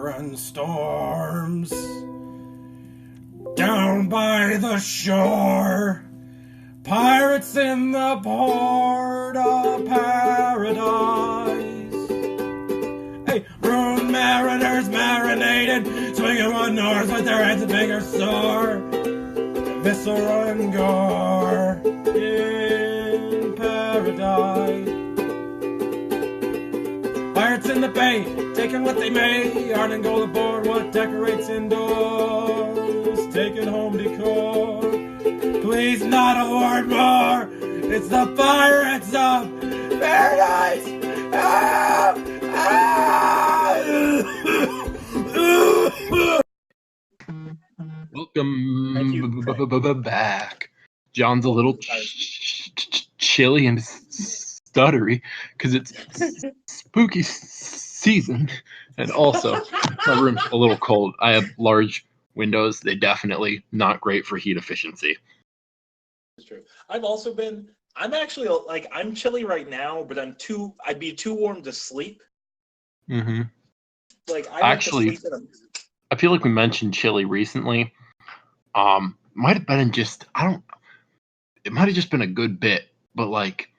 thunder and storms. Down by the shore, pirates in the port of paradise. Hey, ruined mariners marinated, swinging one north with their heads and fingers sore. Viscera and gore in paradise. Pirates in the bay, taking what they may. Yarn and gold aboard, what decorates indoors. Taking home decor. Please not a word more. It's the pirates of paradise. Welcome back. John's a little chilly and stuttery because it's spooky season, and also my room's a little cold. I have large windows. They definitely not great for heat efficiency. It's true. I'm actually like, I'm chilly right now, but I'd be too warm to sleep. Mm-hmm. Like, I feel like we mentioned chili recently. Might have been it might have just been a good bit, but like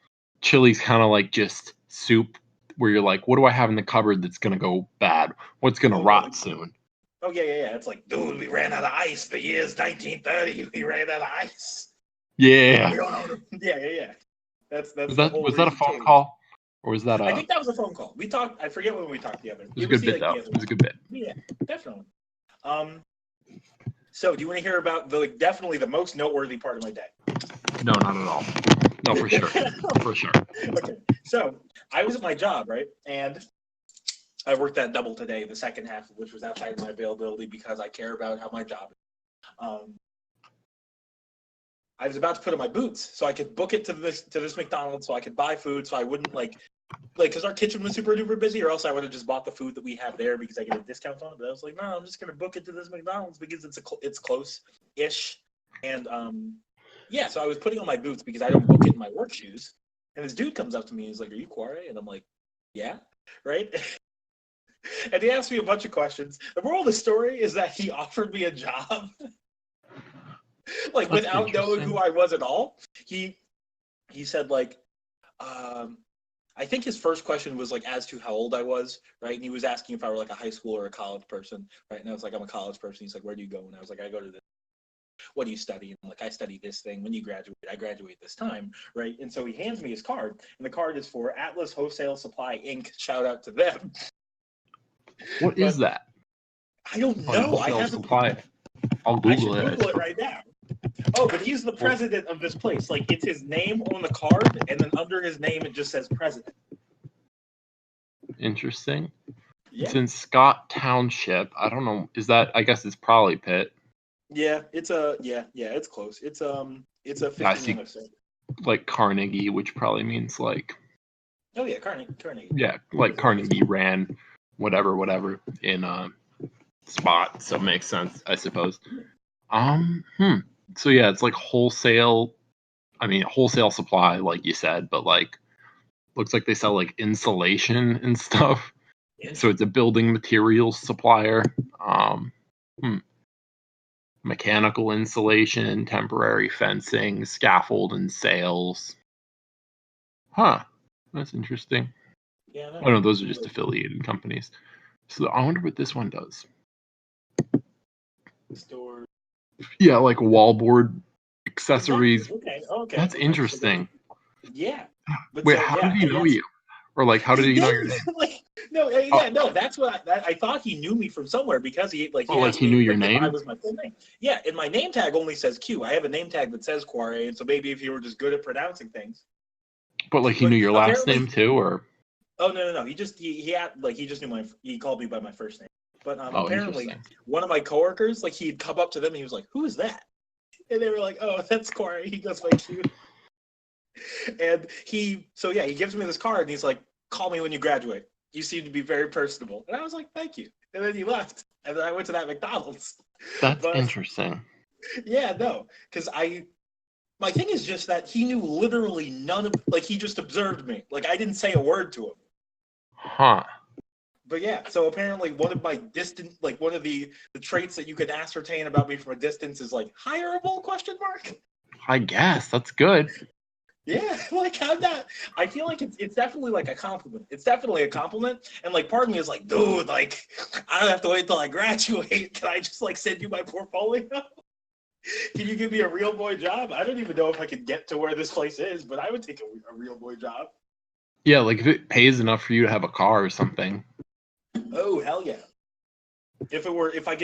chili's kind of like just soup where you're like, what do I have in the cupboard that's gonna go bad? What's gonna rot soon? Oh yeah. It's like, dude, we ran out of ice. The year's 1930. We ran out of ice. Yeah. Yeah. That's was that a phone call? Or was that I think that was a phone call. We talked. I forget when we talked together. It was a good bit, though. It was a good bit. Yeah, definitely. So, do you want to hear about definitely the most noteworthy part of my day? No, not at all. No, for sure. For sure. Okay. So, I was at my job, right? And I worked that double today, the second half of which was outside of my availability because I care about how my job is. I was about to put on my boots so I could book it to this McDonald's so I could buy food so I wouldn't because our kitchen was super duper busy, or else I would have just bought the food that we have there because I get a discount on it. But I was like, no, I'm just gonna book it to this McDonald's because it's close-ish, and so I was putting on my boots because I don't book it in my work shoes. And this dude comes up to me and he's like, "Are you Quar?" And I'm like, "Yeah," right? And he asked me a bunch of questions. The moral of the story is that he offered me a job. Like, that's without knowing who I was at all. He said, like, I think his first question was, like, as to how old I was, right? And he was asking if I were, like, a high school or a college person, right? And I was like, I'm a college person. He's like, where do you go? And I was like, I go to this. What do you study? And I'm like, I study this thing. When you graduate, I graduate this time, right? And so he hands me his card, and the card is for Atlas Wholesale Supply, Inc. Shout out to them. What is that? I don't know. I haven't. Supply. I'll Google it. Google it right now. Oh, but he's the president of this place. Like, it's his name on the card, and then under his name it just says president. Interesting. Yeah. It's in Scott Township. I don't know. Is that? I guess it's probably Pitt. Yeah, it's it's close. It's a 15-minute stay. Like Carnegie, which probably means like. Oh yeah, Carnegie. Yeah, like Carnegie ran whatever in spot, so it makes sense, I suppose. So yeah, it's like wholesale supply, like you said, but like looks like they sell like insulation and stuff. Yeah. So it's a building materials supplier. Mechanical insulation, temporary fencing, scaffold and sales. Huh. That's interesting. Yeah. Oh no, those are just affiliated companies. So I wonder what this one does. Store. Yeah, like wallboard accessories. Okay. That's interesting. Yeah. But wait, how did he know you? Or like, how did he know your name? No. That's what I thought he knew me from somewhere because he knew your name. I was my full name. Yeah, and my name tag only says Q. I have a name tag that says Quar, and so maybe if you were just good at pronouncing things. But like, he knew your last name too, or? Oh no. He just knew he called me by my first name. But apparently, one of my coworkers, like, he'd come up to them and he was like, "Who is that?" And they were like, "Oh, that's Quar. He goes by Q." And he gives me this card and he's like, "Call me when you graduate. You seem to be very personable." And I was like, "Thank you." And then he left. And then I went to that McDonald's. That's interesting. Yeah, no, because my thing is just that he knew literally none of, like, he just observed me. Like, I didn't say a word to him. Huh. But yeah, so apparently one of one of the traits that you can ascertain about me from a distance is like hireable question mark. I guess that's good. Yeah, like I'm not. I feel like it's definitely like a compliment. It's definitely a compliment, and like part of me is like, dude, like I don't have to wait till I graduate. Can I just like send you my portfolio? Can you give me a real boy job? I don't even know if I could get to where this place is, but I would take a real boy job. Yeah, like if it pays enough for you to have a car or something. Oh hell yeah! If I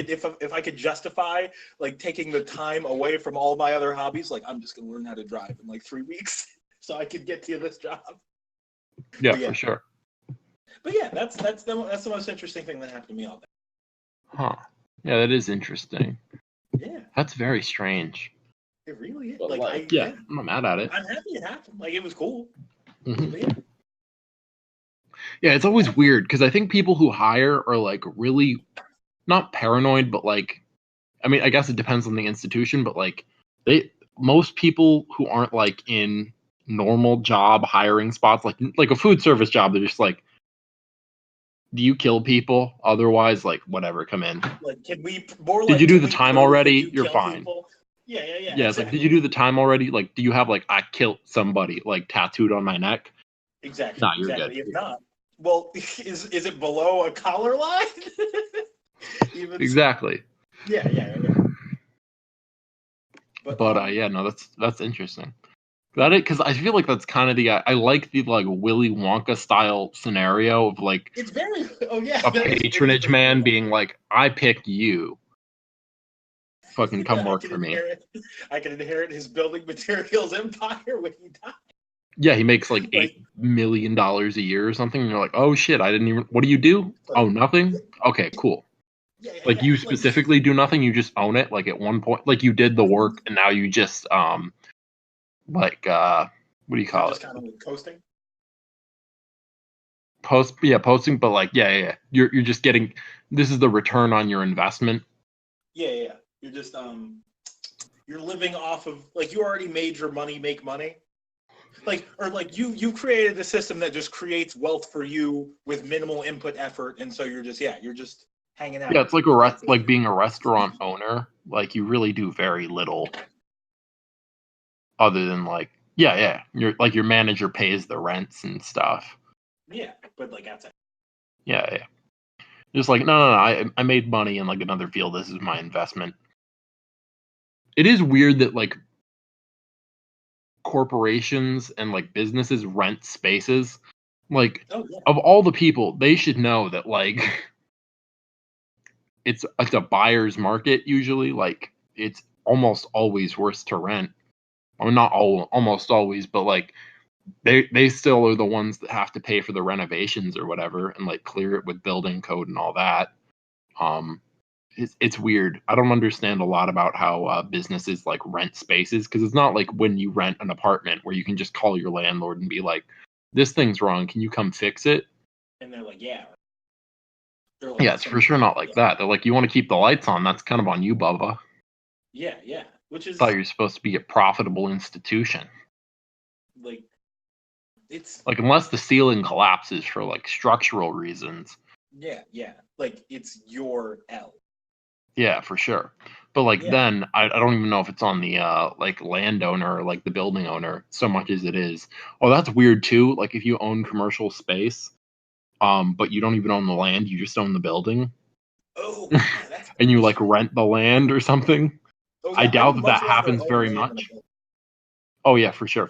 could justify like taking the time away from all my other hobbies, like I'm just gonna learn how to drive in like 3 weeks, so I could get to this job. Yeah, for sure. But yeah, that's the most interesting thing that happened to me all day. Huh. Yeah, that is interesting. Yeah, That's very strange. it really is. But Like, I'm not mad at it. I'm happy it happened. Like, it was cool. Mhm. But yeah. Yeah, it's always weird because I think people who hire are like really not paranoid, but like, I mean, I guess it depends on the institution, but like most people who aren't like in normal job hiring spots, like a food service job, they're just like, do you kill people? Otherwise, like whatever, come in. Like, can we more Did like? you do Can the we time prove that already? you You're kill fine. people? Yeah. Yeah, it's like, did you do the time already? Like, do you have like I killed somebody like tattooed on my neck? Exactly. Nah, you're Exactly. good. If not, well, is it below a collar line? Even Exactly. Yeah. But yeah, no, that's interesting. That it because I feel like that's kind of the I like the like Willy Wonka style scenario of like it's very yeah a patronage man being like, I pick you. Fucking come work for me. I can inherit his building materials empire when he dies. Yeah, he makes like $8 million a year or something, and you're like, oh shit, I didn't even. What do you do? Oh, nothing. Okay, cool. Like you specifically do nothing. You just own it. Like at one point, like you did the work, and now you just like what do you call it? Just kind of like coasting. Posting, but like yeah. You're just getting. This is the return on your investment. Yeah. You're just you're living off of like you already made your money make money. Like or like you created a system that just creates wealth for you with minimal input effort, and so you're just hanging out. Yeah, it's like like being a restaurant owner. Like you really do very little other than like yeah. Your manager pays the rents and stuff. Yeah, but like that's it. Yeah. Just like no. I made money in like another field. This is my investment. It is weird that like corporations and like businesses rent spaces. Like of all the people, they should know that like it's a buyer's market usually. Like it's almost always worse to rent. I mean, not almost always, but like they still are the ones that have to pay for the renovations or whatever and like clear it with building code and all that. It's weird. I don't understand a lot about how businesses like rent spaces because it's not like when you rent an apartment where you can just call your landlord and be like, "This thing's wrong. Can you come fix it?" And they're like, yeah. Like, yeah, it's for sure not like that. They're like, "You want to keep the lights on? That's kind of on you, Bubba." Yeah. Which is I thought you're supposed to be a profitable institution. Like it's like unless the ceiling collapses for like structural reasons. Yeah. Like it's your L. Yeah, for sure. But like then I don't even know if it's on the like landowner or like the building owner so much as it is. Oh, that's weird too. Like if you own commercial space, but you don't even own the land, you just own the building. Oh, and you like rent the land or something. I doubt that happens very much. Oh yeah, for sure.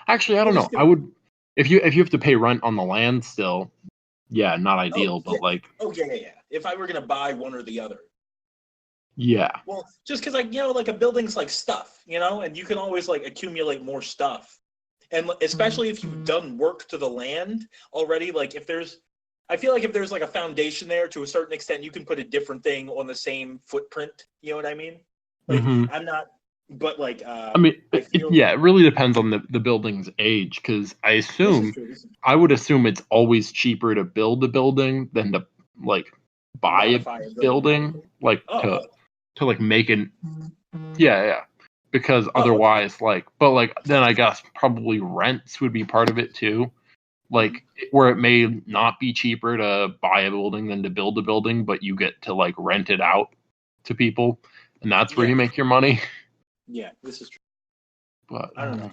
Actually, I don't know. I would if you have to pay rent on the land still. Yeah, not ideal, but like. Oh yeah. If I were gonna buy one or the other. Yeah. Well, just because like like a building's like stuff, and you can always like accumulate more stuff, and especially if you've done work to the land already. Like I feel like if there's like a foundation there to a certain extent, you can put a different thing on the same footprint. You know what I mean? Like I'm not, but like I mean, it really depends on the building's age because I would assume it's always cheaper to build a building than to like buy a building like to like make an because otherwise like but like then I guess probably rents would be part of it too like where it may not be cheaper to buy a building than to build a building, but you get to like rent it out to people, and that's where you make your money. Yeah, this is true. But I don't know.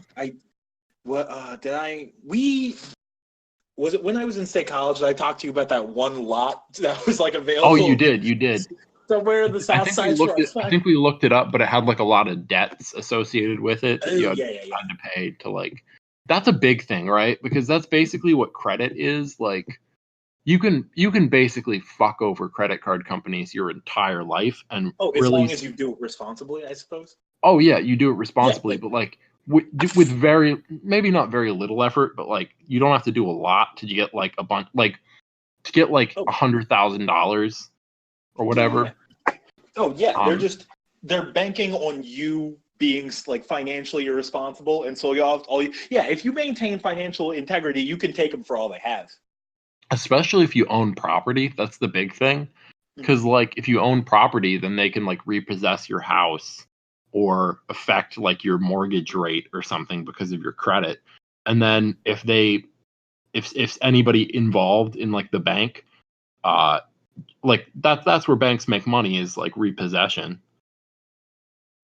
Was it when I was in state college that I talked to you about that one lot that was like available? Oh, you did. Somewhere in the south side. I think we looked it up, but it had like a lot of debts associated with it that you had to pay to like. That's a big thing, right? Because that's basically what credit is. Like, you can basically fuck over credit card companies your entire life, and as long as you do it responsibly, I suppose. Oh yeah, you do it responsibly, but like with very maybe not very little effort, but like you don't have to do a lot to get like a bunch like to get like $100,000 or whatever. Yeah. Oh yeah, they're banking on you being like financially irresponsible, and so if you maintain financial integrity, you can take them for all they have. Especially if you own property, that's the big thing. Because like if you own property, then they can like repossess your house or affect like your mortgage rate or something because of your credit. And then if anybody involved in like the bank, like that's where banks make money, is like repossession.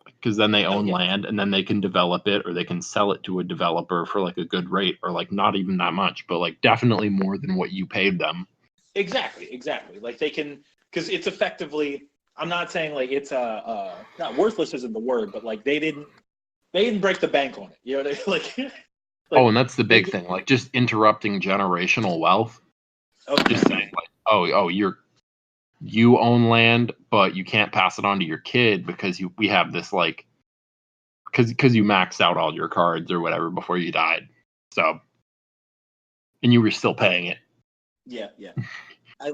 Because then they own land and then they can develop it, or they can sell it to a developer for like a good rate, or like not even that much, but like definitely more than what you paid them. Exactly. Like they can, because it's effectively, I'm not saying like it's not worthless isn't the word, but like they didn't break the bank on it. You know, like and that's the big thing, like just interrupting generational wealth. Just saying like, you own land, but you can't pass it on to your kid because we have this like, because you maxed out all your cards or whatever before you died. So, and you were still paying it. Yeah. I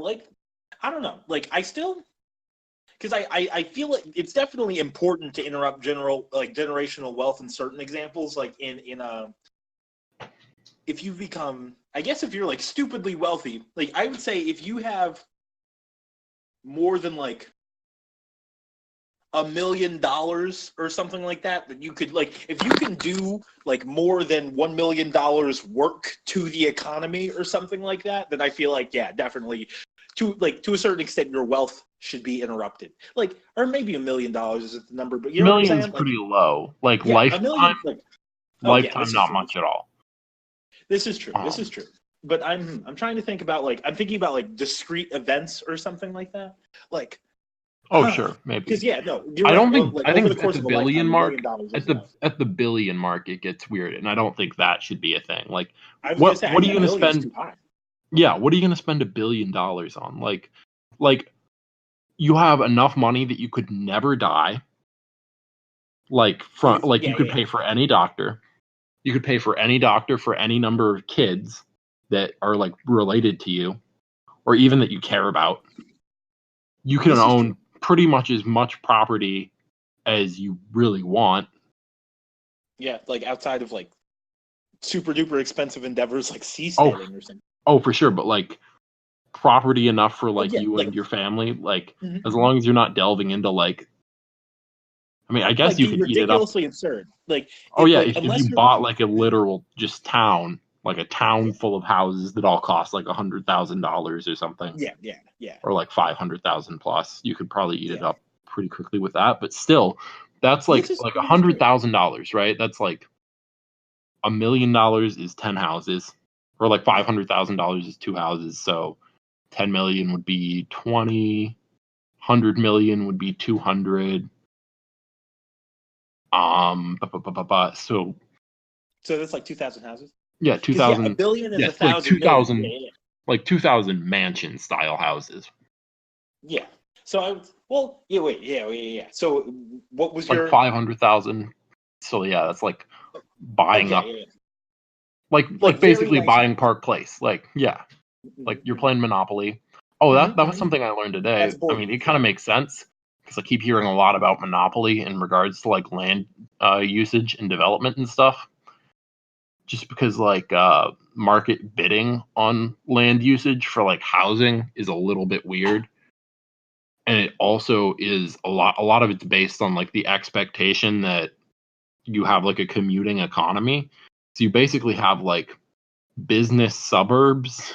don't know. Like I still, because I feel like it's definitely important to interrupt generational wealth in certain examples, like if you become, I guess if you're like stupidly wealthy, like I would say if you have more than like $1 million or something like that you could like, if you can do like more than $1 million work to the economy or something like that, then I feel like, yeah, definitely to a certain extent your wealth should be interrupted. Like, or maybe $1 million isn't the number, but you know what I'm saying? Million's pretty low. Like lifetime, not much at all. This is true. But I'm trying to think about like, I'm thinking about like discrete events or something like that. Like, sure, maybe. Because I don't think like, I think over the course at the of a billion lifetime, mark at the billion mark it gets weird, and I don't think that should be a thing. Like, what are you going to spend? Yeah, what are you going to spend $1 billion on? Like you have enough money that you could never die. Like you could pay for any doctor. You could pay for any doctor for any number of kids that are like related to you, or even that you care about. You can own pretty much as much property as you really want. Yeah, like outside of like super duper expensive endeavors like seasteading or something. Oh, for sure, but like property enough for like you and your family, like as long as you're not delving into like, I mean, I guess you could eat it up. Ridiculously absurd. Like, if you bought like a literal just town, like a town full of houses that all cost like $100,000 or something. Yeah. Or like 500,000 plus, you could probably eat it up pretty quickly with that. But still, that's like $100,000, right? That's like $1 million is 10 houses, or like $500,000 is 2 houses. So 10 million would be 20, 100 million would be 200. So that's like 2,000 houses. Yeah, 2,000. $1 billion is 1,000 like 2,000. million. Like 2,000 mansion style houses. Yeah. So So what was like 500,000? So yeah, that's like buying up. Yeah. Like basically buying Park Place. Like like you're playing Monopoly. Oh, that was something I learned today. I mean, it kind of makes sense because I keep hearing a lot about Monopoly in regards to like land usage and development and stuff. Just because like market bidding on land usage for like housing is a little bit weird, and it also is a lot of it's based on like the expectation that you have like a commuting economy. So you basically have like business suburbs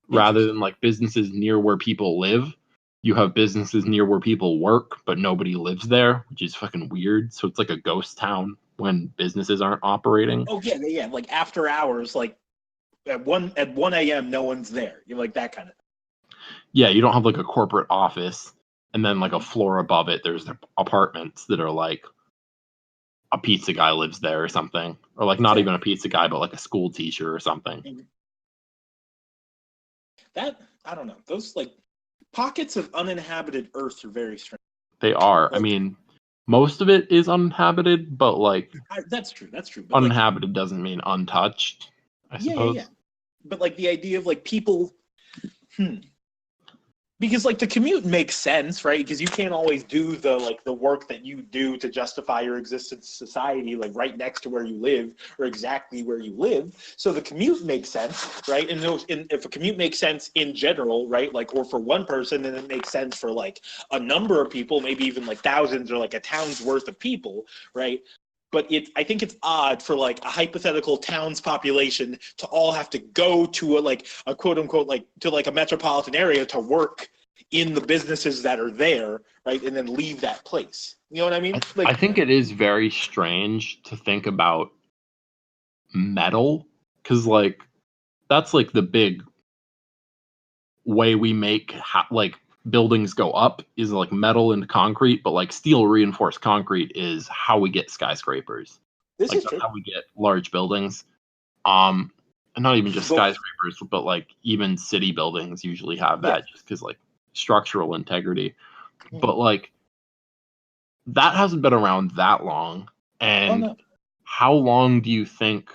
rather than like businesses near where people live. You have businesses near where people work, but nobody lives there, which is fucking weird. So it's like a ghost town when businesses aren't operating. Oh yeah. Like after hours, like at 1 a.m. no one's there. You're like that kind of. Yeah, you don't have like a corporate office and then like a floor above it there's apartments that are like a pizza guy lives there or something, or like not even a pizza guy but like a school teacher or something. That, I don't know, those like pockets of uninhabited Earth are very strange. They are. Like, I mean, most of it is uninhabited, but like that's true. But uninhabited doesn't mean untouched, I suppose. Yeah. But like the idea of like people, because like the commute makes sense, right? Because you can't always do the work that you do to justify your existence in society, like right next to where you live or exactly where you live. So the commute makes sense, right? And if a commute makes sense in general, right? Like, or for one person, then it makes sense for like a number of people, maybe even like thousands or like a town's worth of people, right? But I think it's odd for like a hypothetical town's population to all have to go to a quote unquote like to like a metropolitan area to work in the businesses that are there, right, and then leave that place. You know what I mean? I think it is very strange to think about metal, because like that's like the big way we make like buildings go up is like metal and concrete, but like steel reinforced concrete is how we get skyscrapers. This like is that's true. how we get large buildings. And not even just skyscrapers, but like even city buildings usually have that just because like structural integrity. But like that hasn't been around that long. And how long do you think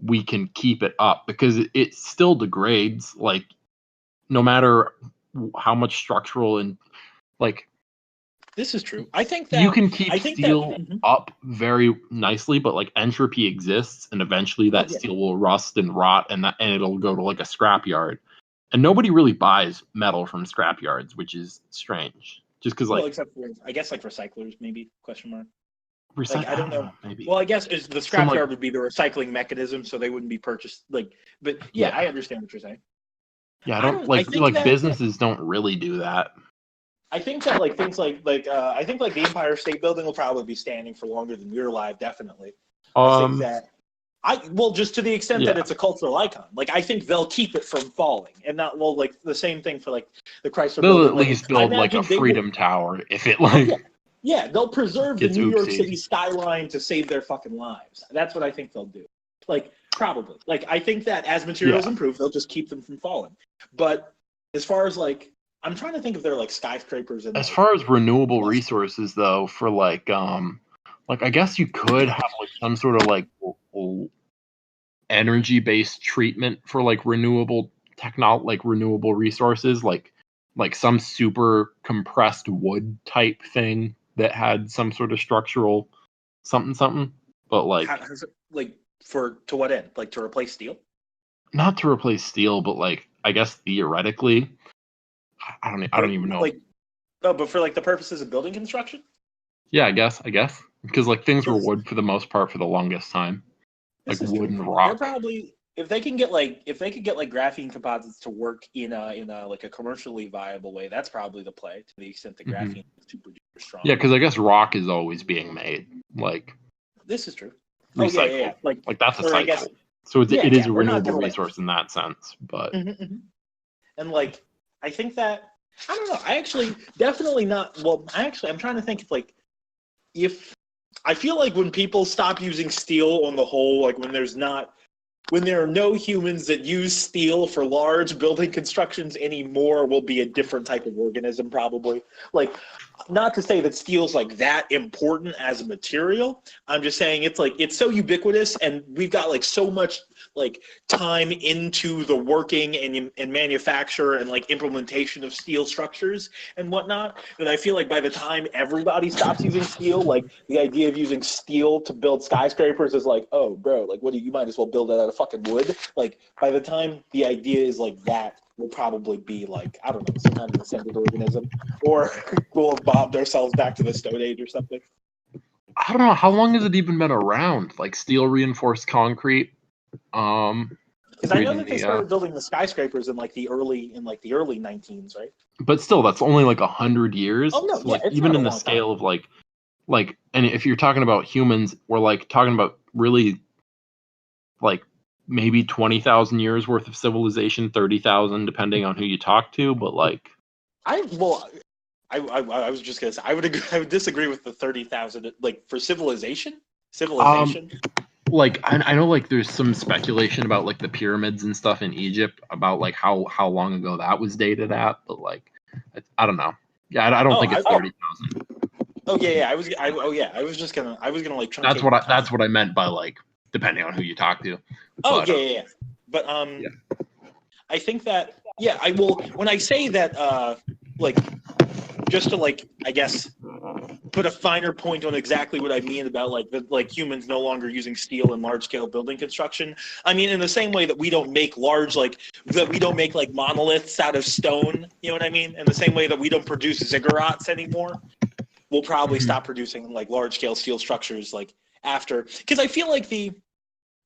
we can keep it up? Because it still degrades, like no matter how much structural and like this is true. I think that you can keep steel up very nicely, but like entropy exists, and eventually that steel will rust and rot, and it'll go to like a scrapyard. And nobody really buys metal from scrapyards, which is strange. Just because, like, except for, I guess, like recyclers, maybe ? Like, I don't know. Maybe. Well, I guess the scrapyard would be the recycling mechanism, so they wouldn't be purchased. But I understand what you're saying. Yeah, I don't like businesses don't really do that. I think that like things I think like the Empire State Building will probably be standing for longer than we're alive. Definitely. I think that. Just to the extent that it's a cultural icon. Like, I think they'll keep it from falling, and not like the same thing for like the Chrysler They'll Building. at least build like a Freedom Tower if it like. Yeah, they'll preserve the New York City skyline to save their fucking lives. That's what I think they'll do. Like, probably. Like, I think that as materials improve, they'll just keep them from falling. But as far as like, I'm trying to think if there are like skyscrapers. As far as renewable resources, though, for like I guess you could have like some sort of like energy-based treatment for like renewable renewable resources, like some super compressed wood type thing that had some sort of structural something. But like, to what end? Like to replace steel? Not to replace steel, but like I guess theoretically, I don't even know. Like, but for like the purposes of building construction. Yeah, I guess because like things were wood for the most part for the longest time, like wood and rock. They're probably if they could get like graphene composites to work in a like a commercially viable way, that's probably the play to the extent that graphene is super duper strong. Yeah, because I guess rock is always being made. Like this is true. Recycled. Yeah. Like that's a cycle. So it is a renewable resource in that sense, but and like I think that I don't know. I actually definitely not. Well, I'm trying to think if I feel like when people stop using steel on the whole, like when there are no humans that use steel for large building constructions anymore, will be a different type of organism probably. Like, not to say that steel's like that important as a material. I'm just saying it's so ubiquitous, and we've got like so much like time into the working and manufacture and like implementation of steel structures and whatnot, that I feel like by the time everybody stops using steel, like the idea of using steel to build skyscrapers is like, oh bro, like you might as well build it out of fucking wood. Like by the time the idea is like that, will probably be like, I don't know, some kind of ascended organism, or we'll have bobbed ourselves back to the Stone Age or something. I don't know, how long has it even been around? Like steel reinforced concrete. Because I know that they started building the skyscrapers in the early 19s, right? But still, that's only like 100 years. Oh no, So, like it's even not in a the long scale time. of like, and if you're talking about humans, we're like talking about really like maybe 20,000 years worth of civilization, 30,000 depending on who you talk to. But like, I was just gonna say I would disagree with the 30,000 like for civilization. Like I know like there's some speculation about like the pyramids and stuff in Egypt about like how long ago that was dated at, but like I don't know. Yeah, I don't think it's 30,000. Oh yeah. I was gonna like truncate. That's what I meant by like depending on who you talk to. Oh But, yeah. But yeah. I think that I will when I say that like just to like I guess put a finer point on exactly what I mean about like humans no longer using steel in large scale building construction. I mean in the same way that we don't make like monoliths out of stone, you know what I mean? In the same way that we don't produce ziggurats anymore, we'll probably stop producing like large scale steel structures like after because I feel like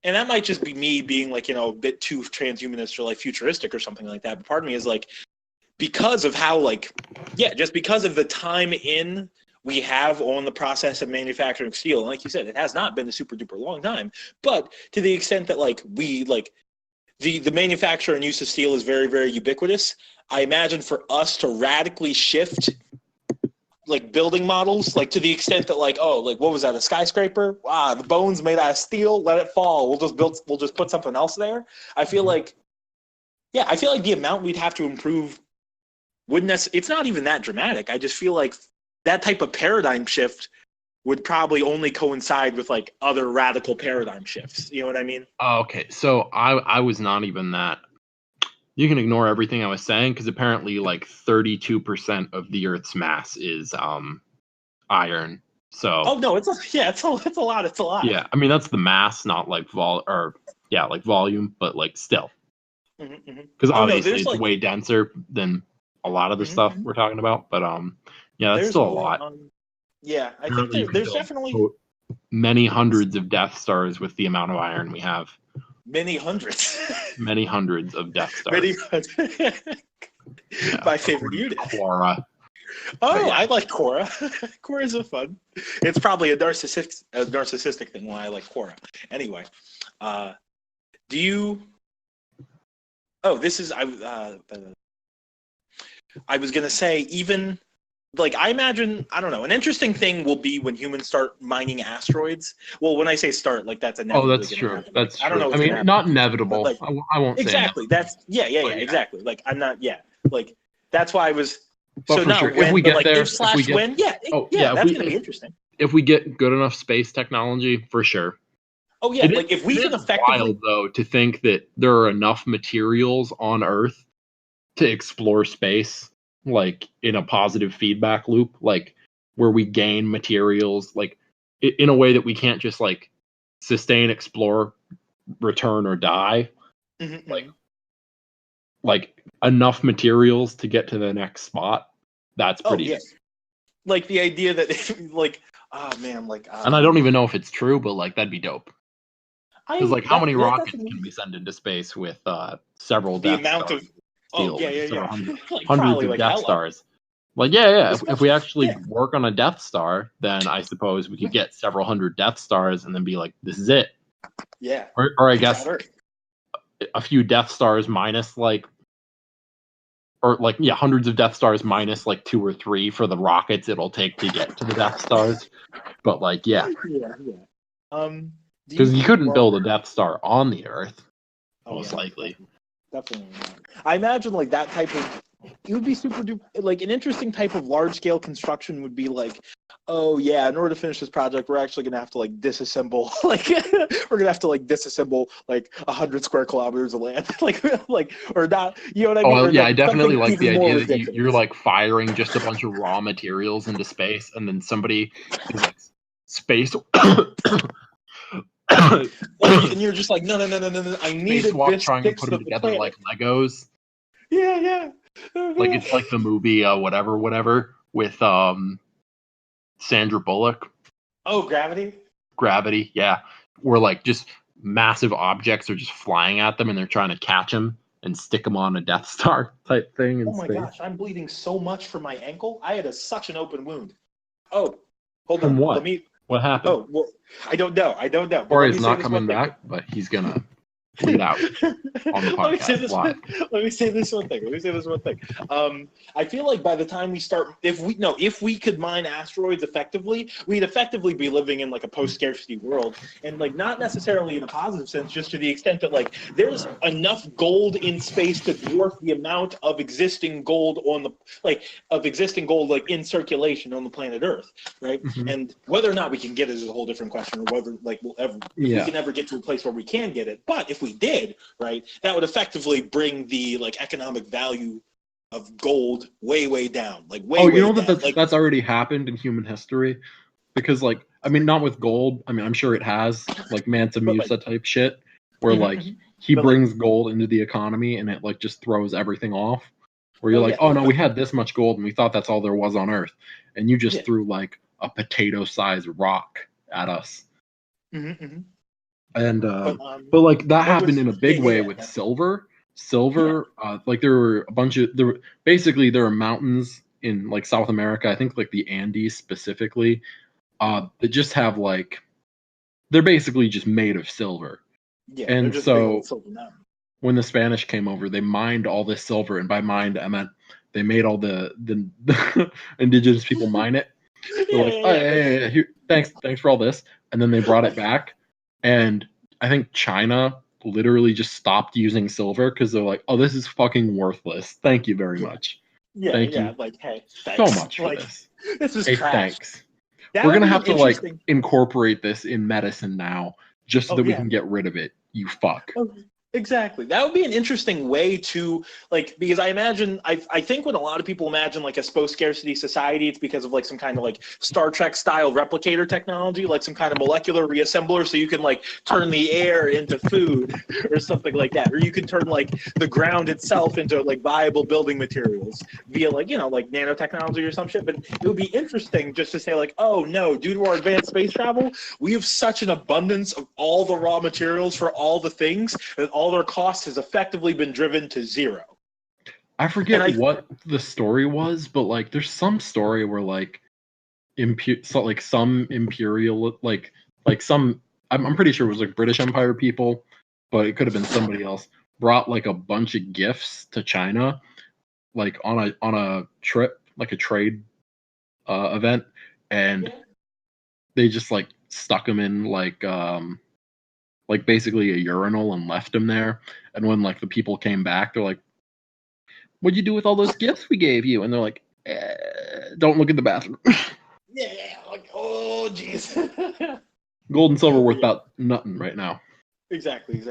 and that might just be me being like, a bit too transhumanist or like futuristic or something like that. But part of me is like, because of how just because of the time we have on the process of manufacturing steel. And like you said, it has not been a super duper long time, but to the extent that the manufacture and use of steel is very, very ubiquitous. I imagine for us to radically shift like building models, like to the extent that what was that, a skyscraper? Wow, the bones made out of steel, let it fall. We'll just put something else there. I feel like the amount we'd have to improve it's not even that dramatic. I just feel like that type of paradigm shift would probably only coincide with like other radical paradigm shifts. You know what I mean? Okay, so I was not even that. You can ignore everything I was saying because apparently like 32% of the Earth's mass is iron. So no, it's a lot. It's a lot. Yeah, I mean that's the mass, not like like volume, but like still. Because obviously it's way denser than a lot of the stuff we're talking about. But yeah, that's still a lot. I think there's definitely many hundreds of Death Stars with the amount of iron we have. Many hundreds. Many hundreds of Death Stars. Many hundreds. My favorite unit. Quar. Oh, yeah. I like Quora. Quora is fun. It's probably a narcissistic thing why I like Quora. Anyway, do you? Oh, this is I was gonna say even like I imagine I don't know an interesting thing will be when humans start mining asteroids. Well, when I say start, like that's inevitable. Oh, that's true. Happen. That's true. I don't know. I mean, not inevitable. Like, I won't exactly. say That's exactly. Like I'm not. Yeah. Like that's why I was. But so for now, sure, if we get there, that's going to be interesting. If we get good enough space technology, for sure. Oh yeah, if we can effectively. Wild though to think that there are enough materials on Earth to explore space, like in a positive feedback loop, like where we gain materials, like in a way that we can't just like sustain, explore, return, or die. Like enough materials to get to the next spot. That's pretty. Like the idea that and I don't even know if it's true, but like that'd be dope. Because like how many rockets can we send into space with several Death Stars? Hundreds of Death Stars. Like if we actually work on a Death Star, then I suppose we could get several hundred Death Stars and then be like, this is it. Yeah. Or I guess a few Death Stars minus hundreds of Death Stars minus like 2 or 3 for the rockets it'll take to get to the Death Stars. But like because you couldn't build a Death Star on the Earth, most likely. Definitely not. I imagine like that type of it would be super duper like an interesting type of large scale construction would be like, oh yeah, in order to finish this project, we're actually gonna have to like disassemble we're gonna have to like disassemble like 100 square kilometers of land. Or not, you know what I mean? Oh yeah, I definitely like the idea that you're like firing just a bunch of raw materials into space and then somebody is like space and you're just like no, I need this trying to put them together like Legos. Yeah. Like it's like the movie whatever with Sandra Bullock. Oh, gravity? Gravity, yeah. Where like just massive objects are just flying at them and they're trying to catch them and stick them on a Death Star type thing in Oh my space. gosh, I'm bleeding so much from my ankle. I had such an open wound. Oh, hold From on. what? Let me. What happened? Oh, well, I don't know. But Or let he's me say not this coming one thing. back, but he's gonna bleed out on the Let me say podcast this. live. Let me say this one thing. I feel like by the time we start, if we could mine asteroids effectively, we'd effectively be living in like a post-scarcity world, and like not necessarily in a positive sense, just to the extent that like there's enough gold in space to dwarf the amount of existing gold like in circulation on the planet Earth, right? Mhm. And whether or not we can get it is a whole different question, or whether like we can ever get to a place where we can get it. But if we did, right, that would effectively bring the like economic value of gold way down, like way. Oh, you know down. that's already happened in human history, because like I mean, not with gold. I mean, I'm sure it has like Mansa Musa type shit, where like he But, brings gold into the economy and it like just throws everything off. Where you're oh no, we had this much gold and we thought that's all there was on Earth, and you just threw like a potato-sized rock at us. And but like that happened in a big way with silver. Like there were mountains in like South America, I think like the Andes specifically, that just have like they're basically just made of silver. And so when the Spanish came over, they mined all this silver, and by mined I meant they made all the indigenous people mine it. They're here, thanks for all this, and then they brought it back, and I think China literally just stopped using silver because they're like, oh, this is fucking worthless. Thank you very much. Thank you like, hey, so much for this. This is hey, trash. Thanks. We're gonna have to like incorporate this in medicine now, just so that we can get rid of it. You fuck. Exactly. That would be an interesting way to like, because I imagine, I think when a lot of people imagine like a post-scarcity society, it's because of like some kind of like Star Trek style replicator technology, like some kind of molecular reassembler, so you can like turn the air into food or something like that, or you can turn like the ground itself into like viable building materials via like, like nanotechnology or some shit. But it would be interesting just to say like, oh no, due to our advanced space travel, we have such an abundance of all the raw materials for all the things that all their cost has effectively been driven to zero. I forget what the story was, but like there's some story where like some imperial like some I'm pretty sure it was like British Empire people, but it could have been somebody else, brought like a bunch of gifts to China, like on a trip, like a trade event, and they just like stuck them in like basically a urinal and left them there. And when like the people came back, they're like, what'd you do with all those gifts we gave you? And they're like, don't look at the bathroom. Like, oh jeez. Gold and silver worth about nothing right now. Exactly.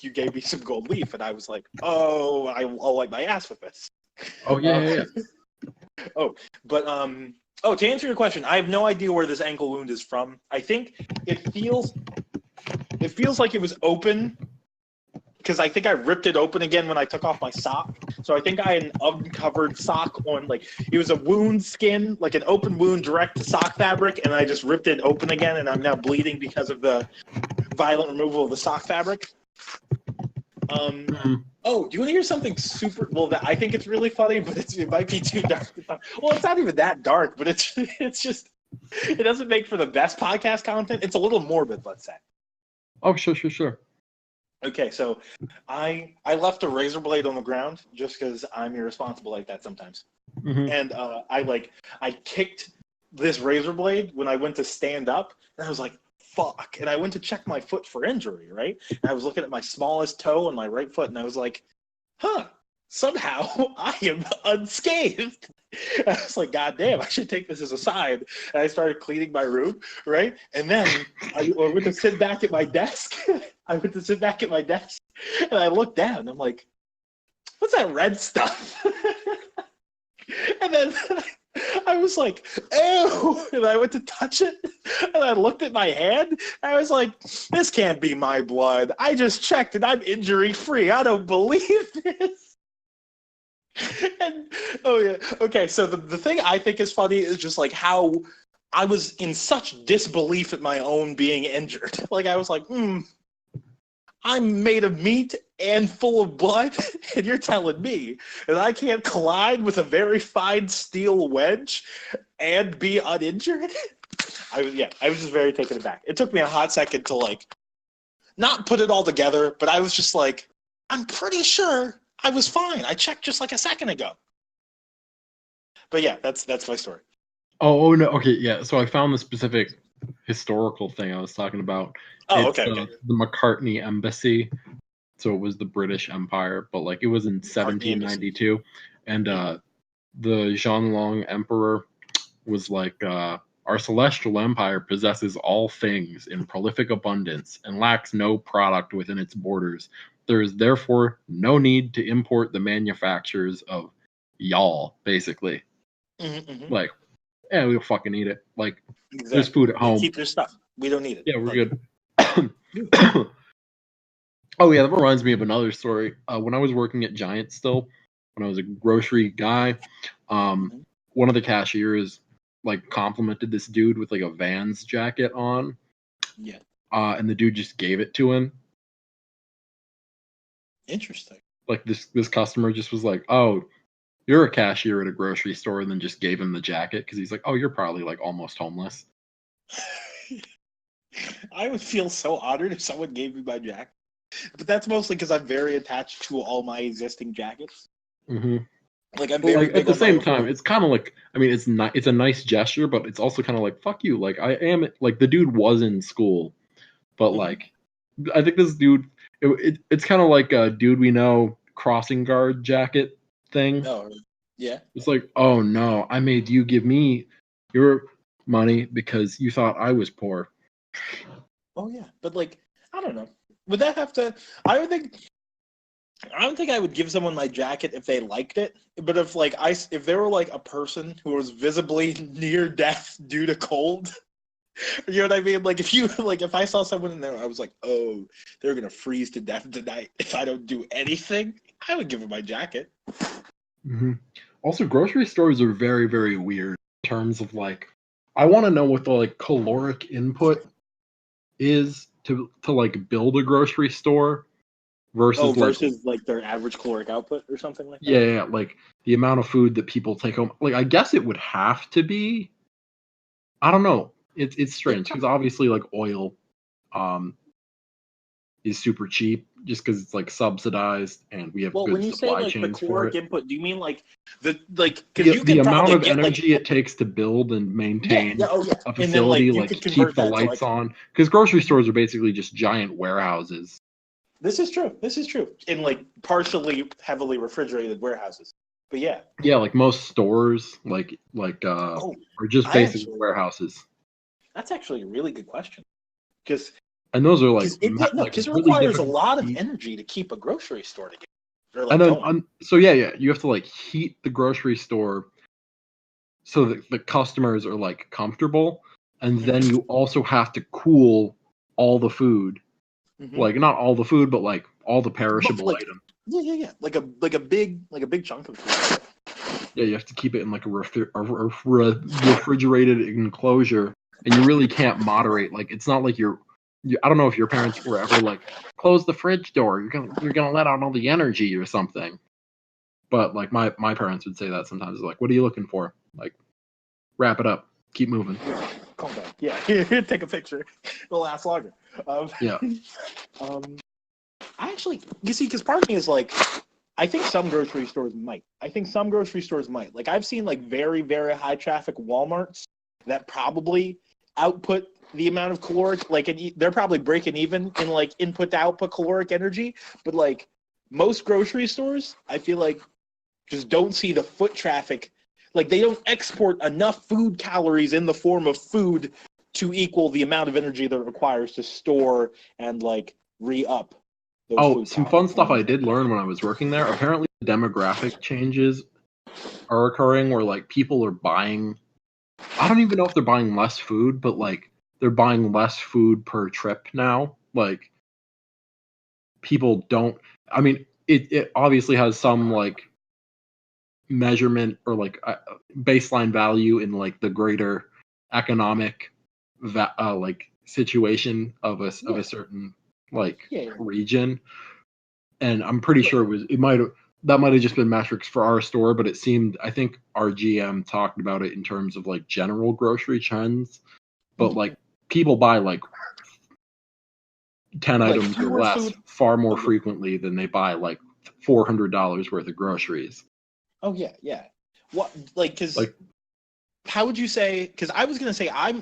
You gave me some gold leaf, and I was like, oh, I'll wipe my ass with this. Oh yeah. But to answer your question, I have no idea where this ankle wound is from. I think it feels like it was open, because I think I ripped it open again when I took off my sock. So I think I had an uncovered sock on, like, it was a wound skin, like an open wound direct to sock fabric, and I just ripped it open again, and I'm now bleeding because of the violent removal of the sock fabric. Oh, do you want to hear something super? Well, I think it's really funny, but it might be too dark. Well, it's not even that dark, but it's just, it doesn't make for the best podcast content. It's a little morbid, let's say. Oh, sure. Okay, so I left a razor blade on the ground just because I'm irresponsible like that sometimes. And I kicked this razor blade when I went to stand up, and I was like, fuck. And I went to check my foot for injury, right? And I was looking at my smallest toe on my right foot, and I was like, somehow I am unscathed. And I was like, God damn, I should take this as a sign. And I started cleaning my room, right? And then I went to sit back at my desk. And I looked down, and I'm like, what's that red stuff? And then I was like, ew, and I went to touch it, and I looked at my hand, and I was like, this can't be my blood. I just checked, and I'm injury-free. I don't believe this. And, okay, so the thing I think is funny is just like how I was in such disbelief at my own being injured. Like, I was like, I'm made of meat and full of blood, and you're telling me that I can't collide with a very fine steel wedge and be uninjured? I was just very taken aback. It took me a hot second to, like, not put it all together, but I was just like, I'm pretty sure I was fine. I checked just like a second ago. But yeah, that's my story. Oh no, okay, yeah. So I found the specific historical thing I was talking about. Oh, It's okay. the McCartney Embassy. So it was the British Empire, but like it was in McCartney Embassy. 1792, and the Xianlong Emperor was like, our celestial empire possesses all things in prolific abundance and lacks no product within its borders. There is therefore no need to import the manufactures of y'all, basically. Like, yeah, we'll fucking eat it. Like, Exactly. there's food at home. Keep your stuff. We don't need it. Yeah, we're good. Oh yeah, that reminds me of another story. When I was working at Giant still, when I was a grocery guy, one of the cashiers like complimented this dude with like a Vans jacket on. Yeah. And the dude just gave it to him. Interesting. Like this customer just was like, "Oh, you're a cashier at a grocery store," and then just gave him the jacket because he's like, "Oh, you're probably like almost homeless." I would feel so honored if someone gave me my jacket. But that's mostly because I'm very attached to all my existing jackets. Mm-hmm. Like, I'm But very like big at the on same my time, it's kind of like, I mean, it's a nice gesture, but it's also kind of like, fuck you. Like, I am like, the dude was in school, but like, I think this dude, it's kind of like a dude we know crossing guard jacket thing. Oh, yeah. It's like, oh no, I made you give me your money because you thought I was poor. Oh yeah, but like, I don't know. Would that have to? I don't think I would give someone my jacket if they liked it. But if they were like a person who was visibly near death due to cold, you know what I mean? Like, if I saw someone in there, I was like, oh, they're gonna freeze to death tonight if I don't do anything, I would give them my jacket. Mm-hmm. Also, grocery stores are very, very weird in terms of like, I want to know what the like caloric input is to like build a grocery store versus like their average caloric output or something like that. Yeah, like the amount of food that people take home. Like, I guess it would have to be. I don't know. It's strange because obviously like oil, is super cheap just because it's like subsidized and we have good when you say supply like the chains for caloric it. input, do you mean like the The amount of energy it takes to build and maintain a and facility, then, like keep the lights on, because grocery stores are basically just giant warehouses. This is true. In like partially heavily refrigerated warehouses. But yeah. Yeah, like most stores, are just basically warehouses. That's actually a really good question. And those are like because it requires a lot of energy to keep a grocery store together. And then, you have to like heat the grocery store so that the customers are like comfortable, and then you also have to cool all the food, like not all the food, but like all the perishable items. Yeah, like a big chunk of food. Yeah, you have to keep it in like a refrigerated enclosure, and you really can't moderate. Like, it's not like I don't know if your parents were ever like, close the fridge door, you're gonna let out all the energy or something. But like my parents would say that sometimes. Like, what are you looking for? Like, wrap it up, keep moving. Calm down. Yeah, here, take a picture. It'll last longer. Yeah. I actually, you see, because part of me is like, I think some grocery stores might. Like, I've seen like very, very high traffic Walmarts that probably output the amount of caloric, like, and they're probably breaking even in like input to output caloric energy. But like most grocery stores, I feel like just don't see the foot traffic. Like, they don't export enough food calories in the form of food to equal the amount of energy that it requires to store and like re-up. Some fun stuff I did learn when I was working there. Apparently, the demographic changes are occurring where like people are buying. I don't even know if they're buying less food, but like they're buying less food per trip now. Like, people don't. I mean, it obviously has some like measurement or like baseline value in like the greater economic like situation of a certain like region, and I'm pretty sure that might have just been metrics for our store, but it seemed, I think our GM talked about it in terms of like general grocery trends, but like people buy like 10 Like items or fewer less food- far more frequently than they buy like $400 worth of groceries. Oh yeah. What because Like, how would you say? Because I was gonna say I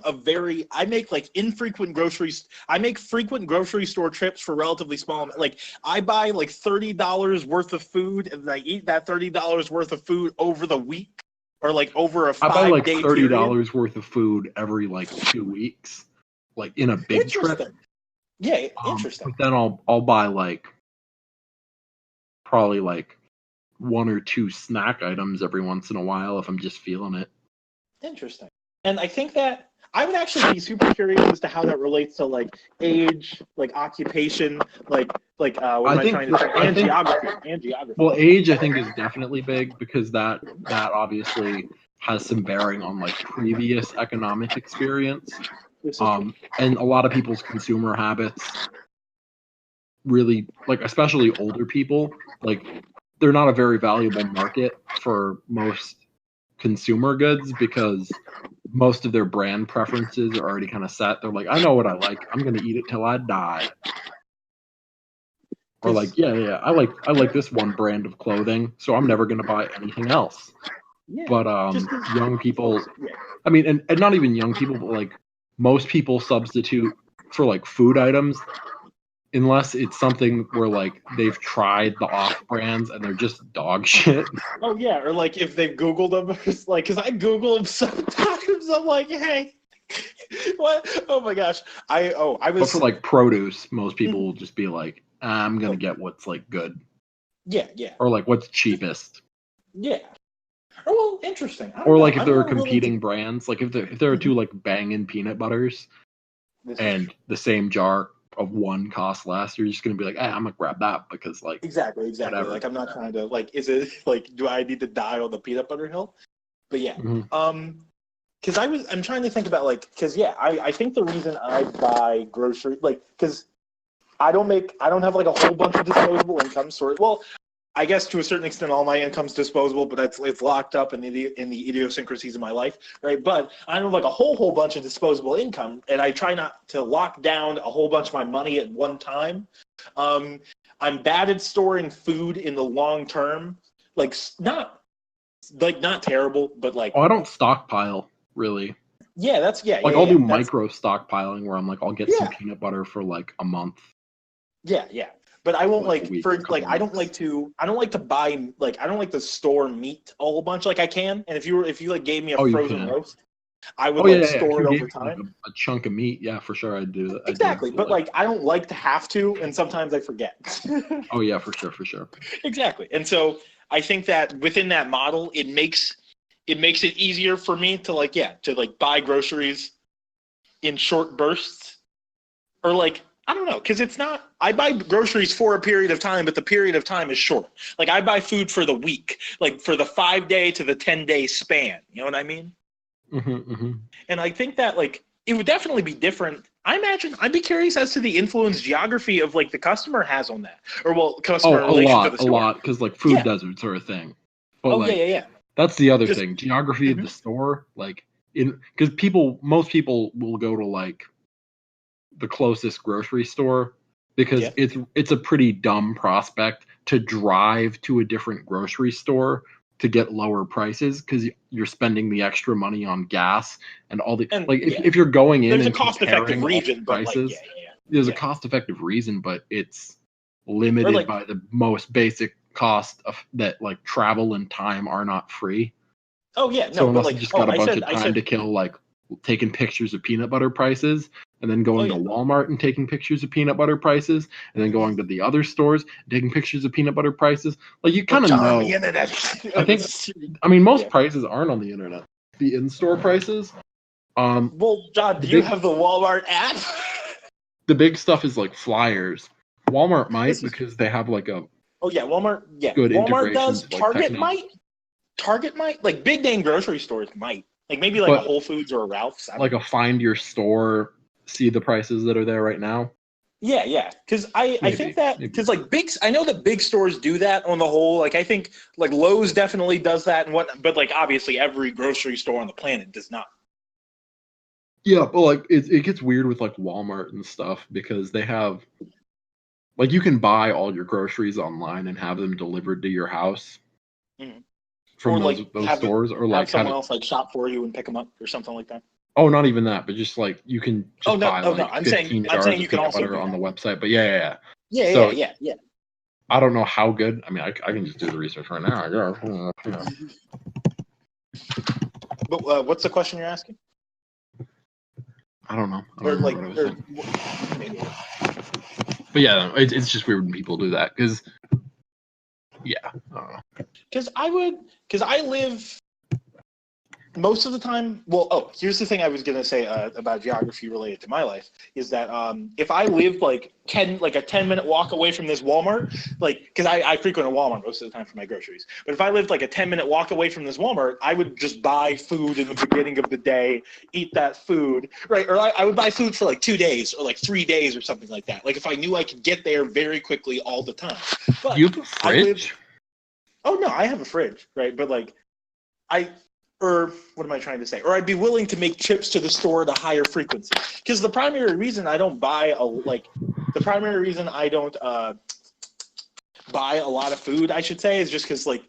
make like infrequent groceries. I make frequent grocery store trips for relatively small. Like I buy like $30 worth of food, and I eat that $30 worth of food over the week, or like over a 5 I buy like day $30 worth of food every like 2 weeks, like in a big trip. Yeah, interesting. But then I'll buy like probably like 1 or 2 snack items every once in a while if I'm just feeling it. Interesting. And I think that I would actually be super curious as to how that relates to like age, like occupation, like what am I trying to say? And geography. Well, age I think is definitely big because that obviously has some bearing on like previous economic experience. And a lot of people's consumer habits really, like, especially older people, like, they're not a very valuable market for most consumer goods because most of their brand preferences are already kind of set. They're like, I know what I like. I'm going to eat it till I die. Or like, yeah, I like this one brand of clothing, so I'm never going to buy anything else. But young people, I mean, and not even young people, but like most people substitute for like food items unless it's something where like they've tried the off brands and they're just dog shit. Oh yeah, or like if they've Googled them, it's like, because I Google them sometimes, I'm like, hey, what? Oh my gosh, But for like produce, most people will just be like, I'm gonna get what's like good. Yeah. Or like what's cheapest. Yeah. Oh, well, interesting. Or like if there are competing brands, like if there are two like banging peanut butters and the same jar of one costs less, you're just gonna be like, I'm gonna grab that because like exactly. Whatever. Like I'm not trying to like, is it like, do I need to die on the peanut butter hill? But yeah, because I'm trying to think about like, because I think the reason I buy groceries, like, because I don't have like a whole bunch of disposable income sort. Well, I guess to a certain extent, all my income's disposable, but it's locked up in the idiosyncrasies of my life, right? But I don't have like a whole bunch of disposable income, and I try not to lock down a whole bunch of my money at one time. I'm bad at storing food in the long term, like not terrible, but like. Oh, I don't stockpile really. Yeah, like I'll do micro stockpiling where I'm like I'll get some peanut butter for like a month. Yeah. But I won't I don't like to buy, like, I don't like to store meat a whole bunch like I can. And if you like gave me a frozen roast, I would store it over time. Like a chunk of meat, yeah, for sure I'd do that. Exactly. But like I don't like to have to, and sometimes I forget. Oh yeah, for sure. Exactly. And so I think that within that model, it makes it easier for me to buy groceries in short bursts, or like, I don't know, because it's not, I buy groceries for a period of time, but the period of time is short. Like I buy food for the week, like for the 5-day to the 10-day span. You know what I mean? Mm-hmm. And I think that like it would definitely be different. I imagine I'd be curious as to the influence geography of like the customer has on that, or customer relation to the store. A lot, because like food deserts are a thing. But yeah. That's the other thing. Geography of the store, like because most people will go to like the closest grocery store because it's a pretty dumb prospect to drive to a different grocery store to get lower prices because you're spending the extra money on gas and all the if you're going in, there's a cost-effective reason, prices, there's a cost-effective reason, but it's limited by the most basic cost of that, like travel and time are not free. Oh yeah, so unless you just got a bunch of time to kill, like taking pictures of peanut butter prices and then going to Walmart and taking pictures of peanut butter prices and then going to the other stores and taking pictures of peanut butter prices, like you kind of know the internet. I mean most prices aren't on the internet, the in-store prices. Well, John, do you have the Walmart app? The big stuff is like flyers. Walmart might because they have like a Walmart good Walmart does. Target might. Like big name grocery stores might. Like maybe like a Whole Foods or a Ralph's. Like a find your store, see the prices that are there right now. Yeah. Because I think that because like I know that big stores do that on the whole. Like I think like Lowe's definitely does that and whatnot. But like obviously every grocery store on the planet does not. Yeah, but like it gets weird with like Walmart and stuff because they have like you can buy all your groceries online and have them delivered to your house from those stores, or like have someone else like shop for you and pick them up or something like that. Oh, not even that, but just like you can just buy like I'm 15 jars of peanut butter on the website. But yeah. I don't know how good. I mean, I can just do the research right now. But what's the question you're asking? I don't know. But yeah, it's just weird when people do that because, yeah, I don't know. Because I live most of the time. Well, here's the thing I was gonna say about geography related to my life is that if I lived like a 10-minute walk away from this Walmart, like because I frequent a Walmart most of the time for my groceries, but if I lived like a 10-minute walk away from this Walmart, I would just buy food in the beginning of the day, eat that food, right? Or I would buy food for like 2 days or like 3 days or something like that. Like if I knew I could get there very quickly all the time. But you have a fridge? Oh no, I have a fridge, right? But like or what am I trying to say? Or I'd be willing to make trips to the store at a higher frequency. Because the primary reason I don't buy buy a lot of food, I should say, is just because like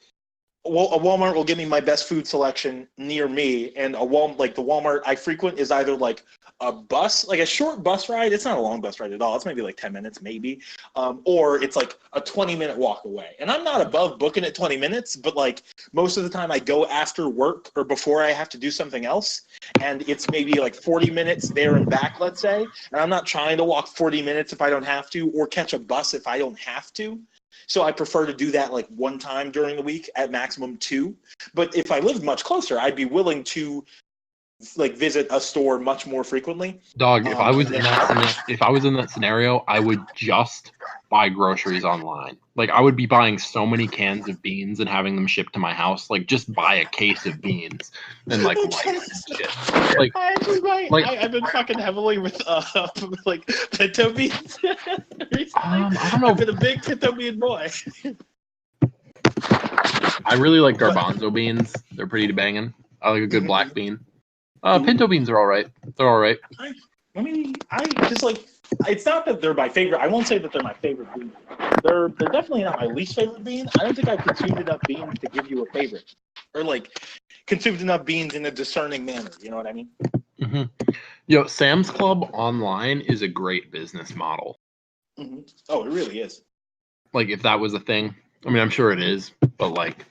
a Walmart will give me my best food selection near me, and the Walmart I frequent is either like a bus, like a short bus ride. It's not a long bus ride at all. It's maybe like 10 minutes, maybe. Or it's like a 20-minute walk away. And I'm not above booking it 20 minutes, but like most of the time I go after work or before I have to do something else. And it's maybe like 40 minutes there and back, let's say. And I'm not trying to walk 40 minutes if I don't have to, or catch a bus if I don't have to. So I prefer to do that like one time during the week, at maximum 2. But if I lived much closer, I'd be willing to like visit a store much more frequently. Dog, if I was in that scenario, I would just buy groceries online. Like I would be buying so many cans of beans and having them shipped to my house. Like just buy a case of beans and like rice and shit. Like I've been fucking heavily with like pinto beans recently. I don't know. I've been a big pinto bean boy. I really like garbanzo beans. They're pretty banging. I like a good black bean. Pinto beans are all right. They're all right. I just like, it's not that they're my favorite. I won't say that they're my favorite bean. They're definitely not my least favorite bean. I don't think I've consumed enough beans to give you a favorite, or like consumed enough beans in a discerning manner. You know what I mean? Mm-hmm. Yo, Sam's Club online is a great business model. Mm-hmm. Oh, it really is. Like if that was a thing. I mean, I'm sure it is, but like.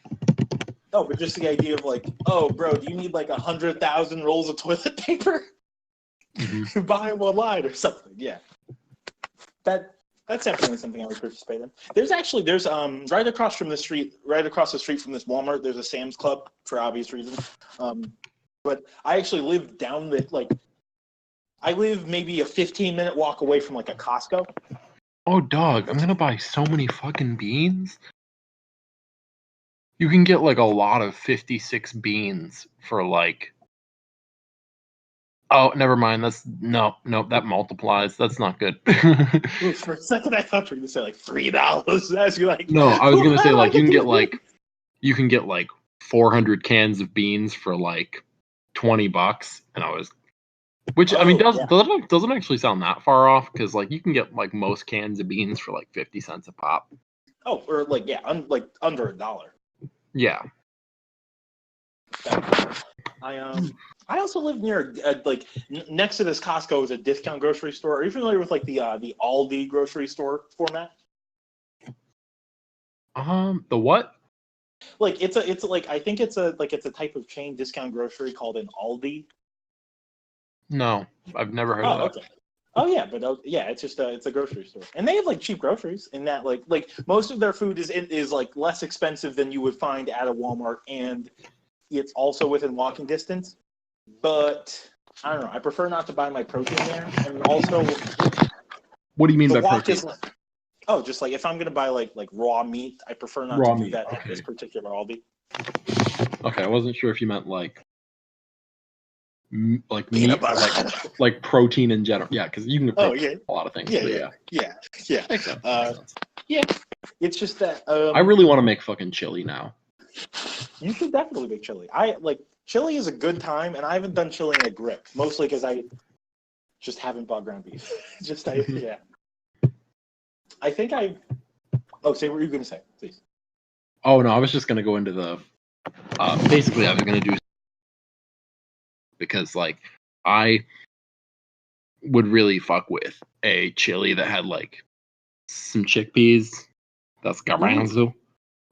Oh, but just the idea of like, oh, bro, do you need like 100,000 rolls of toilet paper? Mm-hmm. Buy them online or something. Yeah, that's definitely something I would participate in. There's right across the street from this Walmart. There's a Sam's Club for obvious reasons. But I actually live I live maybe a 15-minute walk away from like a Costco. Oh, dog, I'm gonna buy so many fucking beans. You can get like a lot of 56 beans for like. Oh, never mind. That multiplies. That's not good. For a second, I thought you were gonna say like $3. As you like. No, I was gonna say like you can get like 400 cans of beans for like $20, and I mean doesn't actually sound that far off because like you can get like most cans of beans for like 50 cents a pop. Oh, or like under $1. Yeah. I also live near next to this Costco is a discount grocery store. Are you familiar with like the Aldi grocery store format? The what? Like it's like I think it's a type of chain discount grocery called an Aldi. No, I've never heard of that. Okay. Oh yeah, but it's just it's a grocery store, and they have like cheap groceries in that like most of their food is like less expensive than you would find at a Walmart, and it's also within walking distance. But I don't know. I prefer not to buy my protein there, and also. What do you mean by protein? Just like if I'm gonna buy like raw meat, I prefer not to do that at this particular Aldi. Okay, I wasn't sure if you meant like like Peanut meat, butter. like protein in general. Yeah, because you can Oh, approach a lot of things. Yeah, but yeah. Makes sense. Yeah. It's just that I really want to make fucking chili now. you should definitely make chili. Chili is a good time, and I haven't done chili in a grip, mostly because I just haven't bought ground beef. Yeah. I think I. Oh, say what were you going to say, please? Oh no, I was just gonna go into the. Basically, I was gonna do because like I would really fuck with a chili that had like some chickpeas, that's garbanzo,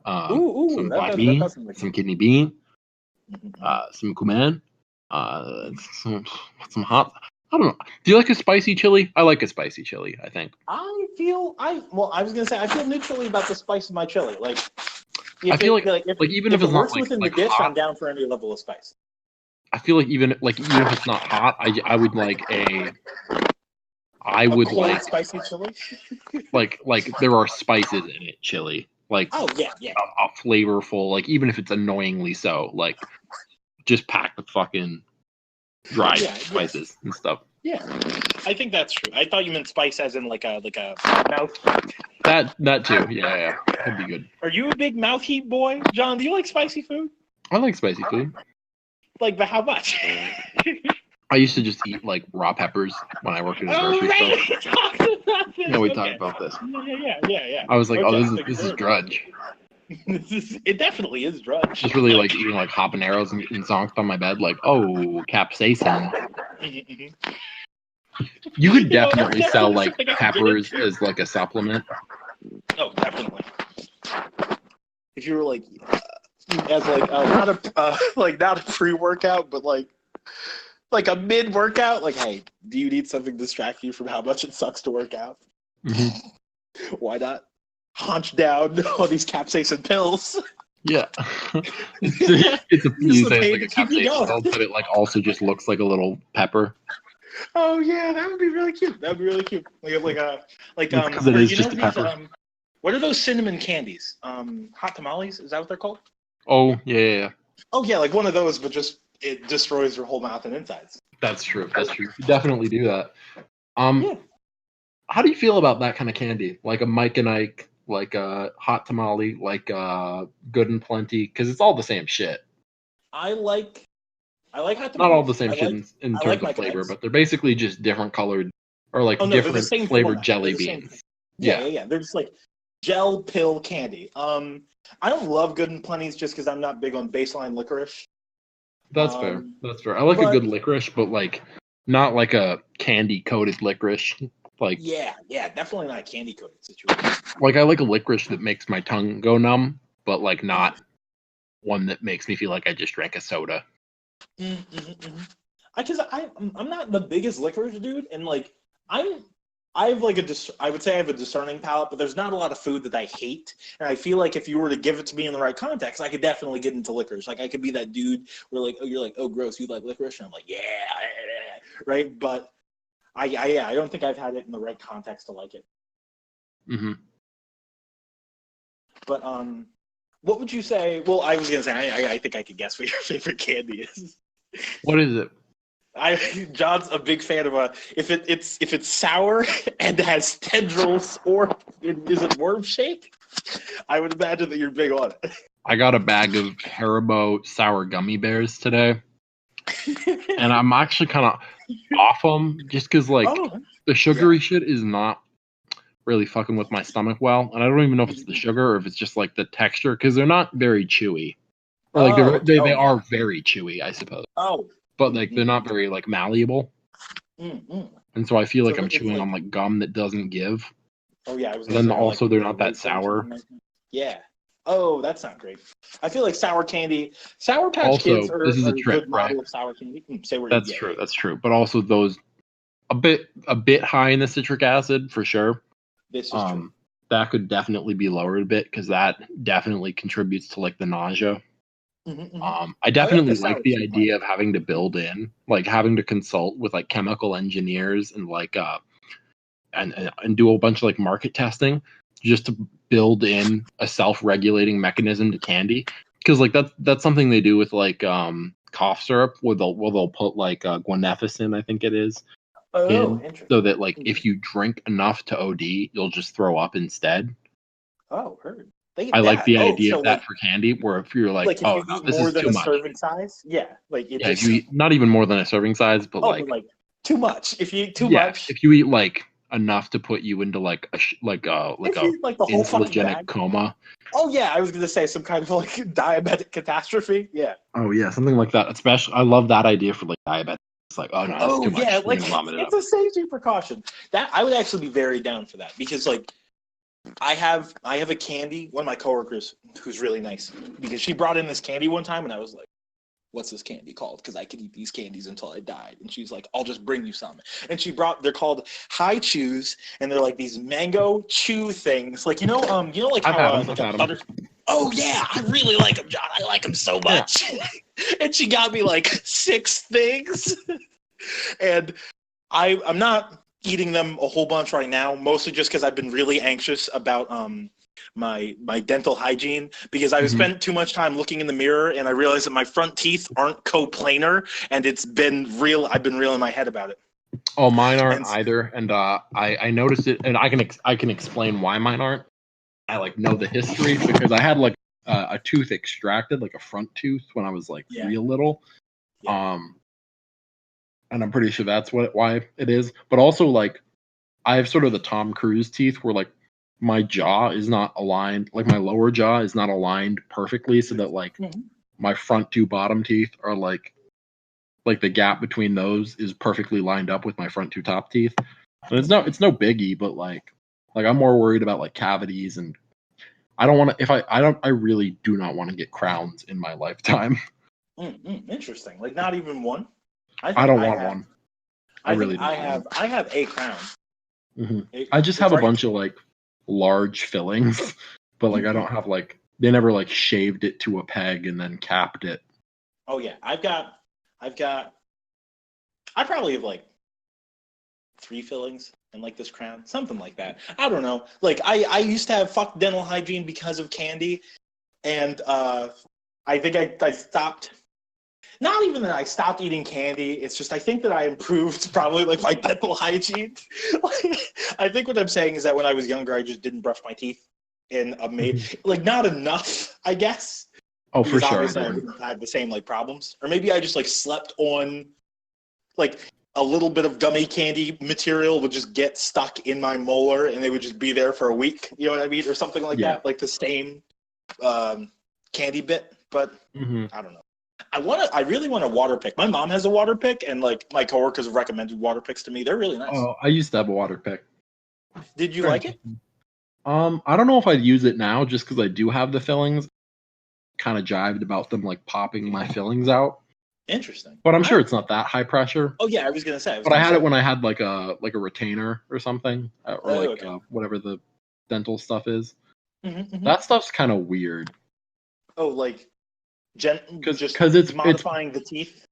some That white does bean, sound like some kidney bean, Mhm. some cumin, some hot. I don't know. Do you like a spicy chili? I like a spicy chili. I think. I was gonna say I feel neutrally about the spice of my chili. Like, I feel like if even if if it it's not works within the like dish, hot, I'm down for any level of spice. I feel like even if it's not hot, I would like a. I would cold, like spicy chili. like there are spices in it, chili. Like Oh yeah. a flavorful, like even if it's annoyingly so, like just packed with fucking dried spices and stuff. Yeah, I think that's true. I thought you meant spice as in like a mouth. That too. Yeah. That'd be good. Are you a big mouth heat boy, John? Do you like spicy food? I like spicy food. Like, but how much? I used to just eat like raw peppers when I worked in a grocery store. Yeah, we talked about this. Yeah. I was like, Okay, this is drudge. It definitely is drudge. Just really like eating like habaneros and zonked on my bed, like, oh, capsaicin. You could definitely sell like peppers as like a supplement. Oh, definitely. If you were like, as like not a pre-workout, but like a mid-workout, like, hey, do you need something to distract you from how much it sucks to work out? Mm-hmm. Why not hunch down all these capsaicin pills? Yeah, it's a you say it's like a capsaicin pill, going. but it like also just looks like a little pepper. Oh yeah, that would be really cute. That would be really cute. Because it is just a pepper. What are those cinnamon candies? Hot tamales? Is that what they're called? Oh yeah. Oh yeah, like one of those, but just it destroys your whole mouth and insides. That's true. You definitely do that. How do you feel about that kind of candy? Like a Mike and Ike, like a hot tamale, like Good and Plenty, because it's all the same shit. I like hot tamales. Not all the same shit in terms of flavor, but they're basically just different colored or like different flavored jelly beans. Yeah. They're just like gel pill candy. I don't love Good and Plenty's just because I'm not big on baseline licorice. That's fair. I like a good licorice, but like not like a candy coated licorice. Like yeah, definitely not a candy coated situation. Like I like a licorice that makes my tongue go numb, but like not one that makes me feel like I just drank a soda. Because I'm not the biggest licorice dude, and like I would say I have a discerning palate, but there's not a lot of food that I hate, and I feel like if you were to give it to me in the right context, I could definitely get into licorice. Like I could be that dude where like, oh, you're like, oh, gross, you like licorice, and I'm like, yeah, right. But I don't think I've had it in the right context to like it. Mm-hmm. But what would you say? Well, I was gonna say I think I could guess what your favorite candy is. What is it? John's a big fan of if it's sour and has tendrils or is it worm shaped? I would imagine that you're big on it. I got a bag of Haribo sour gummy bears today, and I'm actually kind of off them just because like the sugary shit is not really fucking with my stomach well, and I don't even know if it's the sugar or if it's just like the texture because they're not very chewy, or like they are very chewy, I suppose. But like they're not very like malleable, and so I feel like I'm chewing on like gum that doesn't give. Oh yeah, I was. And then also they're not that sour. Yeah. Oh, that's not great. I feel like Sour Patch Kids are this is a trick, good model right? of sour candy. Say where That's true. That's true. But also those a bit high in the citric acid for sure. This is true. That could definitely be lowered a bit because that definitely contributes to like the nausea. I definitely like the idea of having to build in, like having to consult with like chemical engineers and like and do a bunch of like market testing just to build in a self-regulating mechanism to candy. because like that's something they do with like cough syrup where they'll put like guanefacin, I think it is, Oh, in, interesting. so that like if you drink enough to OD, you'll just throw up instead. Oh, heard. They I like that. the Oh, idea so of that like for candy, where if you're like, if oh you no, eat this more is than too a much. serving size, yeah, like it Yeah, if just you eat not even more than a serving size, but but like too much. If you eat too yeah, much, if you eat like enough to put you into like if a you eat like the whole fucking insulinogenic bag. coma. Oh yeah, I was gonna say some kind of like diabetic catastrophe. Yeah. Oh yeah, something like that. Especially, I love that idea for like diabetes. It's like, oh no, that's Oh too yeah, much. You're like gonna vomit it it's up. a safety precaution. That I would actually be very down for that because like I have a candy. One of my coworkers who's really nice because she brought in this candy one time and I was like, "What's this candy called?" Because I could eat these candies until I died. And she's like, "I'll just bring you some." And they're called High Chews, and they're like these mango chew things. Like like I've how had them. like I've a had butter. them. Oh yeah, I really like them, John. I like them so much. And she got me like 6 things, and I'm not eating them a whole bunch right now, mostly just because I've been really anxious about my dental hygiene because I've spent too much time looking in the mirror and I realized that my front teeth aren't coplanar and I've been real in my head about it. Oh, mine aren't And either, and I noticed it, and I can explain why mine aren't. I like know the history because I had like a tooth extracted, like a front tooth, when I was like Yeah. real little. Yeah. And I'm pretty sure that's why it is. But also, like, I have sort of the Tom Cruise teeth where like my jaw is not aligned, like my lower jaw is not aligned perfectly, so that like my front two bottom teeth are like the gap between those is perfectly lined up with my front two top teeth. And it's no biggie, but like I'm more worried about like cavities, and I don't want to, if I really do not want to get crowns in my lifetime. Interesting. Like not even one. I don't want one. I really don't. I have a crown. I just have a bunch of like large fillings, but like I don't have like, they never like shaved it to a peg and then capped it. Oh yeah, I probably have like 3 fillings and like this crown, something like that. I don't know. Like I used to have fuck dental hygiene because of candy, and I think I stopped. Not even that I stopped eating candy. It's just I think that I improved probably like my dental hygiene. I think what I'm saying is that when I was younger, I just didn't brush my teeth, and like not enough, I guess. Oh, Because for sure. obviously I wouldn't have the same like problems, or maybe I just like slept on like a little bit of gummy candy material would just get stuck in my molar, and they would just be there for a week. You know what I mean, or something like that, like the same candy bit. But I don't know. I really want a water pick. My mom has a water pick, and like my coworkers have recommended water picks to me. They're really nice. Oh, I used to have a water pick. Did you like it? I don't know if I'd use it now, just because I do have the fillings. Kind of jived about them like popping my fillings out. Interesting. But I'm sure it's not that high pressure. Oh yeah, I was gonna say. But I had it when I had like a retainer or something, or whatever the dental stuff is. That stuff's kind of weird. Oh, like because it's modifying the teeth.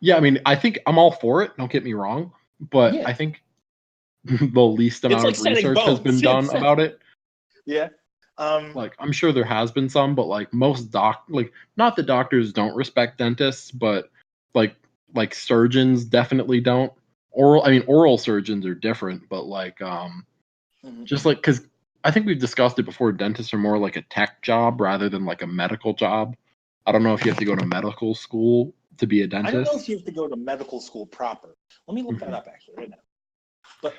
Yeah, I mean, I think I'm all for it. Don't get me wrong, but I think the least amount of research has been done about it. Yeah. Like I'm sure there has been some, but like most not that doctors don't respect dentists, but like surgeons definitely don't. Oral surgeons are different, but like just like, because I think we've discussed it before, dentists are more like a tech job rather than like a medical job. I don't know if you have to go to medical school to be a dentist. I don't know if you have to go to medical school proper. Let me look that up actually right now. But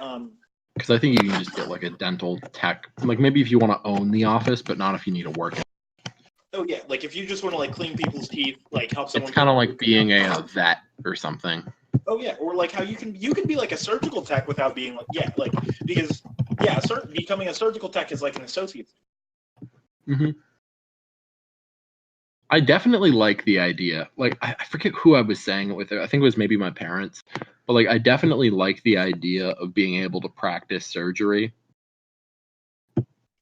because I think you can just get like a dental tech, like maybe if you want to own the office, but not if you need to work. Oh yeah, like if you just want to like clean people's teeth, like help someone. It's kind of like being a vet or something. Oh yeah, or like how you can be like a surgical tech without being like because becoming a surgical tech is like an associate. I definitely like the idea. Like I forget who I was saying it with. I think it was maybe my parents. But like I definitely like the idea of being able to practice surgery.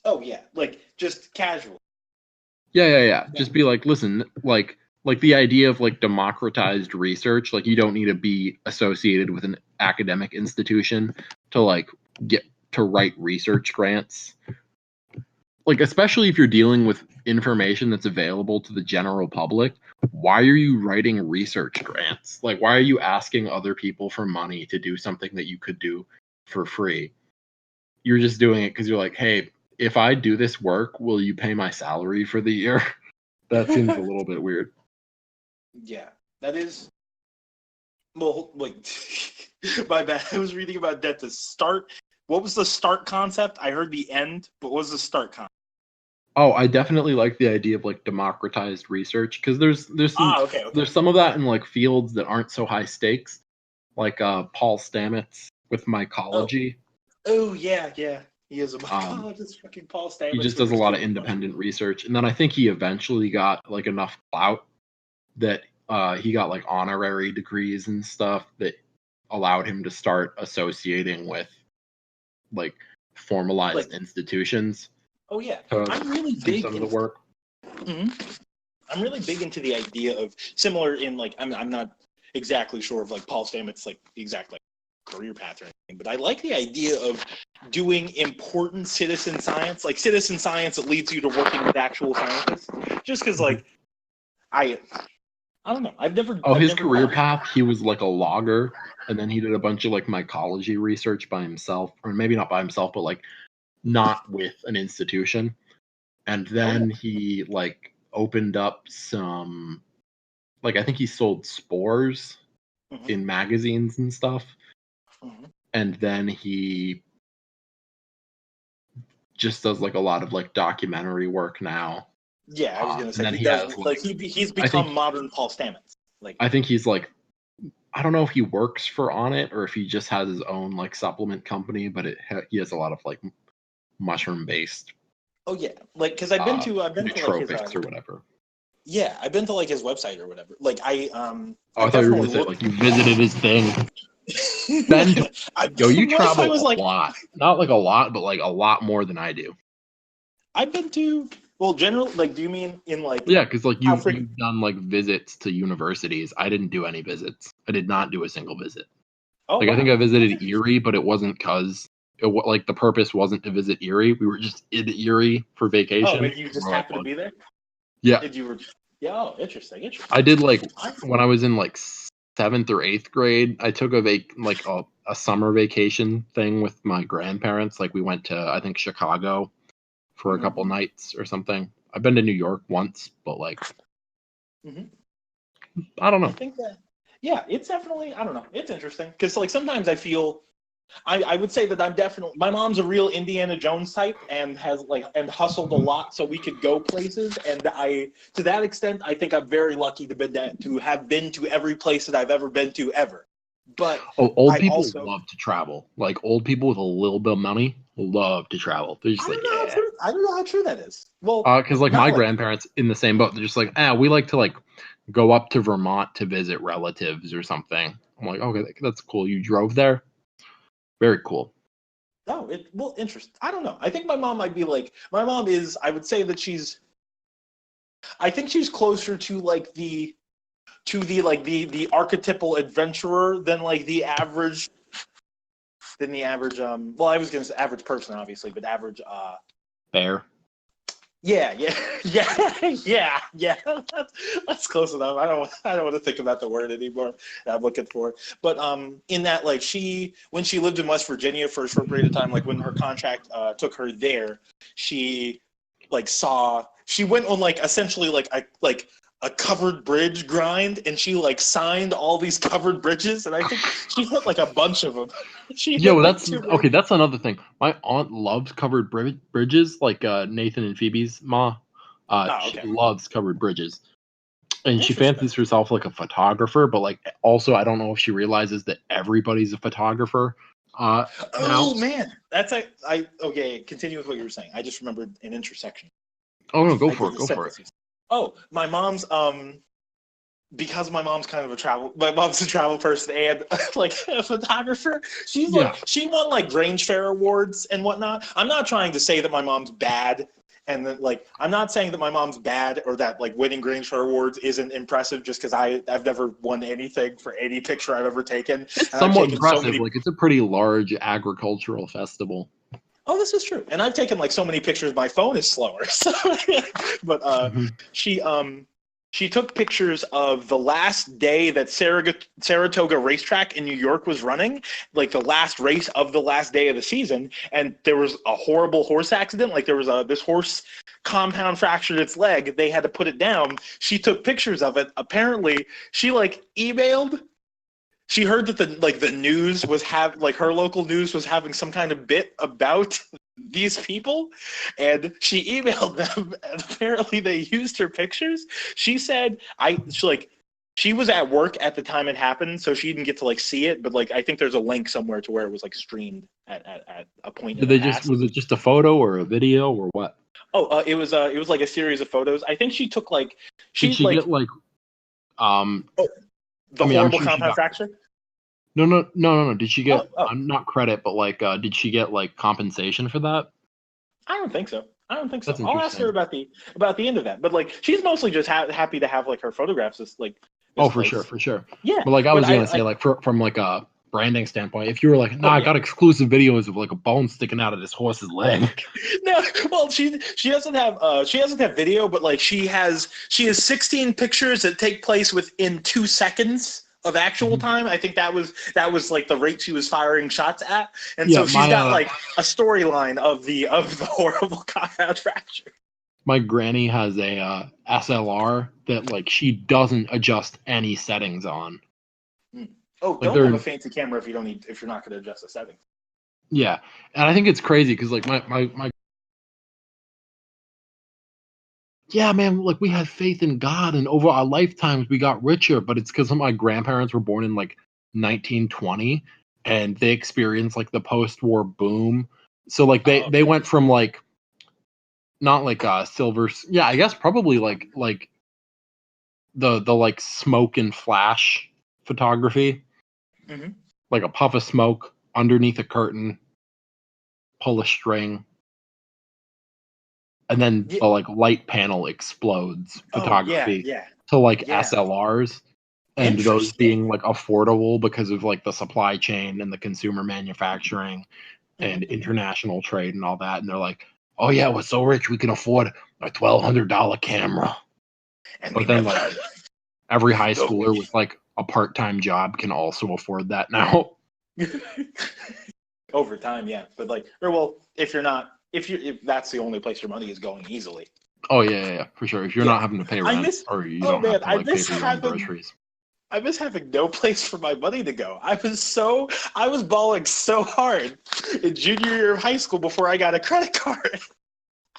Oh yeah, like just casual. Yeah. Just be like, listen, like the idea of like democratized research. Like you don't need to be associated with an academic institution to like get to write research grants. like, especially if you're dealing with information that's available to the general public, why are you writing research grants? Like, why are you asking other people for money to do something that you could do for free? You're just doing it because you're like, hey, if I do this work, will you pay my salary for the year? That seems a little bit weird. Yeah, that is. Well, wait. My bad. I was reading about that to start. What was the start concept? I heard the end, but what was the start concept? Oh, I definitely like the idea of like democratized research because Okay. there's some of that in like fields that aren't so high stakes, like Paul Stamets with mycology. Oh yeah. He is a mycologist, fucking Paul Stamets. He just does a lot of independent research, and then I think he eventually got like enough clout that he got like honorary degrees and stuff that allowed him to start associating with like formalized institutions. Oh yeah, to I'm really do big some of into the work. I'm really big into the idea of similar in like I'm not exactly sure of like Paul Stamets like the exact like career path or anything, but I like the idea of doing important citizen science, like citizen science that leads you to working with actual scientists. Just because like I don't know, His career path, he was like a logger, and then he did a bunch of like mycology research by himself, or maybe not by himself, but like not with an institution. And then he like opened up some, like I think he sold spores in magazines and stuff. And then he just does like a lot of like documentary work now. Yeah, I was gonna say he has, he's become modern Paul Stamets. Like I think he's like, I don't know if he works for On It or if he just has his own like supplement company, but he has a lot of like mushroom based. Oh yeah, like because I've been to like his or whatever. Yeah, I've been to like his website or whatever. Like I I thought you were gonna say like you visited his thing. You travel a lot. Not like a lot, but like a lot more than I do. I've been to general. Like, do you mean in like? Yeah, because like you've done like visits to universities. I didn't do any visits. I did not do a single visit. Oh, I think I visited Erie, but it wasn't because like the purpose wasn't to visit Erie. We were just in Erie for vacation. Oh, and you just happened to be there? Yeah. Interesting. I did like when I was in like 7th or 8th grade. I took a summer vacation thing with my grandparents. Like we went to I think Chicago for a couple nights or something. I've been to New York once, but like I don't know. I think that it's definitely I don't know. It's interesting because like sometimes I feel. I would say that I'm definitely my mom's a real Indiana Jones type and has and hustled a lot so we could go places, and to that extent I think I'm very lucky to have been to every place that I've ever been to ever. But old people love to travel. Like old people with a little bit of money love to travel. They're just I don't know how true that is. Well, because like my grandparents in the same boat. They're just like, we like to like go up to Vermont to visit relatives or something. I'm like, okay, that's cool. You drove there? Very cool. No, interesting. I don't know. I think my mom might be like, my mom is, I would say that I think she's closer to the archetypal adventurer than the average, well, I was going to say average person, obviously, but average, bear. Yeah. That's close enough. I don't want to think about the word anymore that I'm looking for. But in that when she lived in West Virginia for a short period of time, like when her contract took her there, she went on essentially a covered bridge grind, and she signed all these covered bridges, and I think she hit a bunch of them. That's okay. That's another thing. My aunt loves covered bridges, like Nathan and Phoebe's ma. She loves covered bridges, and she fancies herself like a photographer. But also, I don't know if she realizes that everybody's a photographer. Man, that's okay. Continue with what you were saying. I just remembered an intersection. Oh no, go for it. Oh, my mom's because my mom's a travel person and a photographer. She won Grange Fair awards and whatnot. I'm not trying to say that my mom's bad, and that I'm not saying that my mom's bad or that winning Grange Fair awards isn't impressive just because I've never won anything for any picture I've ever taken. It's somewhat impressive. It's a pretty large agricultural festival. Oh, this is true. And I've taken like so many pictures, my phone is slower. So, but she took pictures of the last day that Saratoga Racetrack in New York was running, like the last race of the last day of the season, and there was a horrible horse accident. Like there was this horse compound fractured its leg. They had to put it down. She took pictures of it. Apparently, she like emailed. She heard that the news was her local news was having some kind of bit about these people, and she emailed them, and apparently they used her pictures. She said she was at work at the time it happened, so she didn't get to like see it, but like I think there's a link somewhere to where it was like streamed at a point. Did they just was it just a photo or a video or what? Oh, it was like a series of photos. I think she took like Did she get like the horrible compound fracture? No. Did she get not credit, but like did she get like compensation for that? I don't think so. That's I'll ask her about the end of that. But like she's mostly just happy to have like her photographs as like for sure. Yeah. But like I was gonna say like from like a branding standpoint, if you were like, I got exclusive videos of like a bone sticking out of this horse's leg. No, well, she doesn't have video, but like she has 16 pictures that take place within 2 seconds of actual time. I think that was like the rate she was firing shots at, and so she's got like a storyline of the horrible compound fracture. My granny has a SLR that like she doesn't adjust any settings on. Oh, like don't have a fancy camera if you're not going to adjust the settings. Yeah, and I think it's crazy because like my yeah, man, like we had faith in God, and over our lifetimes we got richer, but it's because my grandparents were born in like 1920, and they experienced like the post-war boom. So like they went from like not like silver, yeah, I guess probably like the like smoke and flash photography. Mm-hmm. Like a puff of smoke underneath a curtain, pull a string, and then the like light panel explodes photography to like SLRs, and those being like affordable because of like the supply chain and the consumer manufacturing and international trade and all that. And they're like, oh yeah, we're so rich we can afford a $1,200 camera. But then like every high schooler with like a part-time job can also afford that now. Over time, yeah. But like, or well, if that's the only place your money is going easily. Oh yeah, for sure. If you're not having to pay rent or you don't have to like pay for your own groceries. I miss having no place for my money to go. I was balling so hard in junior year of high school before I got a credit card.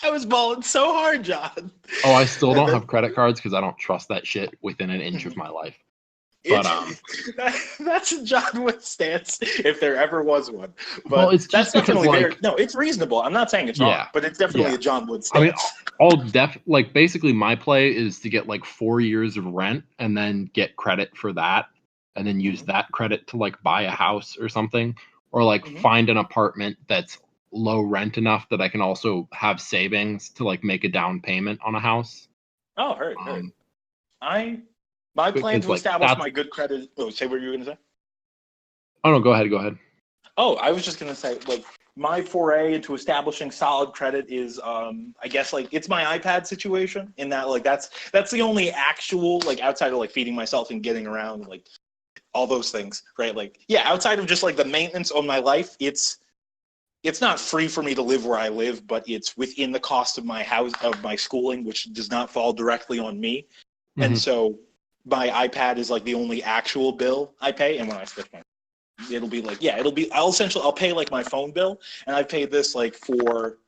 I was balling so hard, John. Oh, I still don't have credit cards because I don't trust that shit within an inch of my life. But that's a John Wood stance, if there ever was one. But well, it's that's just definitely because, no, it's reasonable. I'm not saying it's wrong, but it's definitely a John Wood stance. I mean, basically my play is to get like 4 years of rent and then get credit for that, and then use that credit to like buy a house or something, or like find an apartment that's low rent enough that I can also have savings to like make a down payment on a house. Oh, heard. My plan to establish my good credit. Oh, say what you were going to say? Oh, no, go ahead. Oh, I was just going to say, like, my foray into establishing solid credit is, I guess, like, it's my iPad situation in that, like, that's the only actual, like, outside of, like, feeding myself and getting around, like, all those things, right? Like, yeah, outside of just, like, the maintenance on my life, it's not free for me to live where I live, but it's within the cost of my house, of my schooling, which does not fall directly on me. And so my iPad is like the only actual bill I pay, and when I switch it'll be like I'll pay like my phone bill, and I've paid this like for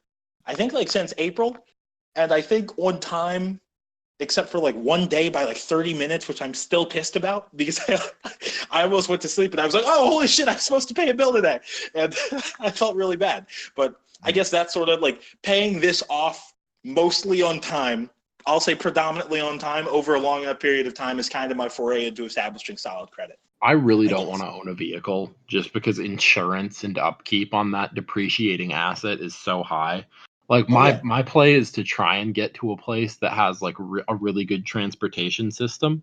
I think like since April, and I think on time, except for like one day by like 30 minutes, which I'm still pissed about because I almost went to sleep and I was like, oh holy shit, I'm supposed to pay a bill today, and I felt really bad. But I guess that's sort of like paying this off mostly on time. I'll say predominantly on time over a long enough period of time is kind of my foray into establishing solid credit. I really don't want to own a vehicle just because insurance and upkeep on that depreciating asset is so high. Like my play is to try and get to a place that has like a really good transportation system.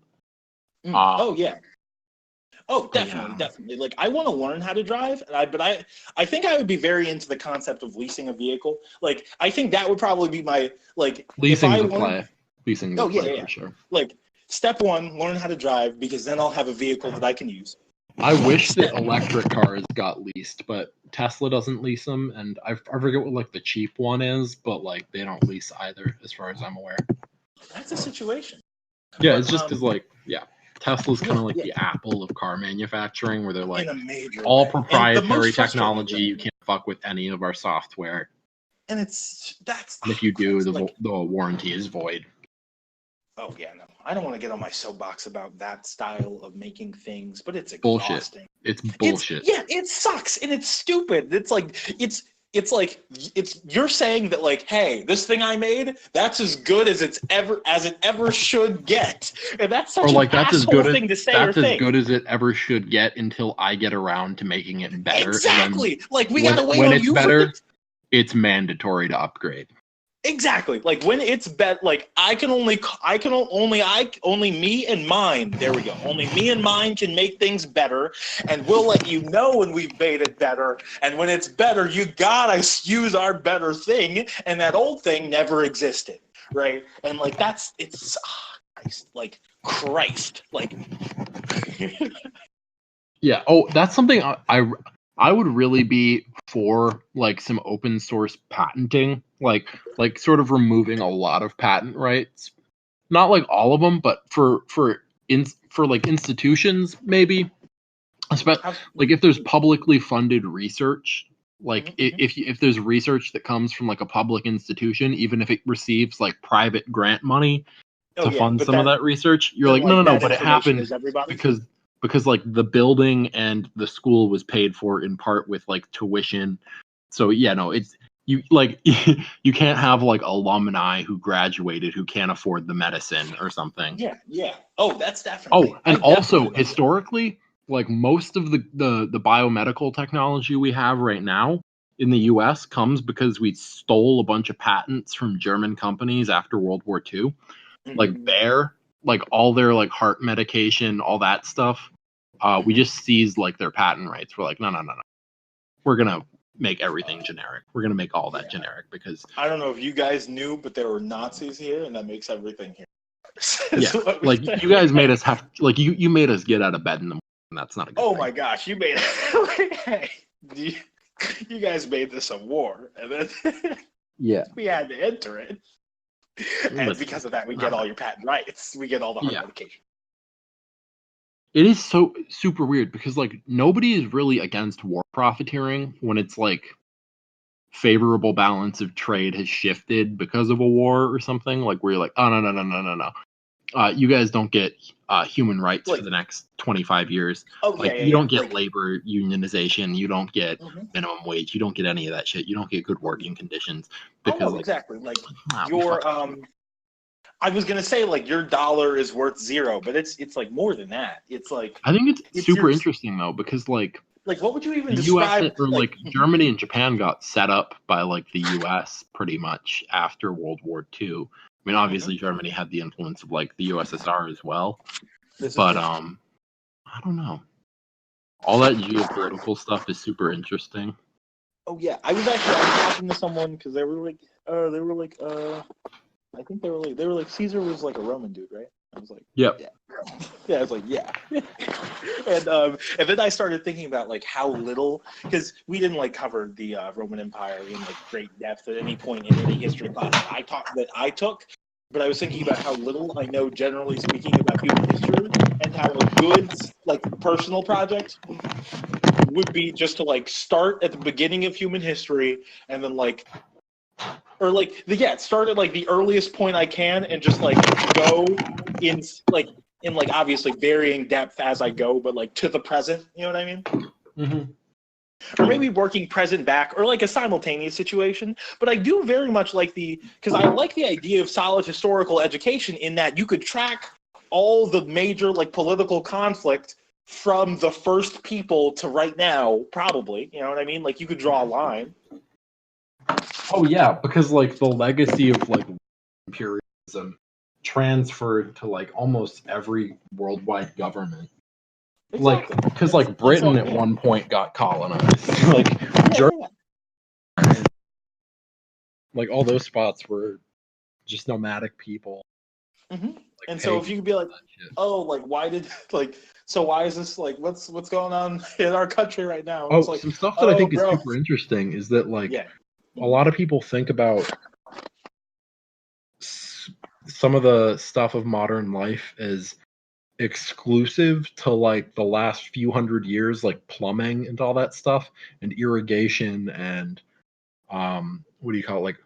Oh yeah. Oh, definitely, Yeah. definitely. Like, I want to learn how to drive, but I think I would be very into the concept of leasing a vehicle. Like, I think that would probably be my like. Leasing if I the learned, play. Leasing the oh yeah, play yeah. for sure. Like, step one, learn how to drive because then I'll have a vehicle that I can use. I wish that electric cars got leased, but Tesla doesn't lease them, and I forget what like the cheap one is, but like they don't lease either, as far as I'm aware. That's a situation. Yeah, But, it's just because like Tesla's kind of like yeah. the Apple of car manufacturing, where they're like in a major all way. And the proprietary most frustrating technology. thing- You can't fuck with any of our software, And that's and if you do, Christ, the warranty is void. oh yeah, no, I don't want to get on my soapbox about that style of making things, but it's Bullshit. exhausting. It's bullshit. It sucks and it's stupid. It's like you're saying that like, hey, this thing I made, that's as good as it ever should get, and that's such Or like an that's as asshole good thing to say or that's as think. good as it ever should get until I get around to making it better. Exactly. And then Like we gotta wait when on it's you better, for it's mandatory to upgrade. Exactly. Like when it's like only me and mine. There we go. Only me and mine can make things better, and we'll let you know when we've made it better. And when it's better, you gotta use our better thing, and that old thing never existed, right? And like Christ, like. Yeah. Oh, that's something I would really be for, like some open source patenting, like sort of removing a lot of patent rights. Not like all of them, but for like institutions maybe. Like if there's publicly funded research, like if there's research that comes from like a public institution, even if it receives like private grant money to fund some of that research, you're like, no, but it happened because like the building and the school was paid for in part with like tuition. So yeah, no, it's you like you can't have like alumni who graduated who can't afford the medicine or something. Yeah. Oh, that's definitely. Oh, and also historically, like most of the biomedical technology we have right now in the US comes because we stole a bunch of patents from German companies after World War II. Like Bayer, like all their like heart medication, all that stuff. We just seized like their patent rights. We're like, no. We're gonna make everything generic. We're gonna make all that generic because I don't know if you guys knew, but there were Nazis here, and that makes everything here. Yeah, like you guys made us have like you made us get out of bed in the morning. And that's not a good thing. My gosh, you made hey, you guys made this a war, and then we had to enter it. And because of that, we get all your patent rights. We get all the heart medication. It is so super weird because like nobody is really against war profiteering when it's like favorable balance of trade has shifted because of a war or something. Like where you're like, oh no. You guys don't get human rights for the next 25 years. You don't get labor unionization. You don't get minimum wage. You don't get any of that shit. You don't get good working conditions. Because, exactly. Like your I was gonna say like your dollar is worth zero, but it's like more than that. It's like I think it's super interesting though because like what would you even the describe? US or like Germany and Japan got set up by like the US pretty much after World War II. I mean, obviously Germany had the influence of like the USSR as well, but I don't know. All that geopolitical stuff is super interesting. Oh yeah, I was talking to someone because they were like, I think they were like Caesar was like a Roman dude, right? I was like, yep. Yeah, I was like, yeah. and then I started thinking about like how little, because we didn't like cover the Roman Empire in like great depth at any point in any history class I took, but I was thinking about how little I know generally speaking about human history, and how a good like personal project would be just to like start at the beginning of human history and then like. Or start at like the earliest point I can and just like go in obviously varying depth as I go, but like to the present, you know what I mean? Mm-hmm. Or maybe working present back, or like a simultaneous situation. But I do very much like because I like the idea of solid historical education in that you could track all the major like political conflict from the first people to right now, probably. You know what I mean? Like you could draw a line. Oh yeah, because like the legacy of like imperialism transferred to like almost every worldwide government. Like, Exactly. because like Britain at one point got colonized. Like, Germany, like all those spots were just nomadic people. Mm-hmm. Like, And so if you could be like, oh, like why did like so why is this like what's going on in our country right now? And oh, it's like, some stuff that I think bro. is super interesting is that like Yeah. a lot of people think about some of the stuff of modern life as exclusive to like the last few hundred years, like plumbing and all that stuff, and irrigation and what do you call it, like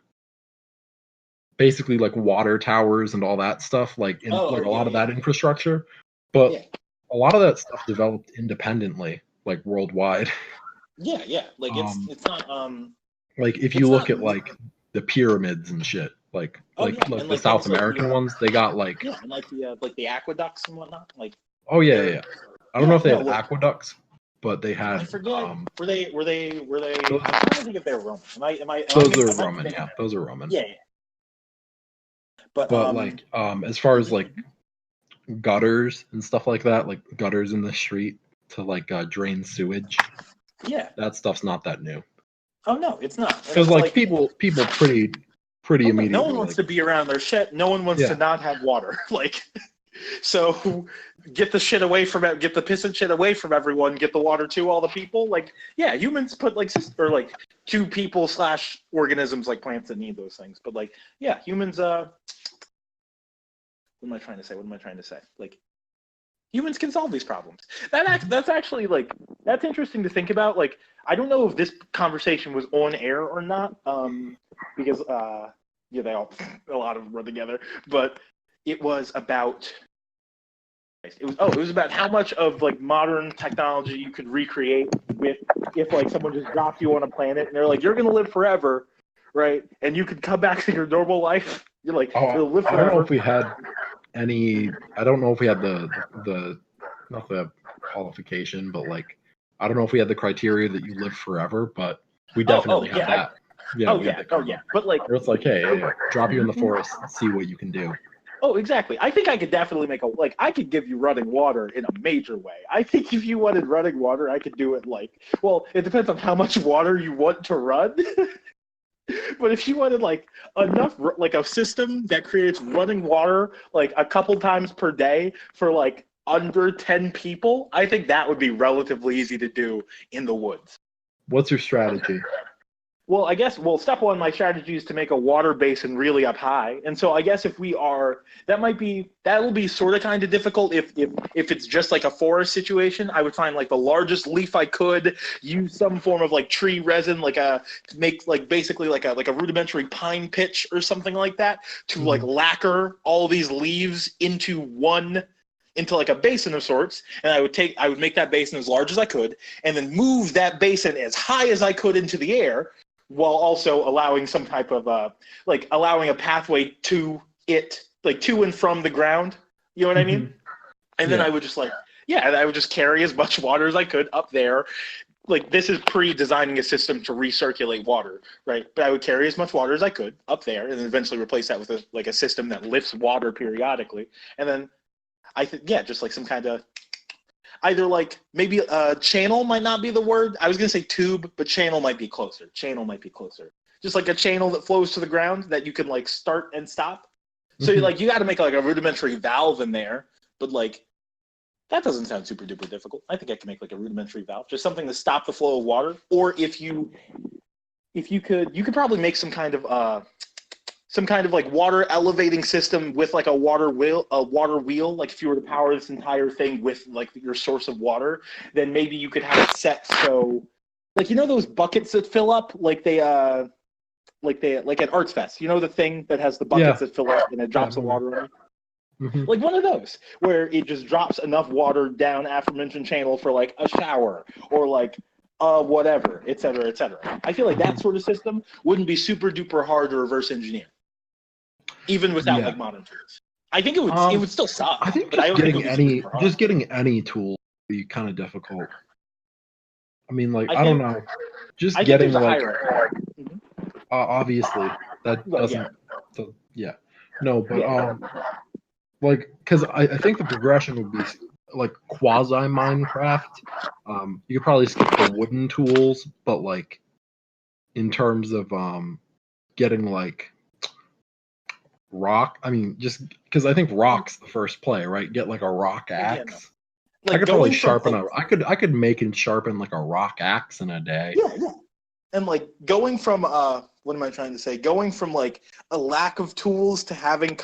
basically like water towers and all that stuff, like in like a lot of that infrastructure. But a lot of that stuff developed independently, like worldwide. Yeah. Like it's not like if you look at like the pyramids and shit, like and, the South American ones, they got like and like the aqueducts and whatnot. Like yeah. I don't know if they had aqueducts, but they had. I forget. Were they? I'm trying to think if they were Roman. Those are Roman. Yeah, those are Roman. Yeah. But like as far as like gutters and stuff like that, like gutters in the street to like drain sewage. Yeah. That stuff's not that new. Oh no, it's not. Because like people pretty immediately. No one wants to be around their shit. No one wants to not have water. Like, so get the shit away from it. Get the piss and shit away from everyone. Get the water to all the people. Like, yeah, humans put like or like to people / organisms like plants that need those things. But like, yeah, humans. What am I trying to say? Like, humans can solve these problems. That's actually like that's interesting to think about. Like, I don't know if this conversation was on air or not, because they all a lot of them run together. But it was about it was about how much of like modern technology you could recreate with if like someone just dropped you on a planet and they're like, you're gonna live forever, right? And you could come back to your normal life. You're like, you'll live forever. I don't know if we had any. I don't know if we had the not the qualification, but like I don't know if we had the criteria that you live forever, but we definitely had that. Yeah. But like, it's like, hey, drop you in the forest and see what you can do. Oh, exactly. I think I could definitely I could give you running water in a major way. I think if you wanted running water, I could do it it depends on how much water you want to run. But if you wanted enough, a system that creates running water a couple times per day for under 10 people, I think that would be relatively easy to do in the woods. What's your strategy? Well, I guess, step one, my strategy is to make a water basin really up high. And so I guess if we are, that'll be sort of kind of difficult if it's just like a forest situation. I would find the largest leaf I could, use some form of tree resin, make basically a rudimentary pine pitch or something like that to lacquer all these leaves into a basin of sorts, and I would make that basin as large as I could, and then move that basin as high as I could into the air, while also allowing some type of allowing a pathway to it, to and from the ground. You know what I mean? And then I would just I would just carry as much water as I could up there. This is pre-designing a system to recirculate water, right? But I would carry as much water as I could up there, and then eventually replace that with a system that lifts water periodically, and then I think, just some kind of either maybe a channel might not be the word. I was going to say tube, but channel might be closer. Just a channel that flows to the ground that you can start and stop. So you got to make a rudimentary valve in there, but that doesn't sound super duper difficult. I think I can make a rudimentary valve, just something to stop the flow of water. Or if you could probably make some kind of water elevating system with a water wheel. If you were to power this entire thing with your source of water, then maybe you could have it set so those buckets that fill up at Arts Fest. The thing that has the buckets that fill up and it drops the water in. One of those where it just drops enough water down aforementioned channel for a shower or whatever, et cetera, et cetera. I feel that sort of system wouldn't be super duper hard to reverse engineer, even without modern tools. I think it would still suck. I think just getting any tool would be kind of difficult. I mean, I don't know, just getting obviously that doesn't. No, but because I think the progression would be like quasi Minecraft, you could probably skip the wooden tools, but like in terms of getting like rock, I mean, just because I think rock's the first play, right? Get like a rock Yeah, no. axe. Like I could probably going from sharpen I could make and sharpen like a rock axe in a day. yeah. And like going from what am I trying to say? Going from like a lack of tools to having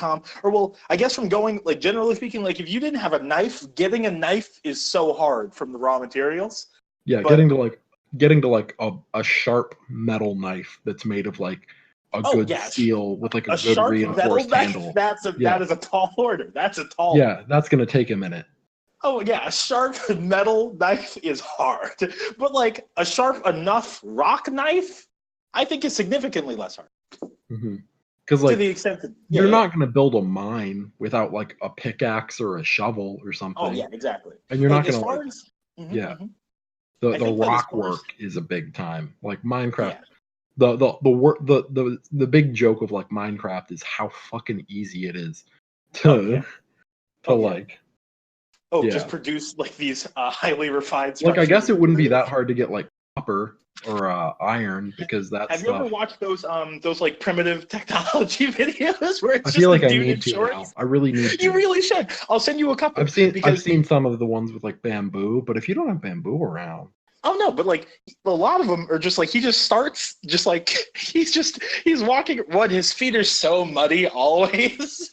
I guess from going like generally speaking, like if you didn't have a knife, getting a knife is so hard from the raw materials. Yeah, But- getting to like a sharp metal knife that's made of like a good steel with like a good sharp reinforced metal handle. knife, that is a tall order. That's a tall Yeah, that's gonna take a minute. Oh yeah, a sharp metal knife is hard, but like a sharp enough rock knife, I think is significantly less hard. Because To like the extent that you're not gonna build a mine without like a pickaxe or a shovel or something. Oh yeah, exactly. And you're like, not gonna the rock work is a big time. Like Minecraft, the big joke of like Minecraft is how fucking easy it is to just produce like these highly refined like structures. I guess it wouldn't be that hard to get like copper or iron because that's Have you ever watched those like primitive technology videos where it's I feel just like a I dude need in to shorts? now. I really need to. You really should. I'll send you a couple. I've seen some of the ones with like bamboo, but if you don't have bamboo around. Oh no, but like a lot of them are just like he just starts just like he's walking. His feet are so muddy always,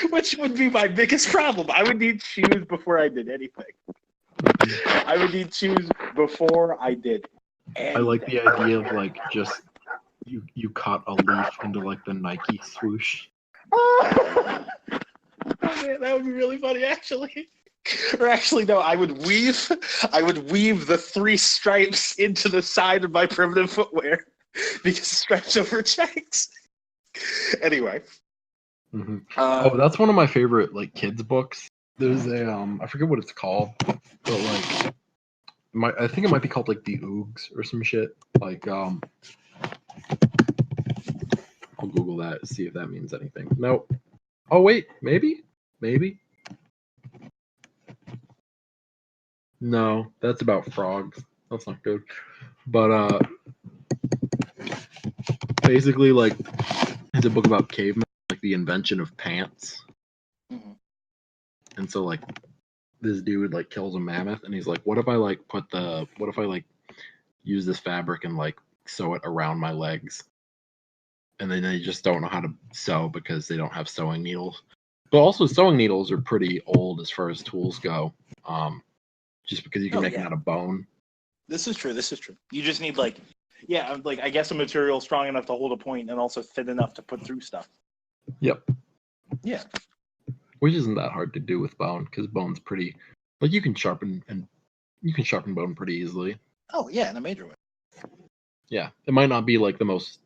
which would be my biggest problem. I would need shoes before I did anything. I would need shoes before I did anything. I like the idea of like just you cut a leaf into like the Nike swoosh. Oh man, that would be really funny actually. Or actually, no, I would weave the 3 stripes into the side of my primitive footwear because stripes over checks. Anyway. That's one of my favorite like kids books. There's a I forget what it's called, but like I think it might be called like the Oogs or some shit. Like I'll Google that, see if that means anything. Nope. Oh wait, maybe. No, that's about frogs. That's not good. But basically, like, it's a book about cavemen, like the invention of pants. And so, like, this dude like kills a mammoth, and he's like, "What if I like use this fabric and like sew it around my legs?" And then they just don't know how to sew because they don't have sewing needles. But also, sewing needles are pretty old as far as tools go. Just because you can make it out of bone. This is true. You just need like I guess a material strong enough to hold a point and also thin enough to put through stuff. Yep. Yeah. Which isn't that hard to do with bone because bone's pretty like you can sharpen bone pretty easily. Oh yeah, in a major way. Yeah, it might not be like the most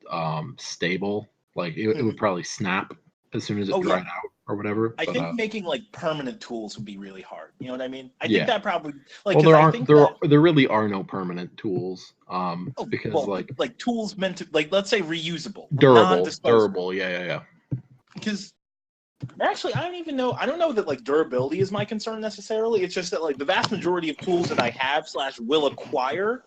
stable. Like it would probably snap as soon as it dried out or whatever. I think making like permanent tools would be really hard. You know what I mean? I Yeah. think that probably like well, there really are no permanent tools. Because like tools meant to like let's say reusable, durable. Yeah. Because actually, I don't know that like durability is my concern necessarily. It's just that like the vast majority of tools that I have / will acquire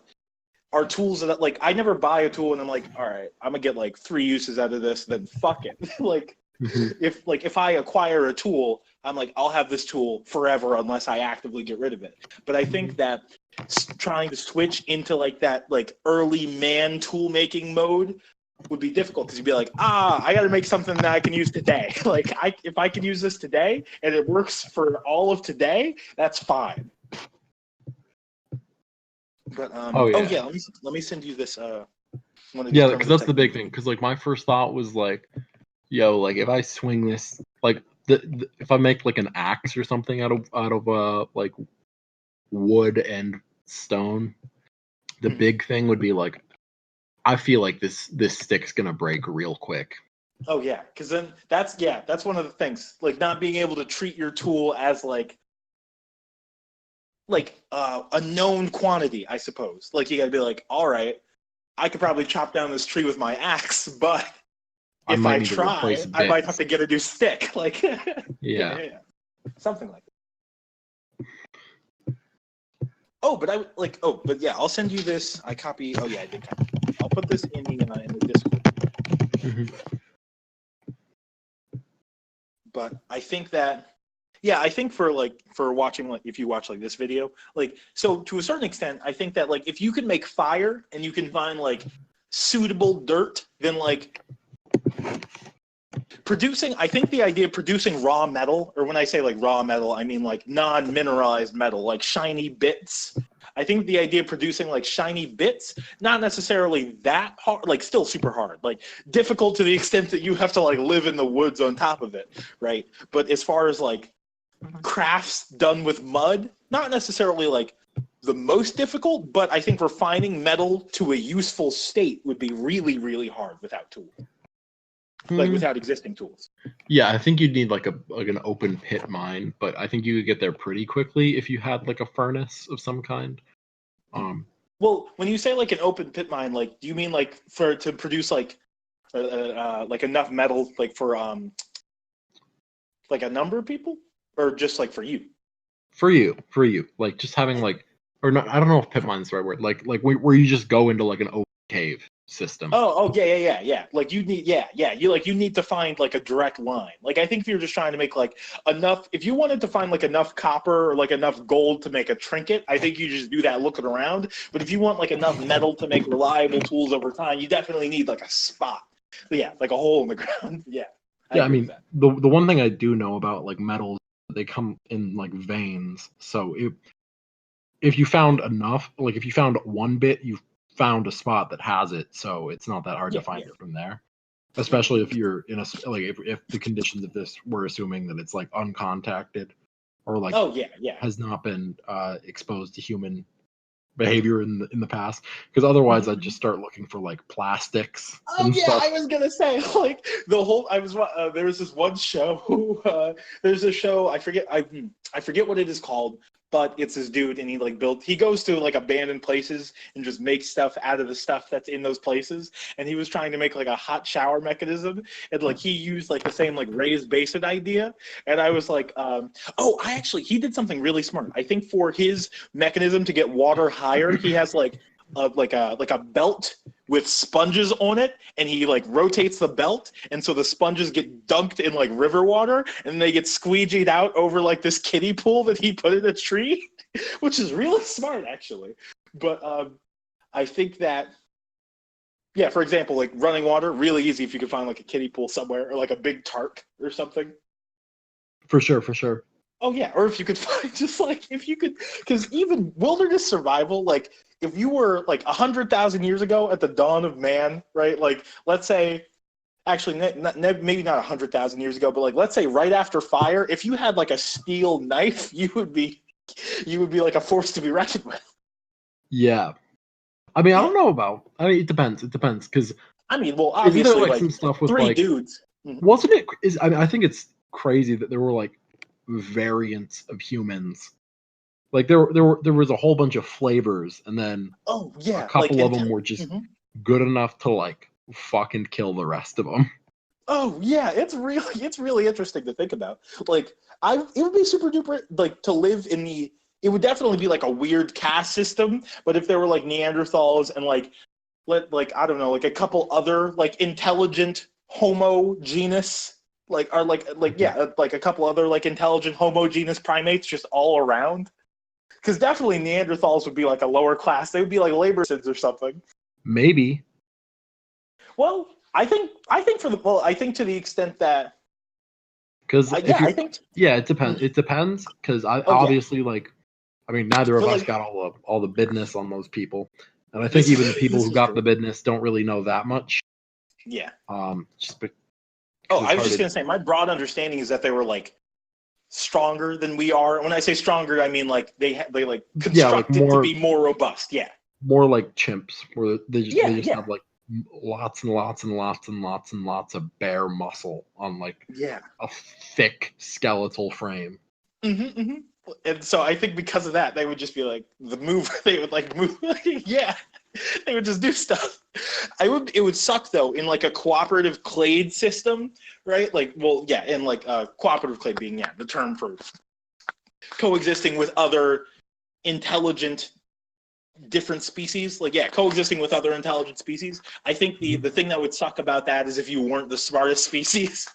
are tools that like I never buy a tool and I'm like, all right, I'm gonna get like 3 uses out of this, then fuck it. Like if I acquire a tool, I'm like, I'll have this tool forever unless I actively get rid of it. But I think that trying to switch into like that like early man tool making mode would be difficult because you'd be like, I got to make something that I can use today. Like if I can use this today and it works for all of today, that's fine. But let me send you this. Because that's the big thing. Because like my first thought was like, like if I swing this, like if I make like an axe or something out of like wood and stone, the big thing would be like, I feel like this stick's gonna break real quick. Oh yeah, because then that's one of the things. Like not being able to treat your tool as like a known quantity, I suppose. Like you gotta be like, all right, I could probably chop down this tree with my axe, but if I try, I might have to get a new stick. Like yeah. Something like that. Oh, but I'll send you this. I copy. Oh yeah, I did copy. I'll put this in the Discord. Mm-hmm. But I think that, I think for watching, like, if you watch like this video, like, so to a certain extent, I think that, like, if you can make fire and you can find like suitable dirt, then like I think the idea of producing raw metal, or when I say like raw metal, I mean like non-mineralized metal, like shiny bits. I think the idea of producing like shiny bits, not necessarily that hard, like still super hard, like difficult to the extent that you have to like live in the woods on top of it, right? But as far as like crafts done with mud, not necessarily like the most difficult, but I think refining metal to a useful state would be really, really hard without tools. Like without existing tools. Yeah, I think you'd need like an open pit mine, but I think you could get there pretty quickly if you had like a furnace of some kind. Well, when you say like an open pit mine, like, do you mean like to produce like enough metal like for like a number of people, or just like for you? For you, like just having like, or not, I don't know if pit mine is the right word. Like where you just go into like an open cave system. Oh, yeah. Like you need, you need to find like a direct line. Like I think if you're just trying to make like enough, if you wanted to find like enough copper or like enough gold to make a trinket, I think you just do that looking around. But if you want like enough metal to make reliable tools over time, you definitely need like a spot. Yeah, like a hole in the ground. Yeah. I mean, the one thing I do know about like metals, they come in like veins. So if you found enough, like if you found one bit, you found a spot that has it, so it's not that hard to find it from there. Especially if you're in a like if the conditions of this, we're assuming that it's like uncontacted or like has not been exposed to human behavior in the past, because otherwise I'd just start looking for like plastics. I was gonna say like the whole. There was this one show. There's a show I forget what it is called, but it's this dude and he goes to like abandoned places and just makes stuff out of the stuff that's in those places. And he was trying to make like a hot shower mechanism, and like he used like the same like raised basin idea. And I was like, he did something really smart. I think for his mechanism to get water higher, he has like a belt with sponges on it, and he like rotates the belt, and so the sponges get dunked in like river water, and they get squeegeed out over like this kiddie pool that he put in a tree, which is really smart actually. But I think that, yeah, for example, like running water, really easy if you could find like a kiddie pool somewhere, or like a big tarp or something. For sure. Oh yeah, or if you could find because even wilderness survival, like if you were like 100,000 years ago at the dawn of man, right? Like let's say, actually, maybe not 100,000 years ago, but like let's say right after fire, if you had like a steel knife, you would be like a force to be reckoned with. Yeah, I mean, I don't know about. I mean, it depends. Because I mean, well, obviously, isn't there like some stuff with three like dudes. Wasn't it? I think it's crazy that there were like variants of humans. Like there was a whole bunch of flavors, and then a couple of them were just good enough to like fucking kill the rest of them. Oh yeah, it's really interesting to think about. Like it would be super duper like to live in the. It would definitely be like a weird caste system, but if there were like Neanderthals and like I don't know, like a couple other like intelligent Homo genus. Like a couple other like intelligent homogeneous primates just all around. Because definitely Neanderthals would be like a lower class. They would be like labor citizens or something. Maybe. Well, I think to the extent that. Because it depends. It depends because obviously like, I mean, neither of us got all the business on those people, and I think even the people who got the business don't really know that much. Yeah. I was just gonna say, my broad understanding is that they were like stronger than we are. When I say stronger, I mean like they like constructed to be more robust. Yeah. More like chimps, where they just have like lots and lots and lots and lots and lots of bare muscle on like a thick skeletal frame. And so I think because of that, they would just be like they would like move. They would just do stuff. It would suck though in like a cooperative clade system, right? Like, well, yeah, and like cooperative clade being the term for coexisting with other intelligent different species, like coexisting with other intelligent species. I think the thing that would suck about that is if you weren't the smartest species.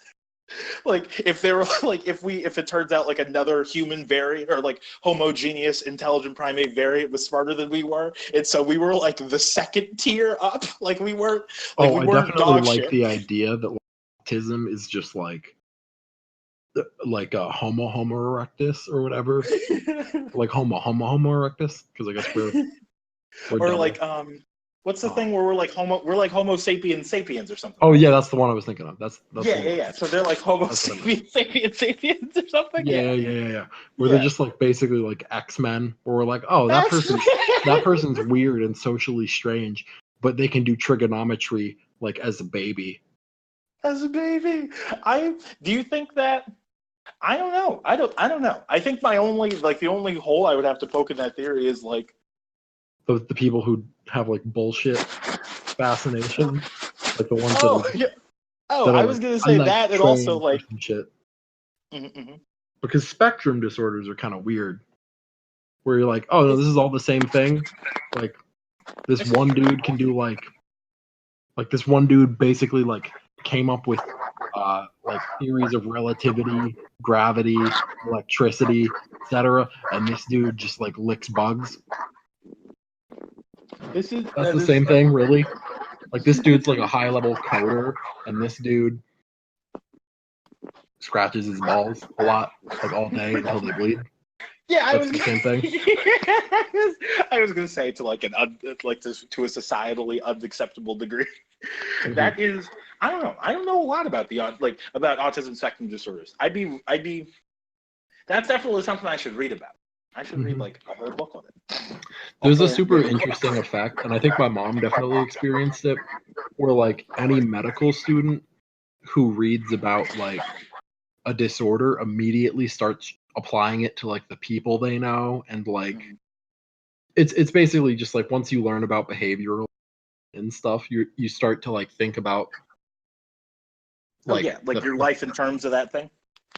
Like if there were if it turns out like another human variant or like homogeneous intelligent primate variant was smarter than we were, and so we were like the second tier up, like we weren't like we I weren't definitely dog like shit. the idea that autism is just like a Homo erectus or whatever, like Homo erectus, because I guess we're Or double. like what's the thing where we're like Homo sapiens sapiens or something? Oh yeah, that's the one I was thinking of. That's yeah. So they're like Homo sapiens sapiens or something. Yeah. Where they're just like basically like X-Men, where we're like, oh, that person's weird and socially strange, but they can do trigonometry like as a baby. As a baby, do you think that? I don't know. I don't know. I think the only hole I would have to poke in that theory is like The people who have like bullshit fascination, like the ones I was gonna say that, and also like shit. Because spectrum disorders are kind of weird, where you're like, oh no, this is all the same thing. Like this one dude can do like this one dude basically like came up with like theories of relativity, gravity, electricity, etc. And this dude just like licks bugs. That's the same thing, really. Like this dude's like a high level coder, and this dude scratches his balls a lot, like all day until they bleed. Yeah, That's the same thing. I was gonna say to like to a societally unacceptable degree. That is, I don't know. I don't know a lot about about autism spectrum disorders. That's definitely something I should read about. I should read like a whole book on it. There's a super interesting effect, and I think my mom definitely experienced it, where like any medical student who reads about like a disorder immediately starts applying it to like the people they know, and like it's basically just like once you learn about behavioral and stuff, you start to like think about your life in terms of that thing.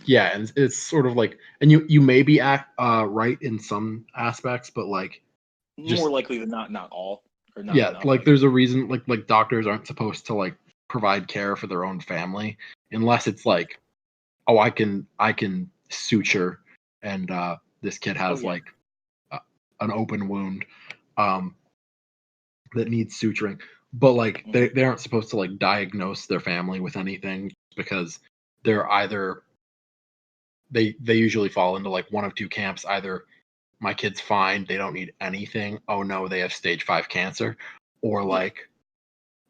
Yeah, and it's sort of like, and you may be right in some aspects, but like more likely than not all. Or not yeah, like there's a reason like doctors aren't supposed to like provide care for their own family unless it's like, oh, I can suture, and this kid has like an open wound that needs suturing, but like they aren't supposed to like diagnose their family with anything because they're either they usually fall into like one of two camps. Either my kid's fine, they don't need anything, oh no, they have stage 5 cancer, or like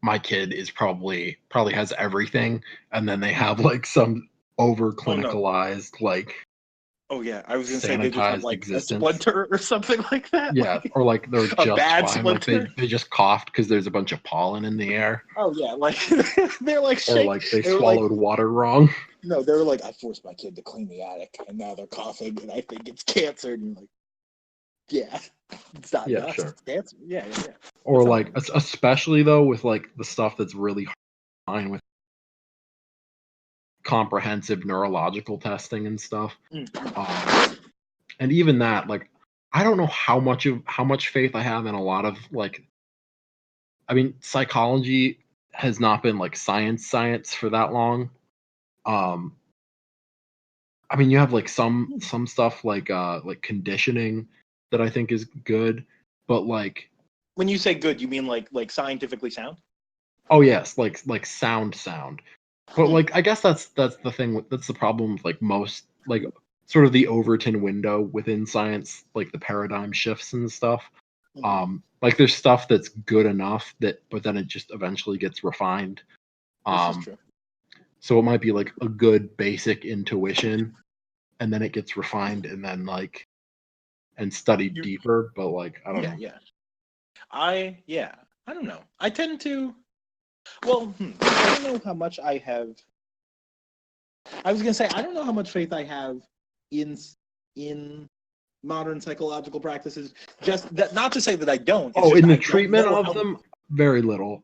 my kid is probably has everything, and then they have like some over clinicalized like I was gonna say they just have like existence. A splinter or something like that. Yeah, or like they're just a bad fine. Splinter. Like they just coughed because there's a bunch of pollen in the air. Oh yeah, like they're like or like they swallowed water wrong. No, they were like, I forced my kid to clean the attic, and now they're coughing, and I think it's cancer. And you're like, yeah, it's not nuts, sure. It's cancer. Yeah. Or like, especially though with like the stuff that's really fine with comprehensive neurological testing and stuff. And even that, like, I don't know how much faith I have in a lot of like, I mean, psychology has not been like science for that long. I mean, you have like some stuff like conditioning that I think is good, but like when you say good, you mean like scientifically sound? Oh yes, like sound. But like I guess that's the thing. That's the problem with like most like sort of the Overton window within science, like the paradigm shifts and stuff. Like there's stuff that's good enough but then it just eventually gets refined. This is true. So it might be like a good basic intuition, and then it gets refined and then like and studied deeper. But like I don't know. I don't know. I tend to. Well, I don't know how much I have. I was gonna say I don't know how much faith I have in modern psychological practices. Just that, not to say that I don't. In the treatment of them, very little.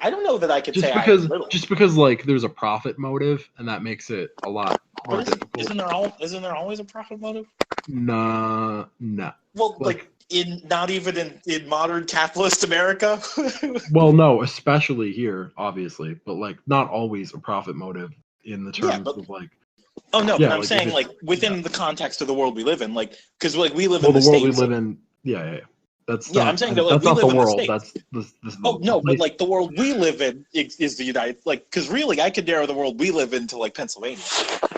I don't know that I could say just because like there's a profit motive, and that makes it a lot more difficult. Isn't there always a profit motive? Nah. Well, Like, not even in modern capitalist America. well, no, especially here, obviously, but like not always a profit motive in the Yeah, terms but of like, oh no, but yeah, I'm like if saying it's like within the context of the world we live in, like because like we live well, in the the world we states. live in, yeah. That's Yeah, I'm not saying that like that's we not the live in the world. states. That's Oh the no, but place. like the world we live in is the United. Like because really, I could narrow the world we live in to like Pennsylvania.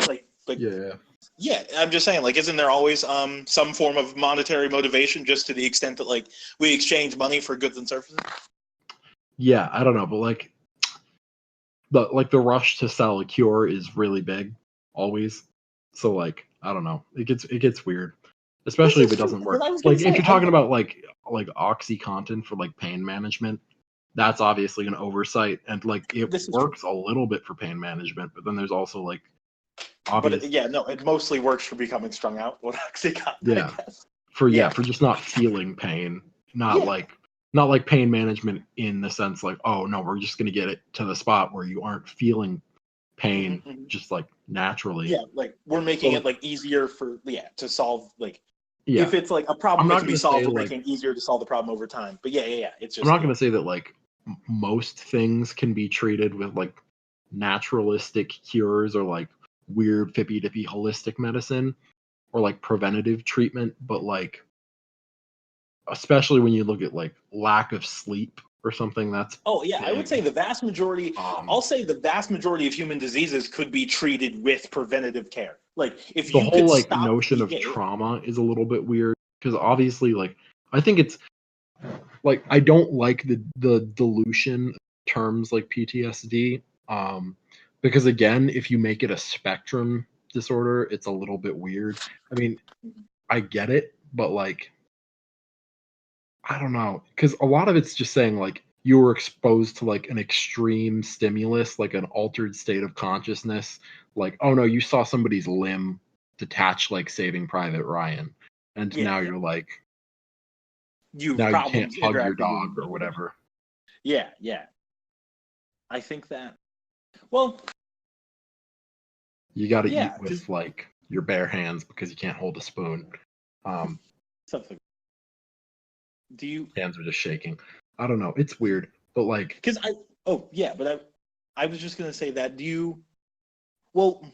Like Yeah. yeah, I'm just saying like isn't there always some form of monetary motivation just to the extent that like we exchange money for goods and services? Yeah, I don't know, but like the rush to sell a cure is really big, always. So like I don't know, it gets weird, This especially if is it true doesn't because work. I was gonna Like if say you're talking about like OxyContin for like pain management, that's obviously an oversight, and like it this is true. works a little bit for pain management, but then there's also like But obvious, yeah, no, it mostly works for becoming strung out. What Oxycontin, I yeah, guess. for Yeah. for just not feeling pain, not Yeah. like not like pain management in the sense like, oh no, we're just gonna get it to the spot where you aren't feeling pain Mhm. just like naturally. Yeah, like we're making So it like easier for to solve like yeah, if it's like a I'm problem that not can be gonna say solved, we're like making it easier to solve the problem over time. But yeah. It's I'm just not gonna say that like most things can be treated with like naturalistic cures or like weird fippy dippy holistic medicine or like preventative treatment, but like especially when you look at like lack of sleep or something that's oh yeah, I would say big. the vast majority. I'll say the vast majority of human diseases could be treated with preventative care. Like if The you whole could like stop, notion of trauma is a little bit weird because obviously like I think it's like I don't like the dilution terms like PTSD because again if you make it a spectrum disorder it's a little bit weird. I mean, I get it, but like I don't know because a lot of it's just saying like you were exposed to like an extreme stimulus, like an altered state of consciousness, like oh no, you saw somebody's limb detach like Saving Private Ryan, and yeah, now yeah, you're like you have now you can't problems hug your interacting with dog or people. whatever. Yeah. I think that. Well, You got to eat yeah, with like your bare hands because you can't hold a spoon. something. Do you? Hands are just shaking. I don't know. It's weird, but like, Because I. Oh yeah, but I was just gonna say that. Do you? Well,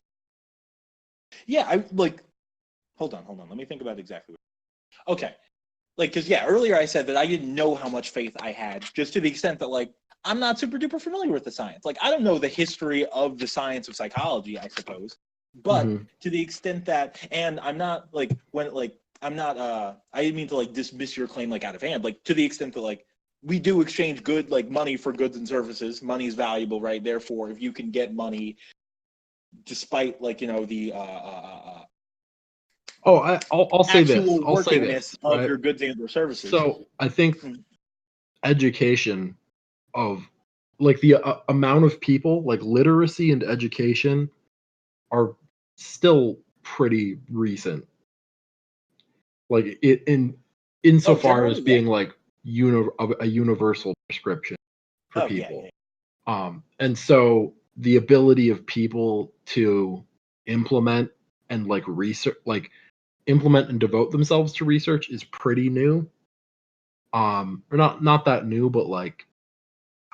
yeah. I like. Hold on. Let me think about exactly. Okay. Like, because yeah, earlier I said that I didn't know how much faith I had, just to the extent that like I'm not super duper familiar with the science. Like, I don't know the history of the science of psychology, I suppose, but mhm. to the extent that, and I'm not like when like I'm not. I didn't mean to like dismiss your claim like out of hand. Like to the extent that like we do exchange good like money for goods and services. Money is valuable, right? Therefore, if you can get money despite like the Oh, I'll say this. actual I'll say this, workingness of right? your goods and or services. So I think Mhm. education of like the amount of people, like literacy and education, are still pretty recent. Like it in Oh, insofar as generally, yeah. being like a universal prescription for Oh, yeah, people. And so the ability of people to implement and like research, like implement and devote themselves to research is pretty new. Or not that new, but like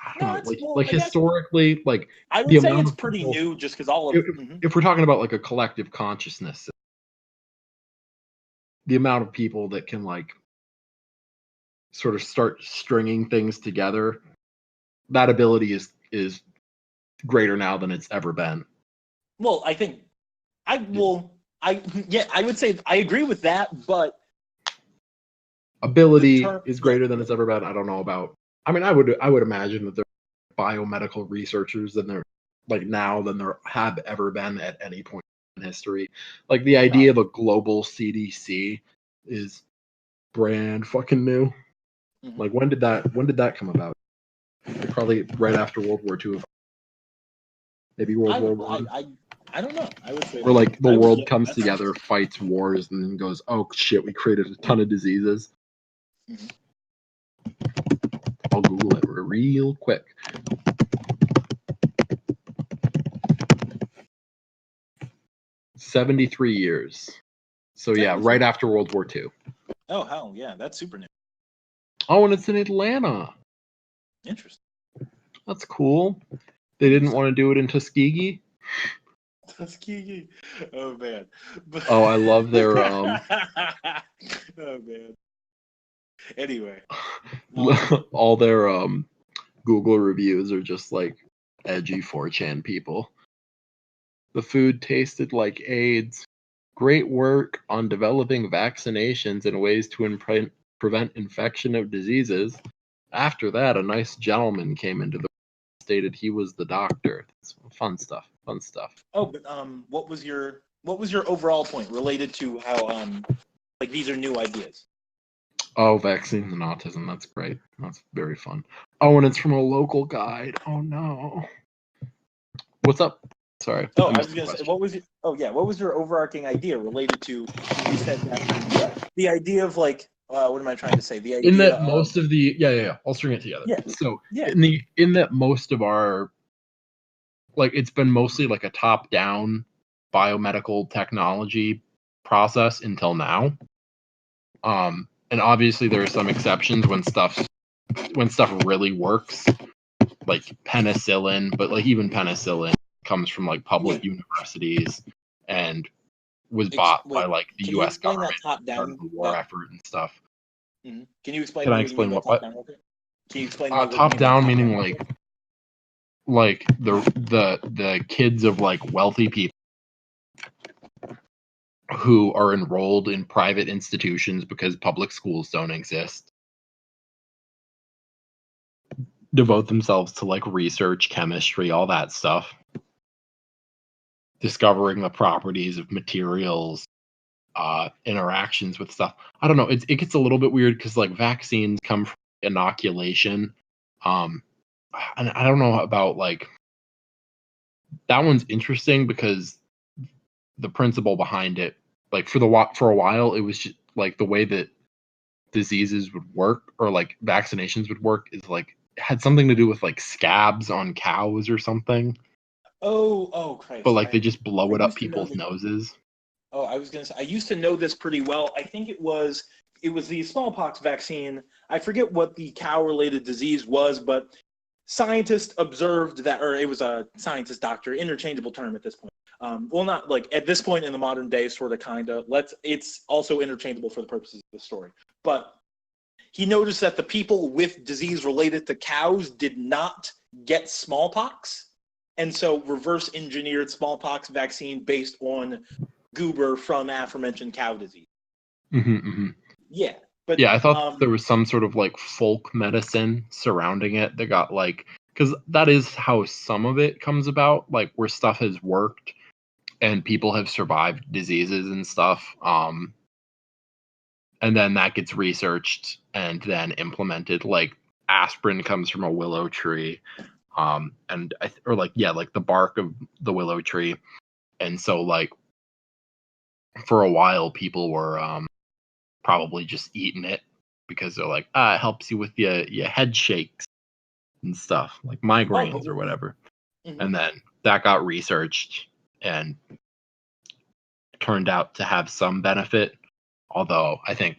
I don't No, know, it's well, like I guess historically, like I the would say amount it's of pretty people. new just because all of. If, if we're talking about like a collective consciousness, the amount of people that can like sort of start stringing things together, that ability is greater now than it's ever been. Well, I think I Yeah. will. I yeah, I would say I agree with that, but the Ability term, is yeah, greater than it's ever been. I don't know about. I mean, I would imagine that there are biomedical researchers than there like now than there have ever been at any point in history. Like the idea of probably. a global CDC is brand fucking new. Mhm. Like when did that come about? Probably right after World War II, maybe World I War would. One, I don't know. I would say where like the I would. world Yeah, comes that's together, fights wars, and then goes, "Oh shit, we created a ton of diseases." Mhm. I'll Google it real quick. 73 years. So yeah, right after World War II. Oh hell yeah, that's super new. Oh, and it's in Atlanta. Interesting. That's cool. They didn't want to do it in Tuskegee. Tuskegee. Oh man. Oh, I love their Oh man. Anyway, all their Google reviews are just like edgy 4chan people. The food tasted like AIDS. Great work on developing vaccinations and ways to prevent infection of diseases. After that, a nice gentleman came into the stated he was the doctor. It's fun stuff. Fun stuff. Oh, but what was your overall point related to how like these are new ideas? Oh, vaccines and autism. That's great. That's very fun. Oh, and it's from a local guide. Oh no. What's up? Sorry. Oh, I was gonna say, what was your overarching idea related to? You said that the idea of like, what am I trying to say? The idea in that most of the I'll string it together. Yeah. So Yeah. in that most of our, like, it's been mostly like a top-down biomedical technology process until now. And obviously there are some exceptions when stuff really works, like penicillin, but like even penicillin comes from like public universities and was bought by like the U.S. government top down the war effort and stuff. Mm-hmm. Can you explain? Can I explain what? Top down? Can you explain? Top down meaning like the kids of like wealthy people who are enrolled in private institutions because public schools don't exist devote themselves to like research, chemistry, all that stuff, discovering the properties of materials, interactions with stuff. I don't know. It gets a little bit weird because like vaccines come from inoculation. And I don't know about like that one's interesting because the principle behind it, like for a while, it was just like the way that diseases would work or like vaccinations would work is like had something to do with like scabs on cows or something. Oh, Christ. But like they just blow it up people's noses. Oh, I was gonna say I used to know this pretty well. I think it was the smallpox vaccine. I forget what the cow-related disease was, but scientists observed that, or it was a scientist doctor, interchangeable term at this point. Well, not like at this point in the modern day, sort of, kind of. It's also interchangeable for the purposes of the story. But he noticed that the people with disease related to cows did not get smallpox, and so reverse engineered smallpox vaccine based on goober from aforementioned cow disease. Mm-hmm, mm-hmm. Yeah. But yeah, I thought there was some sort of like folk medicine surrounding it that got like, because that is how some of it comes about, like where stuff has worked and people have survived diseases and stuff. And then that gets researched and then implemented. Like aspirin comes from a willow tree, and like the bark of the willow tree, and so like for a while people were probably just eating it because they're like, it helps you with your head shakes and stuff, like migraines or whatever. Mm-hmm. And then that got researched and turned out to have some benefit, although I think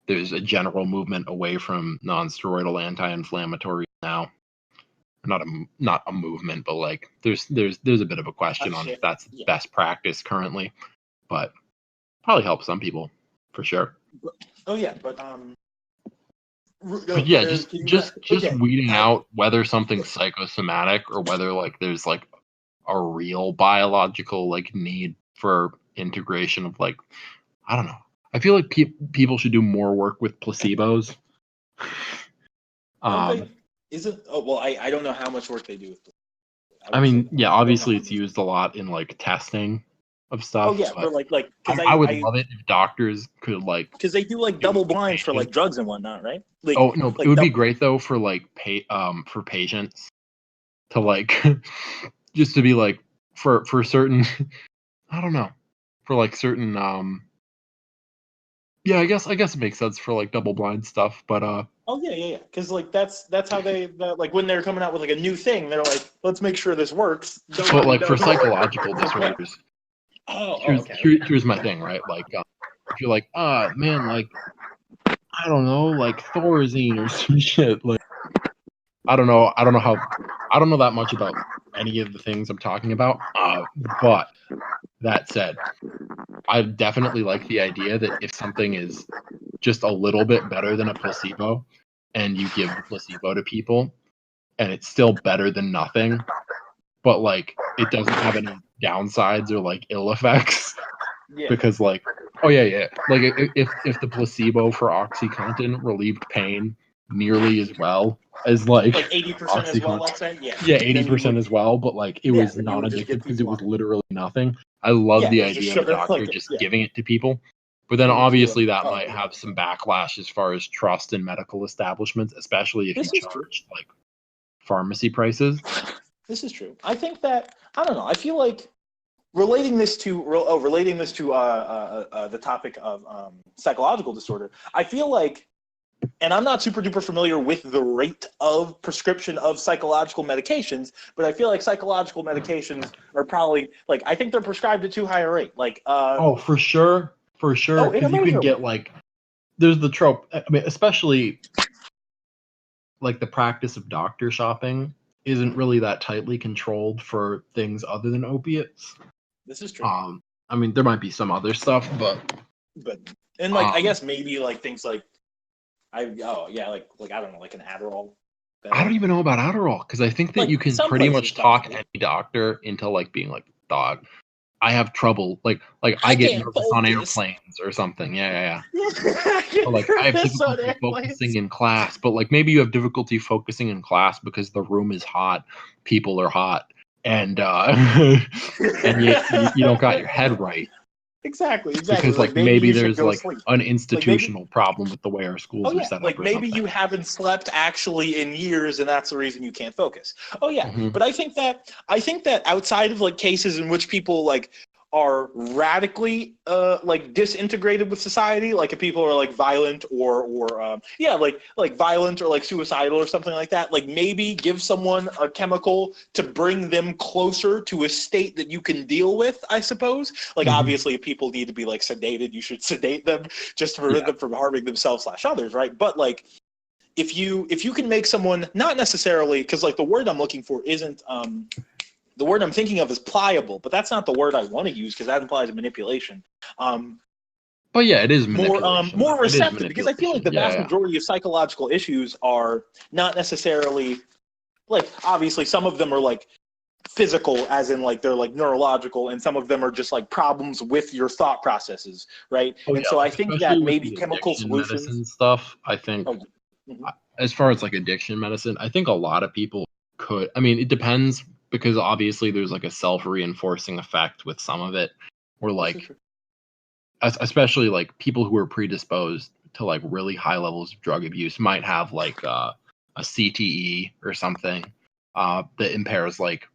there's a general movement away from non-steroidal anti-inflammatories now. Not a movement, but like there's a bit of a question on if that's best practice currently, but probably helps some people for sure. But yeah, just weeding out whether something's psychosomatic or whether like there's like a real biological like need for integration of like, I don't know. I feel like people should do more work with placebos. Is it? Oh well, I don't know how much work they do with placebos. I mean, yeah, obviously it's used a lot in like testing of stuff. Oh yeah, but like I would love it if doctors could like, because they do like double blinds for like drugs and whatnot, right? Like, oh no, like it would be great though for like for patients to like just to be like for certain I don't know, for like certain yeah, I guess it makes sense for like double blind stuff, but oh yeah, because like that's how they like when they're coming out with like a new thing, they're like, let's make sure this works. But like for psychological disorders. Okay. Here's my thing, right? Like if you're like, man, like, I don't know, like Thorazine or some shit. Like, I don't know that much about any of the things I'm talking about. But that said, I definitely like the idea that if something is just a little bit better than a placebo, and you give the placebo to people, and it's still better than nothing, but like it doesn't have any downsides or like ill effects. Yeah. Because like, oh yeah, like if the placebo for OxyContin relieved pain nearly as well as like 80% as well, OxyContin, let's say. Yeah. yeah, Then you 80% would- as well, but like it Yeah, was then you would just non-addictive give because it people was on. literally nothing. I love Yeah, the it's just idea of a sugar, doctor like, just yeah. giving it to people. But then And you feel obviously like, that oh, might yeah. have some backlash as far as trust in medical establishments, especially if This you is true. charge like pharmacy prices. This is true. I think that I don't know. I feel like relating this to the topic of psychological disorder. I feel like, and I'm not super duper familiar with the rate of prescription of psychological medications, but I feel like psychological medications are probably like I think they're prescribed at too high a rate. Like Oh, for sure, in because you can America, get like there's the trope. I mean, especially like the practice of doctor shopping isn't really that tightly controlled for things other than opiates. this is true. I mean, there might be some other stuff, but But and like I um, guess maybe like things like like I don't know, like an Adderall. I don't even know about Adderall because I think that Like you can some pretty places much talk possibly. any doctor into like being like, dog, I have trouble. Like I I get can't nervous on focus. airplanes or something. Yeah. Yeah. But like I have This on difficulty airplanes. focusing in class, but like maybe you have difficulty focusing in class because the room is hot, people are hot, and and you don't got your head right Exactly. because Like like maybe maybe you should there's go like sleep. an Like maybe institutional problem with the way our schools are set up like or maybe something. you haven't slept actually in years and that's the reason you can't focus. Oh yeah. Mhm. But I think that outside of like cases in which people like are radically like disintegrated with society, like if people are like violent or like violent or like suicidal or something like that, like maybe give someone a chemical to bring them closer to a state that you can deal with, I suppose. Like Mhm. obviously if people need to be like sedated, you should sedate them just to prevent them from harming themselves / others, right? But like if you can make someone not necessarily, because like the word I'm looking for isn't the word I'm thinking of is pliable, but that's not the word I want to use because that implies manipulation. But yeah, it is manipulation. More It is receptive, because I feel like manipulation. the vast Yeah. majority of psychological issues are not necessarily like obviously some of them are like physical, as in like they're like neurological, and some of them are just like problems with your thought processes, right? Oh And yeah, so I like think especially that with maybe the chemical addiction solutions. medicine stuff, I think Oh, mhm. as far as like addiction medicine, I think a lot of people could. I mean, it depends because obviously there's like a self-reinforcing effect with some of it, where like especially like people who are predisposed to like really high levels of drug abuse might have like a CTE or something that impairs like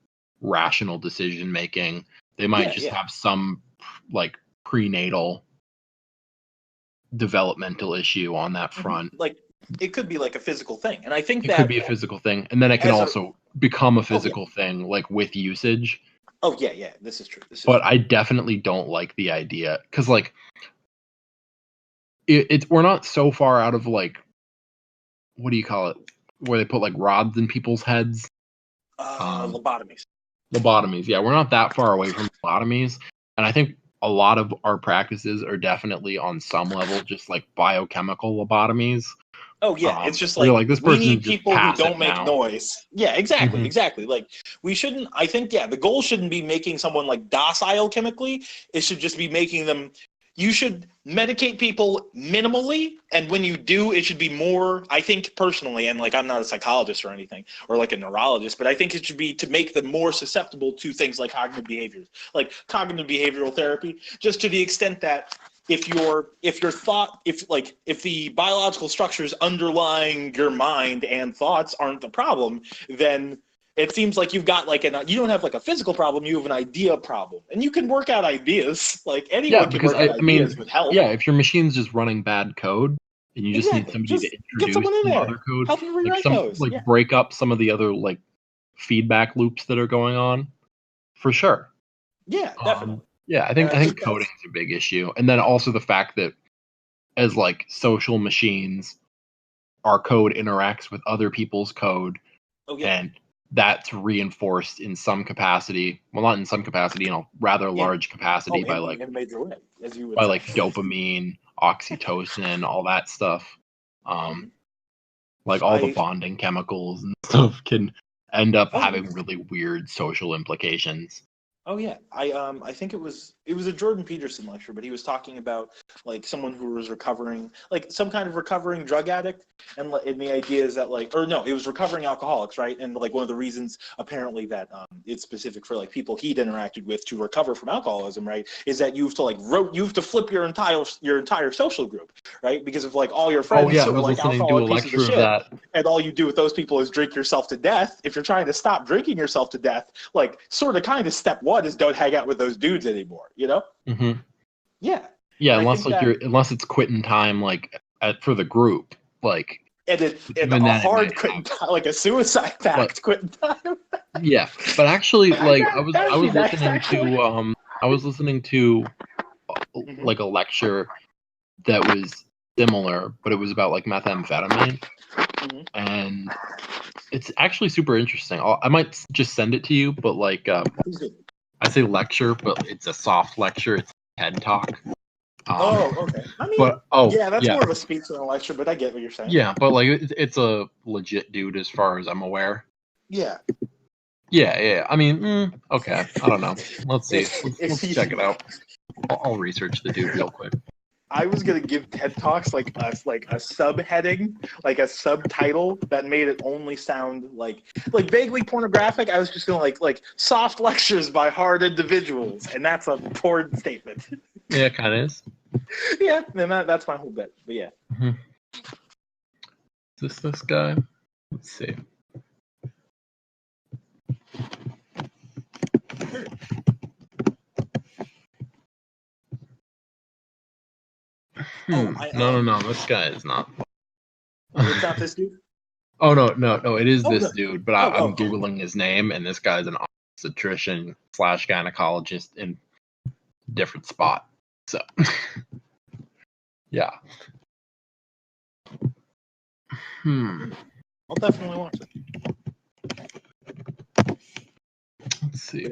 rational decision making. They might just have some like prenatal developmental issue on that front. Like it could be like a physical thing, and I think It that could be a physical thing, and then it can as a- also become a physical thing like with usage. oh yeah, this is true. But I definitely don't like the idea because like it's we're not so far out of like what do you call it where they put like rods in people's heads. Lobotomies. Lobotomies, yeah, we're not that far away from lobotomies, and I think a lot of our practices are definitely on some level just like biochemical lobotomies. Oh yeah, it's just where like you're like this we person need just people who passive don't make now. noise. Yeah, exactly, Mhm. exactly. Like we shouldn't. I think the goal shouldn't be making someone like docile chemically. It should just be making them. You should medicate people minimally, and when you do, it should be more. I think personally, and like I'm not a psychologist or anything, or like a neurologist, but I think it should be to make them more susceptible to things like cognitive behaviors, like cognitive behavioral therapy, just to the extent that if the biological structures underlying your mind and thoughts aren't the problem, then it seems like you've got like you don't have like a physical problem, you have an idea problem, and you can work out ideas. Like Yeah, anyone can because work out I mean, ideas with help. yeah, if your machine's just running bad code and you just need Exactly. somebody Just to get introduce someone in some there, other code, help them like rewrite some those. like Yeah. break up some of the other like feedback loops that are going on, for sure. Yeah, definitely. Yeah, I think coding is a big issue, and then also the fact that as like social machines, our code interacts with other people's code, Oh yeah. and that's reinforced in some capacity. Well, not in some capacity, in a rather large capacity by in a major way, as you would by say. like dopamine, oxytocin, all that stuff. Like all the bonding chemicals and stuff can end up having really weird social implications. Oh yeah, I think it was a Jordan Peterson lecture, but he was talking about like someone who was recovering, like some kind of recovering drug addict, and the idea is that like, or no, it was recovering alcoholics, right? And like one of the reasons apparently that it's specific for like people he'd interacted with to recover from alcoholism, right, is that you have to like you have to flip your entire social group, right? Because if like all your friends I are was like listening to a alcoholic pieces lecture of of shit, that. and all you do with those people is drink yourself to death, if you're trying to stop drinking yourself to death, like sort of kind of step one is don't hang out with those dudes anymore, you know? Mm-hmm. Yeah. Yeah, unless it's quitting time like for the group, like and a hard quitting time, like a suicide pact quitting time. Yeah, but actually, like I was listening to like a lecture that was similar, but it was about like methamphetamine, and it's actually super interesting. I might just send it to you, but like I say lecture, but it's a soft lecture. It's a TED Talk. Okay. I mean, that's more of a speech than a lecture, but I get what you're saying. Yeah, but like it's a legit dude as far as I'm aware. Yeah. Yeah. I mean, okay. I don't know. Let's see. Let's check it out. I'll research the dude real quick. I was gonna give TED Talks like a subheading, like a subtitle that made it only sound like vaguely pornographic. I was just gonna like soft lectures by hard individuals, and that's a poor statement. Yeah, it kind of is. Yeah, and that's my whole bit. But yeah. Mm-hmm. Is this guy? Let's see. No. This guy is not. It's not this dude? Oh, no. It is this dude, but I'm Googling his name, and this guy's an obstetrician / gynecologist in a different spot. So, yeah. I'll definitely watch it. Let's see.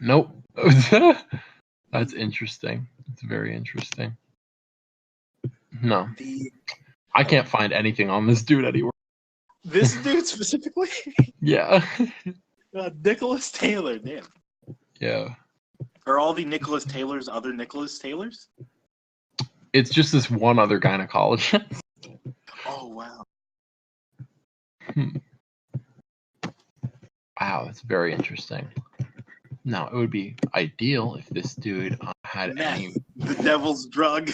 Nope. That's interesting. It's very interesting. No. I can't find anything on this dude anywhere. This dude specifically? Yeah. Nicholas Taylor, damn. Yeah. Are all the Nicholas Taylors other Nicholas Taylors? It's just this one other gynecologist. Oh, wow. Wow, that's very interesting. Now, it would be ideal if this dude had any... The devil's drug.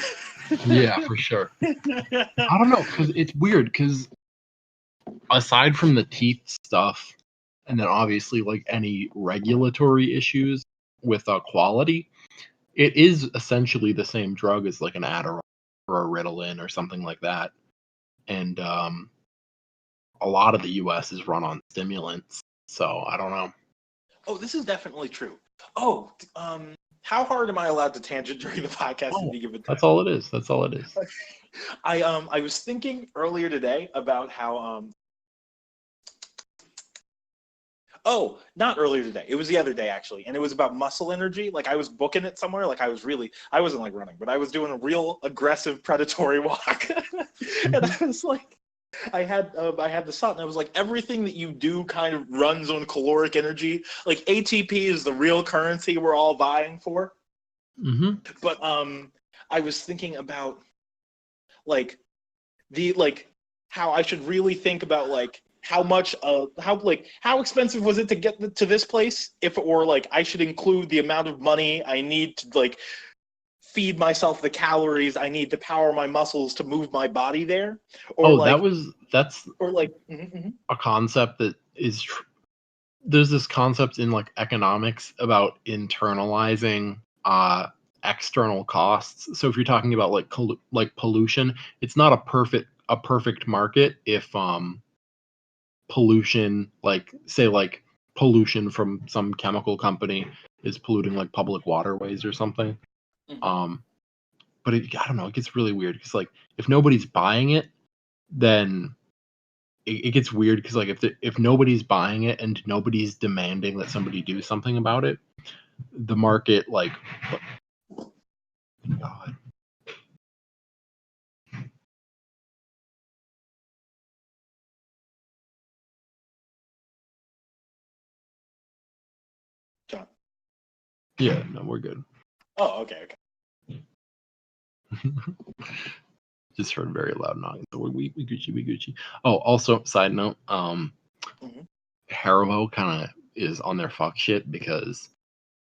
Yeah, for sure. I don't know, because it's weird, because aside from the teeth stuff, and then obviously like any regulatory issues with quality, it is essentially the same drug as like an Adderall or a Ritalin or something like that. And a lot of the U.S. is run on stimulants, so I don't know. Oh, this is definitely true. Oh, how hard am I allowed to tangent during the podcast? That's all it is. I was thinking earlier today about how not earlier today. It was the other day actually, and it was about muscle energy. Like I was booking it somewhere. Like I wasn't like running, but I was doing a real aggressive predatory walk, and I was like. I had the thought, and I was like, everything that you do kind of runs on caloric energy. Like ATP is the real currency we're all vying for. Mm-hmm. But I was thinking about how I should really think about like how expensive was it to get to this place, or like I should include the amount of money I need to like feed myself the calories I need to power my muscles to move my body there. Or that's a concept that is there's this concept in like economics about internalizing external costs. So if you're talking about like pollution, it's not a perfect market if pollution, like say like pollution from some chemical company is polluting like public waterways or something. Mhm. But I don't know, it gets really weird because like if nobody's buying it, then it gets weird because like if nobody's buying it and nobody's demanding that somebody do something about it, the market like God. John. Yeah, no, we're good. Oh, okay. Just heard very loud knocking. So we Gucci. Oh, also side note, Mhm. Haribo kind of is on their fuck shit because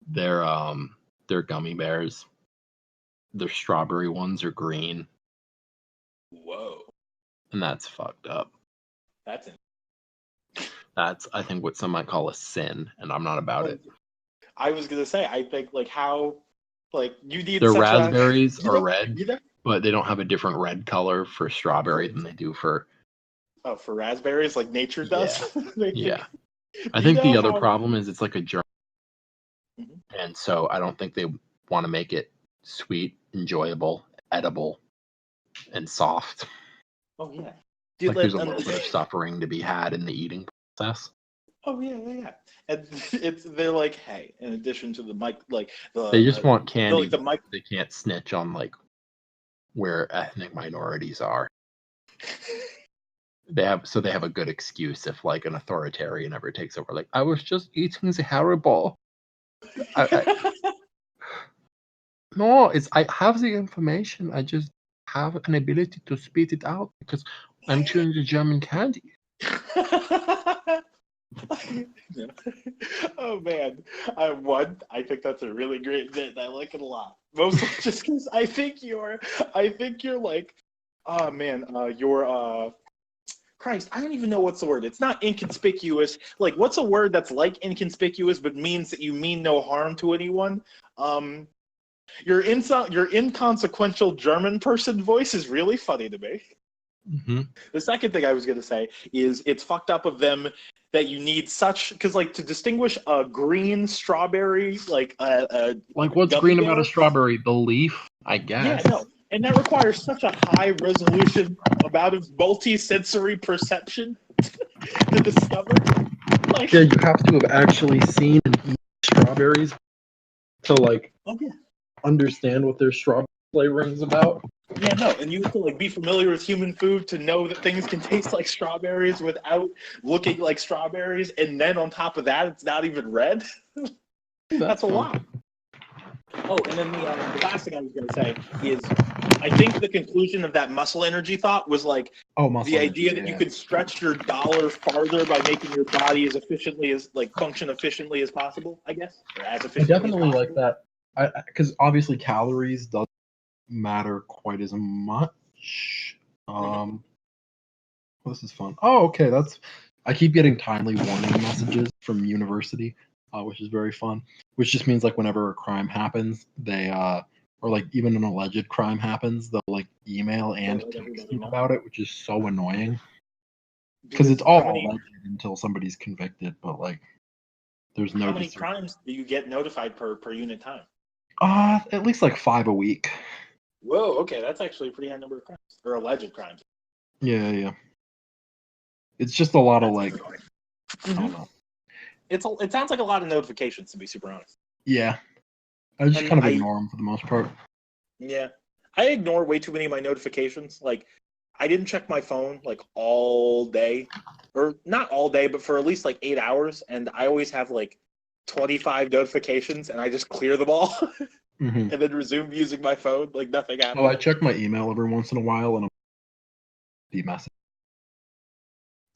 their gummy bears, their strawberry ones are green, Whoa, and that's fucked up. that's it. That's I think what some might call a sin, and I'm not about it. I was gonna say, I think like how, like you need Their such raspberries you are know, red, you know, but they don't have a different red color for strawberry than they do for oh, for raspberries, like nature does. yeah. I You think know the other how? problem is it's like a germ, Mhm. and so I don't think they want to make it sweet, enjoyable, edible, and soft. Oh yeah, dude. Like there's a little bit of suffering to be had in the eating process. Oh yeah. And they're like, hey, in addition to the mic, like They just want the candy. like the mic. They can't snitch on like where ethnic minorities are. They have a good excuse if like an authoritarian ever takes over. Like I was just eating the Haribo. No, it's I have the information. I just have an ability to spit it out because I'm chewing the German candy. Oh man, I think that's a really great bit. I like it a lot. Mostly just because I think you're like, oh man, Christ, I don't even know what's the word. It's not inconspicuous. Like, what's a word that's like inconspicuous but means that you mean no harm to anyone? Your inconsequential German person voice is really funny to me. Mm-hmm. The second thing I was going to say is it's fucked up of them that you need such, because like to distinguish a green strawberry, like a Like what's gummy green about a bear. strawberry? The leaf, I Yeah, guess. no, and that requires such a high resolution amount of multi-sensory perception to discover. Like, Yeah, you have to have actually seen and eaten strawberries to like oh yeah. understand what their strawberry flavoring is about. Yeah, no, and you have to like be familiar with human food to know that things can taste like strawberries without looking like strawberries, and then on top of that, it's not even red. That's a fun. lot. Oh, and then the last thing I was going to say is, I think the conclusion of that muscle energy thought was like the idea that you could stretch your dollar farther by making your body as efficiently as function efficiently as possible. I guess, or as I efficiently definitely as like possible. that. Because obviously calories doesn't matter quite as much. This is fun. Oh, okay. I keep getting timely warning messages from university, which is very fun. Which just means like whenever a crime happens, they or like even an alleged crime happens, they'll like email and Let text everybody you know. about it, which is so annoying. Because it's all alleged until somebody's convicted, but like there's no. How many crimes do you get notified per unit time? At least like 5 a week. Whoa, okay, that's actually a pretty high number of crimes or alleged crimes. Yeah. It's just a lot of like, Mm-hmm. I don't know. It sounds like a lot of notifications, to be super honest. Yeah, I just kind of ignore them for the most part. Yeah, I ignore way too many of my notifications. Like, I didn't check my phone like all day, or not all day, but for at least like 8 hours, and I always have like 25 notifications, and I just clear them all, and then resume using my phone like nothing happened. Well, I check my email every once in a while, and be messy.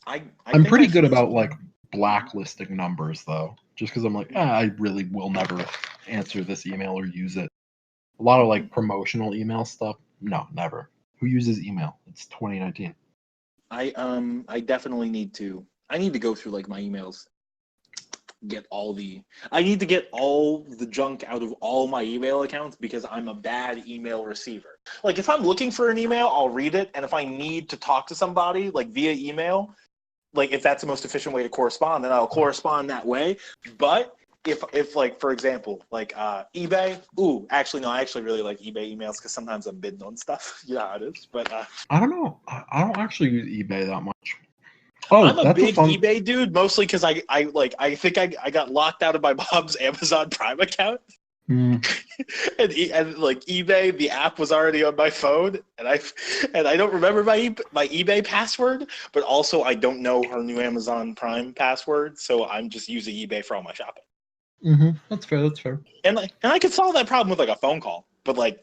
I'm pretty good about like blacklisting numbers though, just because I'm like, I really will never answer this email or use it. A lot of like promotional email stuff, no, never. Who uses email? It's 2019. I definitely need to. I need to go through like my emails, I need to get all the junk out of all my email accounts because I'm a bad email receiver. Like if I'm looking for an email, I'll read it, and if I need to talk to somebody like via email, like if that's the most efficient way to correspond, then I'll correspond that way. But if like for example, like eBay, I actually really like eBay emails because sometimes I'm bidding on stuff. You know how it is. But I don't know. I don't actually use eBay that much. Oh, I'm a that's big a fun... eBay dude, mostly because I think I got locked out of my mom's Amazon Prime account. Mm, and like eBay, the app was already on my phone, and I don't remember my eBay password, but also I don't know her new Amazon Prime password, so I'm just using eBay for all my shopping. that's fair. That's fair. And I could solve that problem with like a phone call, but like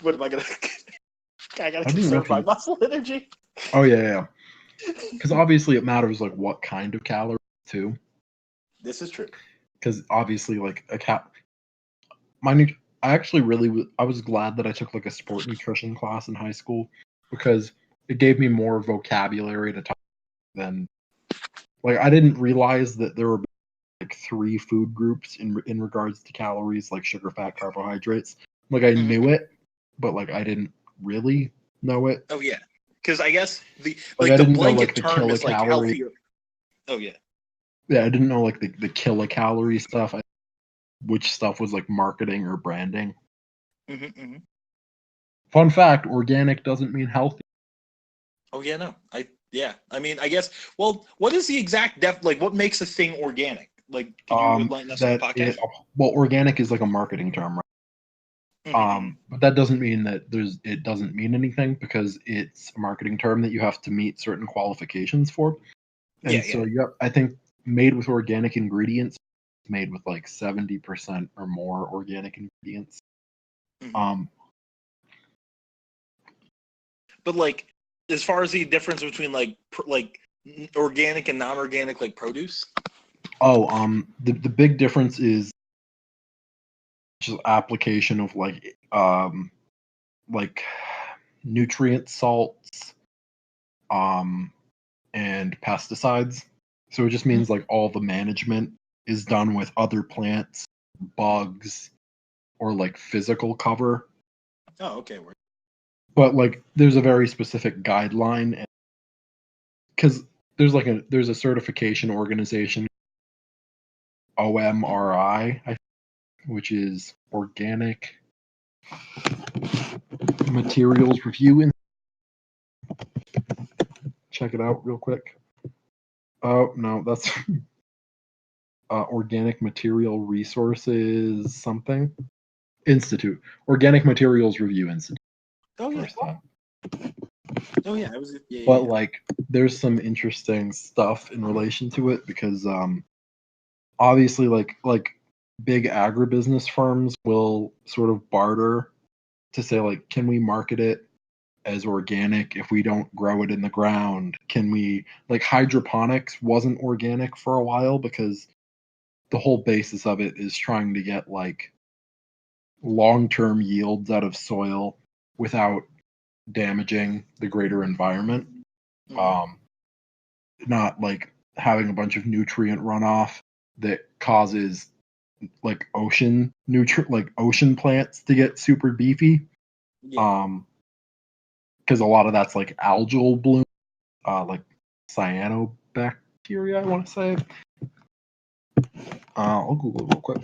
what am I gonna? I gotta conserve my muscle energy. Oh yeah. Because obviously it matters like what kind of calories too. This is true. Because obviously like I was glad that I took like a sport nutrition class in high school because it gave me more vocabulary to talk than like I didn't realize that there were like 3 food groups in regards to calories, like sugar, fat, carbohydrates. Like I knew it, but like I didn't really know it. Oh yeah, because I guess the the blanket term is like healthier. Oh yeah. Yeah, I didn't know like the kilocalorie stuff. Which stuff was like marketing or branding. Fun fact: organic doesn't mean healthy. Oh yeah, no. I mean, I guess. Well, what is the exact like? What makes a thing organic? Like, can you enlighten us on the podcast? Organic is like a marketing term, right? But that doesn't mean that it doesn't mean anything because it's a marketing term that you have to meet certain qualifications for. And I think made with organic ingredients, made with like 70% or more organic ingredients. But like, as far as the difference between like organic and non-organic, like produce. The big difference is just application of like nutrient salts, and pesticides. So it just means like all the management is done with other plants, bugs, or like physical cover. Oh, okay. But like there's a very specific guideline because there's a certification organization, OMRI, which is Organic Materials Review. Check it out real quick. Oh no, that's Organic Material Resources something Institute. Organic Materials Review Institute. Oh yeah. Oh yeah, I was. Yeah, but like, there's some interesting stuff in relation to it because obviously, like big agribusiness firms will sort of barter to say like, can we market it as organic if we don't grow it in the ground? Can we like hydroponics wasn't organic for a while because the whole basis of it is trying to get like long-term yields out of soil without damaging the greater environment. Not like having a bunch of nutrient runoff that causes like ocean plants to get super beefy. Because a lot of that's like algal bloom, like cyanobacteria, I want to say. I'll Google it real quick.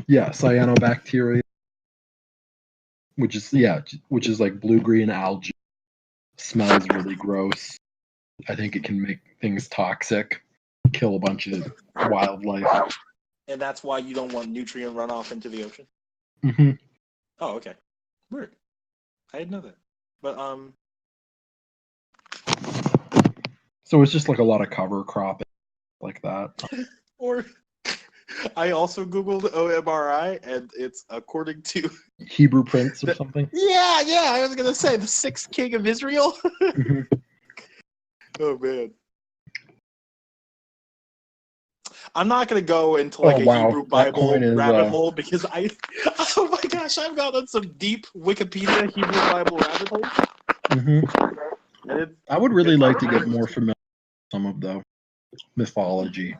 Yeah, cyanobacteria, which is like blue-green algae. Smells really gross. I think it can make things toxic, kill a bunch of wildlife. And that's why you don't want nutrient runoff into the ocean? Oh, okay. Weird. I didn't know that. But, So it's just like a lot of cover cropping like that. Or I also Googled OMRI, and it's according to Hebrew Prince or something. Yeah, I was gonna say the 6th king of Israel. Oh man, I'm not gonna go into like Hebrew Bible rabbit hole because oh my gosh, I've gone on some deep Wikipedia Hebrew Bible rabbit holes. I would really like to get more familiar with some of the mythology.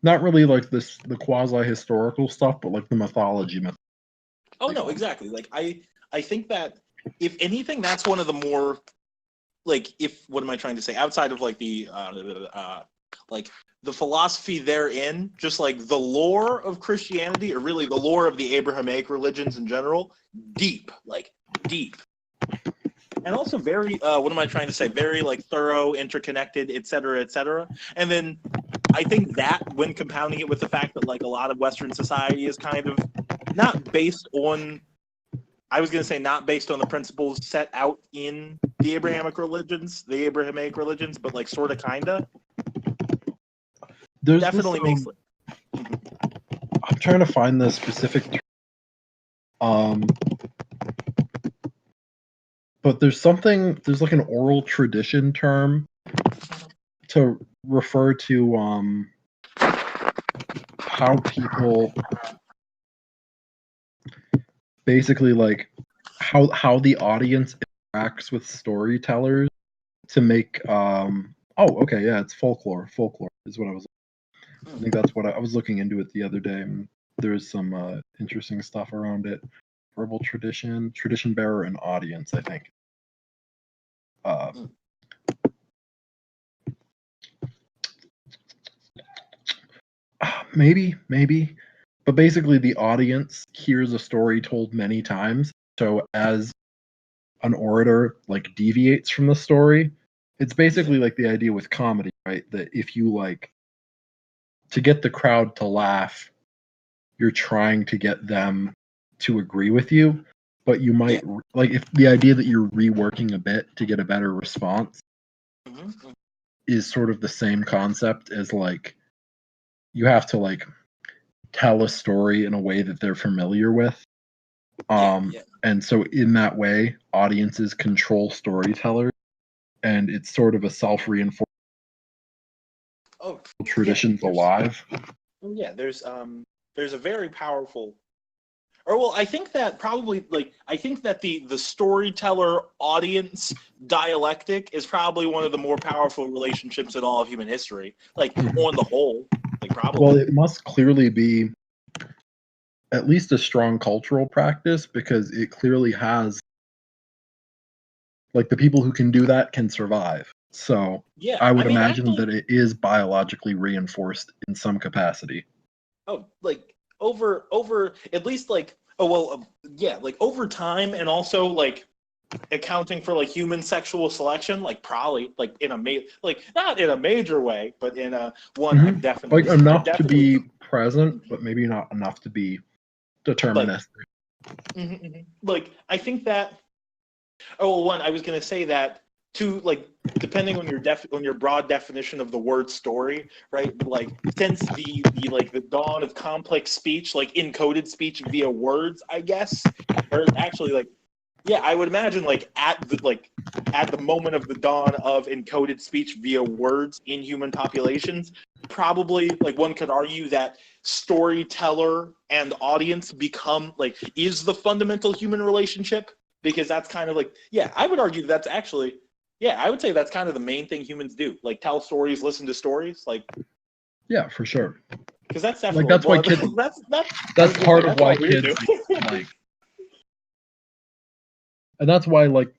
Not really like the quasi-historical stuff, but like the mythology. Oh no, exactly. Like I think that if anything, that's one of the more like what am I trying to say? Outside of like like the philosophy therein, just like the lore of Christianity, or really the lore of the Abrahamic religions in general, deep, and also very what am I trying to say? Very like thorough, interconnected, etc., etc. And then I think that when compounding it with the fact that like a lot of Western society is kind of not based on, I was going to say not based on the principles set out in the Abrahamic religions, but like sort of kinda. There's Definitely makes it. I'm trying to find the specific but there's like an oral tradition term to refer to how people basically like how the audience interacts with storytellers to make it's folklore is what I think that's what I was looking into it the other day, and there's some interesting stuff around it. Verbal tradition bearer, and audience, I think. Maybe, but basically the audience hears a story told many times. So as an orator like deviates from the story, it's basically like the idea with comedy, right? That if you like to get the crowd to laugh, you're trying to get them to agree with you, but you might like if the idea that you're reworking a bit to get a better response is sort of the same concept as like you have to like tell a story in a way that they're familiar with. And so in that way, audiences control storytellers, and it's sort of a self-reinforcing traditions alive. Yeah, there's a very powerful, or well, I think that probably like I think that the storyteller audience dialectic is probably one of the more powerful relationships in all of human history. Like on the whole, like probably. Well, it must clearly be at least a strong cultural practice, because it clearly has like the people who can do that can survive. So yeah, I would imagine that it is biologically reinforced in some capacity. Oh, like over at least like like over time, and also like accounting for like human sexual selection, like probably like in a like not in a major way, but in a one I'm definitely like enough to be present, but maybe not enough to be deterministic. Like I think that I was gonna say that too, like depending on your broad definition of the word story, right? Like since the dawn of complex speech, like encoded speech via words, I guess, or actually like I would imagine like at the moment of the dawn of encoded speech via words in human populations, probably like one could argue that storyteller and audience become like is the fundamental human relationship, because that's kind of like I would argue that's actually I would say that's kind of the main thing humans do, like tell stories, listen to stories, like for sure, because that's definitely like that's why kids that's part of why kids like. And that's why, like,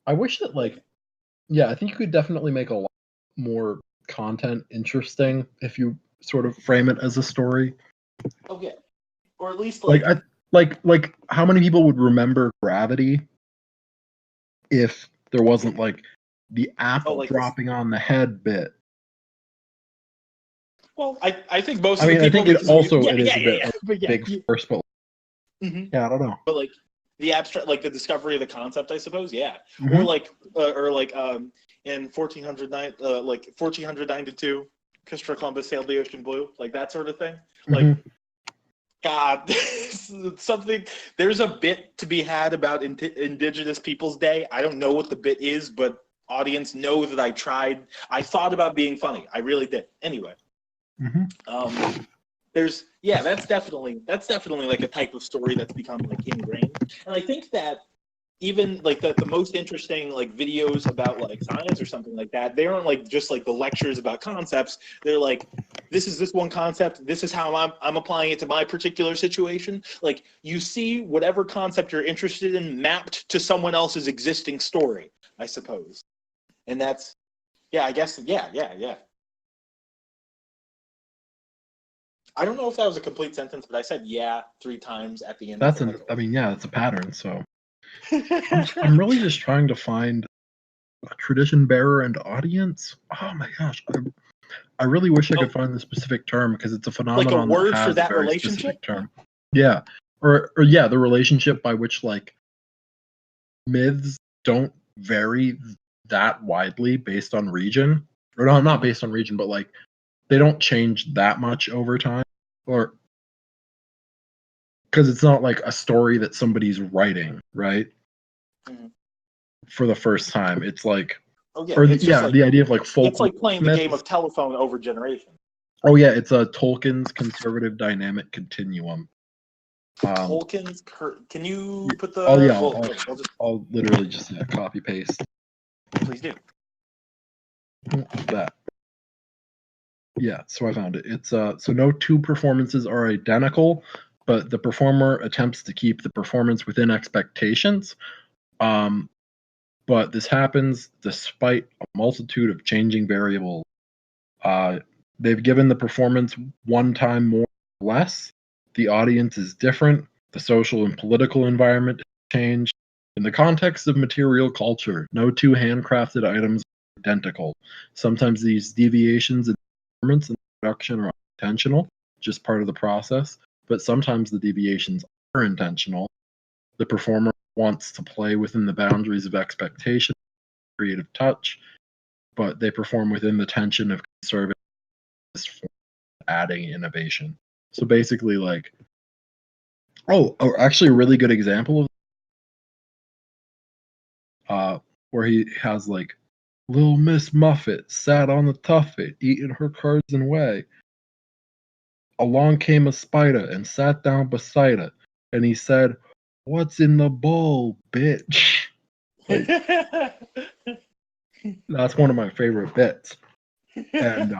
I wish that, like, I think you could definitely make a lot more content interesting if you sort of frame it as a story. Okay, or at least like how many people would remember Gravity if there wasn't like the apple dropping on the head bit? Well, I think most. I mean, of the people I think it also it is a bit but big force, but I don't know. But like the abstract, like the discovery of the concept, I suppose, or like in 1492, Christopher Columbus sailed the ocean blue, like that sort of thing. Like, God, something. There's a bit to be had about Indigenous Peoples Day. I don't know what the bit is, but audience know that I tried. I thought about being funny. I really did. Anyway. There's that's definitely like a type of story that's become like ingrained, and I think that even like the most interesting like videos about like science or something like that, they aren't like just like the lectures about concepts. They're like, this is this one concept, this is how I'm applying it to my particular situation. Like you see whatever concept you're interested in mapped to someone else's existing story, I suppose. And that's, yeah, I guess, yeah. I don't know if that was a complete sentence, but I said yeah 3 times at the end. That's it's a pattern. So I'm really just trying to find a tradition bearer and audience. Oh my gosh, I really wish I could find the specific term because it's a phenomenon word that for has that a very relationship? specific term. Yeah, or yeah, the relationship by which like myths don't vary that widely based on region, or no, not based on region, but like they don't change that much over time, or because it's not like a story that somebody's writing, right? Mhm. For the first time, it's like, Oh yeah, or it's just like, the idea of like folk. it's like playing the myths. game of telephone over generations. Oh yeah, it's a Tolkien's conservative dynamic continuum. Tolkien's. Can you put the? Oh yeah, I'll literally just copy paste. Please do. That. Yeah, so I found it. It's so no two performances are identical, but the performer attempts to keep the performance within expectations. But this happens despite a multitude of changing variables. They've given the performance one time more or less. The audience is different. The social and political environment has changed. In the context of material culture, no two handcrafted items are identical. Sometimes these deviations in performance and production are intentional, just part of the process, but sometimes the deviations are intentional. The performer wants to play within the boundaries of expectation, creative touch, but they perform within the tension of conservative adding innovation. So basically, like, actually, a really good example of where he has like, Little Miss Muffet sat on the tuffet, eating her cards and whey. Along came a spider and sat down beside her, and he said, "What's in the bowl, bitch?" Like, that's one of my favorite bits, and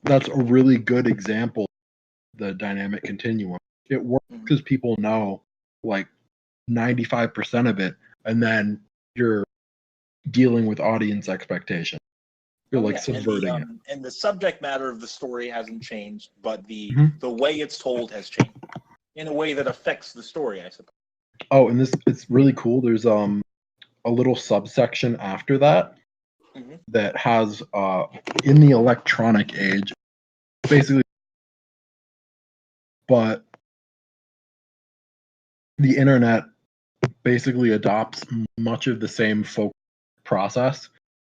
that's a really good example of the dynamic continuum. It works because people know like 95% of it, and then you're dealing with audience expectation. You're like subverting it. And the subject matter of the story hasn't changed, but the way it's told has changed in a way that affects the story, I suppose. Oh, and it's really cool. There's a little subsection after that that has in the electronic age, basically, but the internet basically adopts much of the same folk process.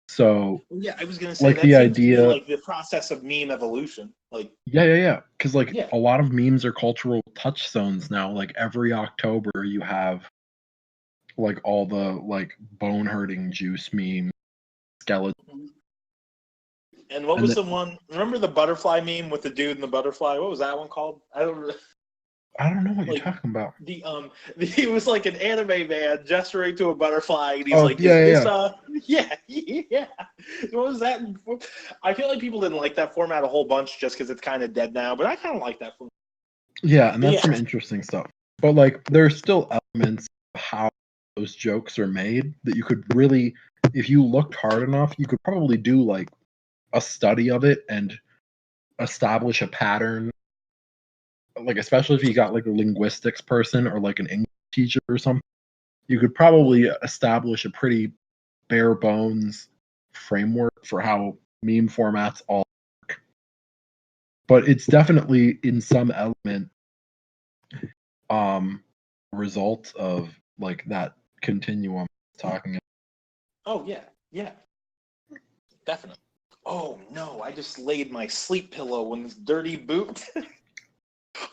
So yeah, I was gonna say like that the seems idea, to be like the process of meme evolution. Like yeah, because like a lot of memes are cultural touchstones now. Like every October, you have like all the like bone hurting juice meme skeleton. And what was the one? Remember the butterfly meme with the dude and the butterfly? What was that one called? I don't know what you're talking about. He was like an anime man gesturing to a butterfly, and he's like, yeah. What was that? I feel like people didn't like that format a whole bunch just because it's kind of dead now, but I kind of like that format. Yeah, and that's some interesting stuff. But like, there's still elements of how those jokes are made that you could really, if you looked hard enough, you could probably do like a study of it and establish a pattern. Like, especially if you got like a linguistics person or like an English teacher or something, you could probably establish a pretty bare bones framework for how meme formats all work. But it's definitely in some element result of like that continuum talking about. Oh yeah. Definitely. Oh no, I just laid my sleep pillow in this dirty boot.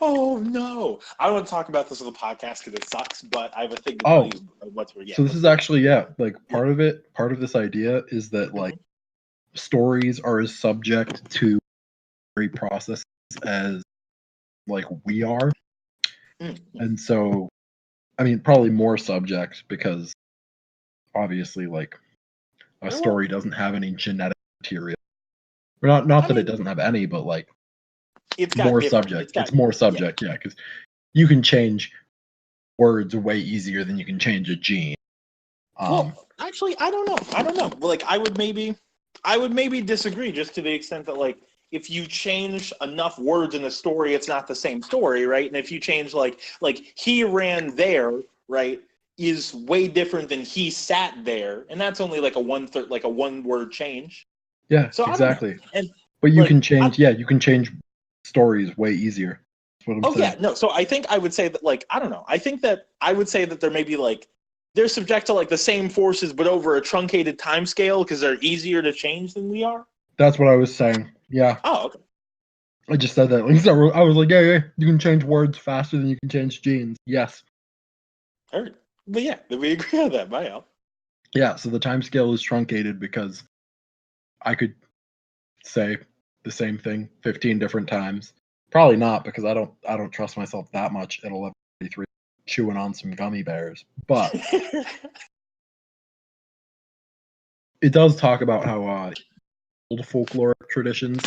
Oh no! I don't want to talk about this on the podcast because it sucks. But I have a thing to tell you. So this is actually like part of it. Part of this idea is that like stories are as subject to processes as like we are, and so I mean, probably more subject because obviously, like, a story doesn't have any genetic material. Or not that it doesn't have any, but like It's got more different. subject. It's It's more subject, yeah, because you can change words way easier than you can change a gene. Well, actually, I don't know. Like, I would maybe disagree, just to the extent that, like, if you change enough words in a story, it's not the same story, right? And if you change like he ran there, right, is way different than he sat there, and that's only like a one word change. Yeah, So exactly. I don't know. And but you like, can change. You can change stories way easier. That's what I'm saying. yeah, no. So I think I would say that, like, I don't know. I think that I would say that there may be like they're subject to like the same forces, but over a truncated time scale because they're easier to change than we are. That's what I was saying. Yeah. Oh, okay. I just said that. Like, so I was like, yeah, you can change words faster than you can change genes. Yes. All right. But yeah, we agree on that, Bye, Al. Yeah, so the time scale is truncated because I could say the same thing 15 different times. Probably not, because I don't trust myself that much at 11:33 chewing on some gummy bears. But it does talk about how old folkloric traditions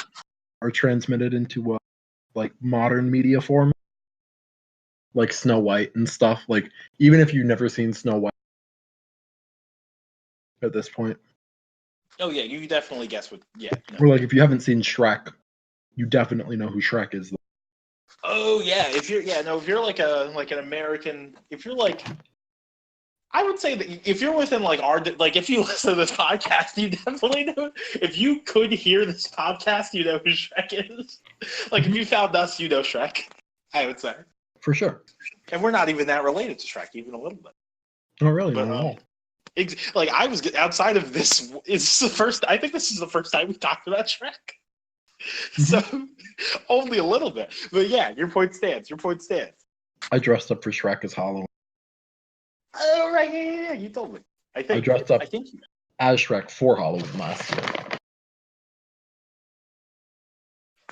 are transmitted into like modern media form, like Snow White and stuff. Like, even if you've never seen Snow White at this point, Oh yeah, you definitely guess what. Yeah. No. or like if you haven't seen Shrek, you definitely know who Shrek is. Oh yeah, if you're like an American, if you're like, I would say that if you're within like if you listen to this podcast, you definitely know. If you could hear this podcast, you know who Shrek is. Like, if you found us, you know Shrek. I would say For sure. and we're not even that related to Shrek, even a little bit. Not really, But not at all. like, I was outside of this. It's the first. I think this is the first time we talked about Shrek. So only a little bit, but yeah, your point stands. Your point stands. I dressed up for Shrek as Halloween. Oh right, yeah. You told me. I think. I dressed up I think you. as Shrek for Halloween last year.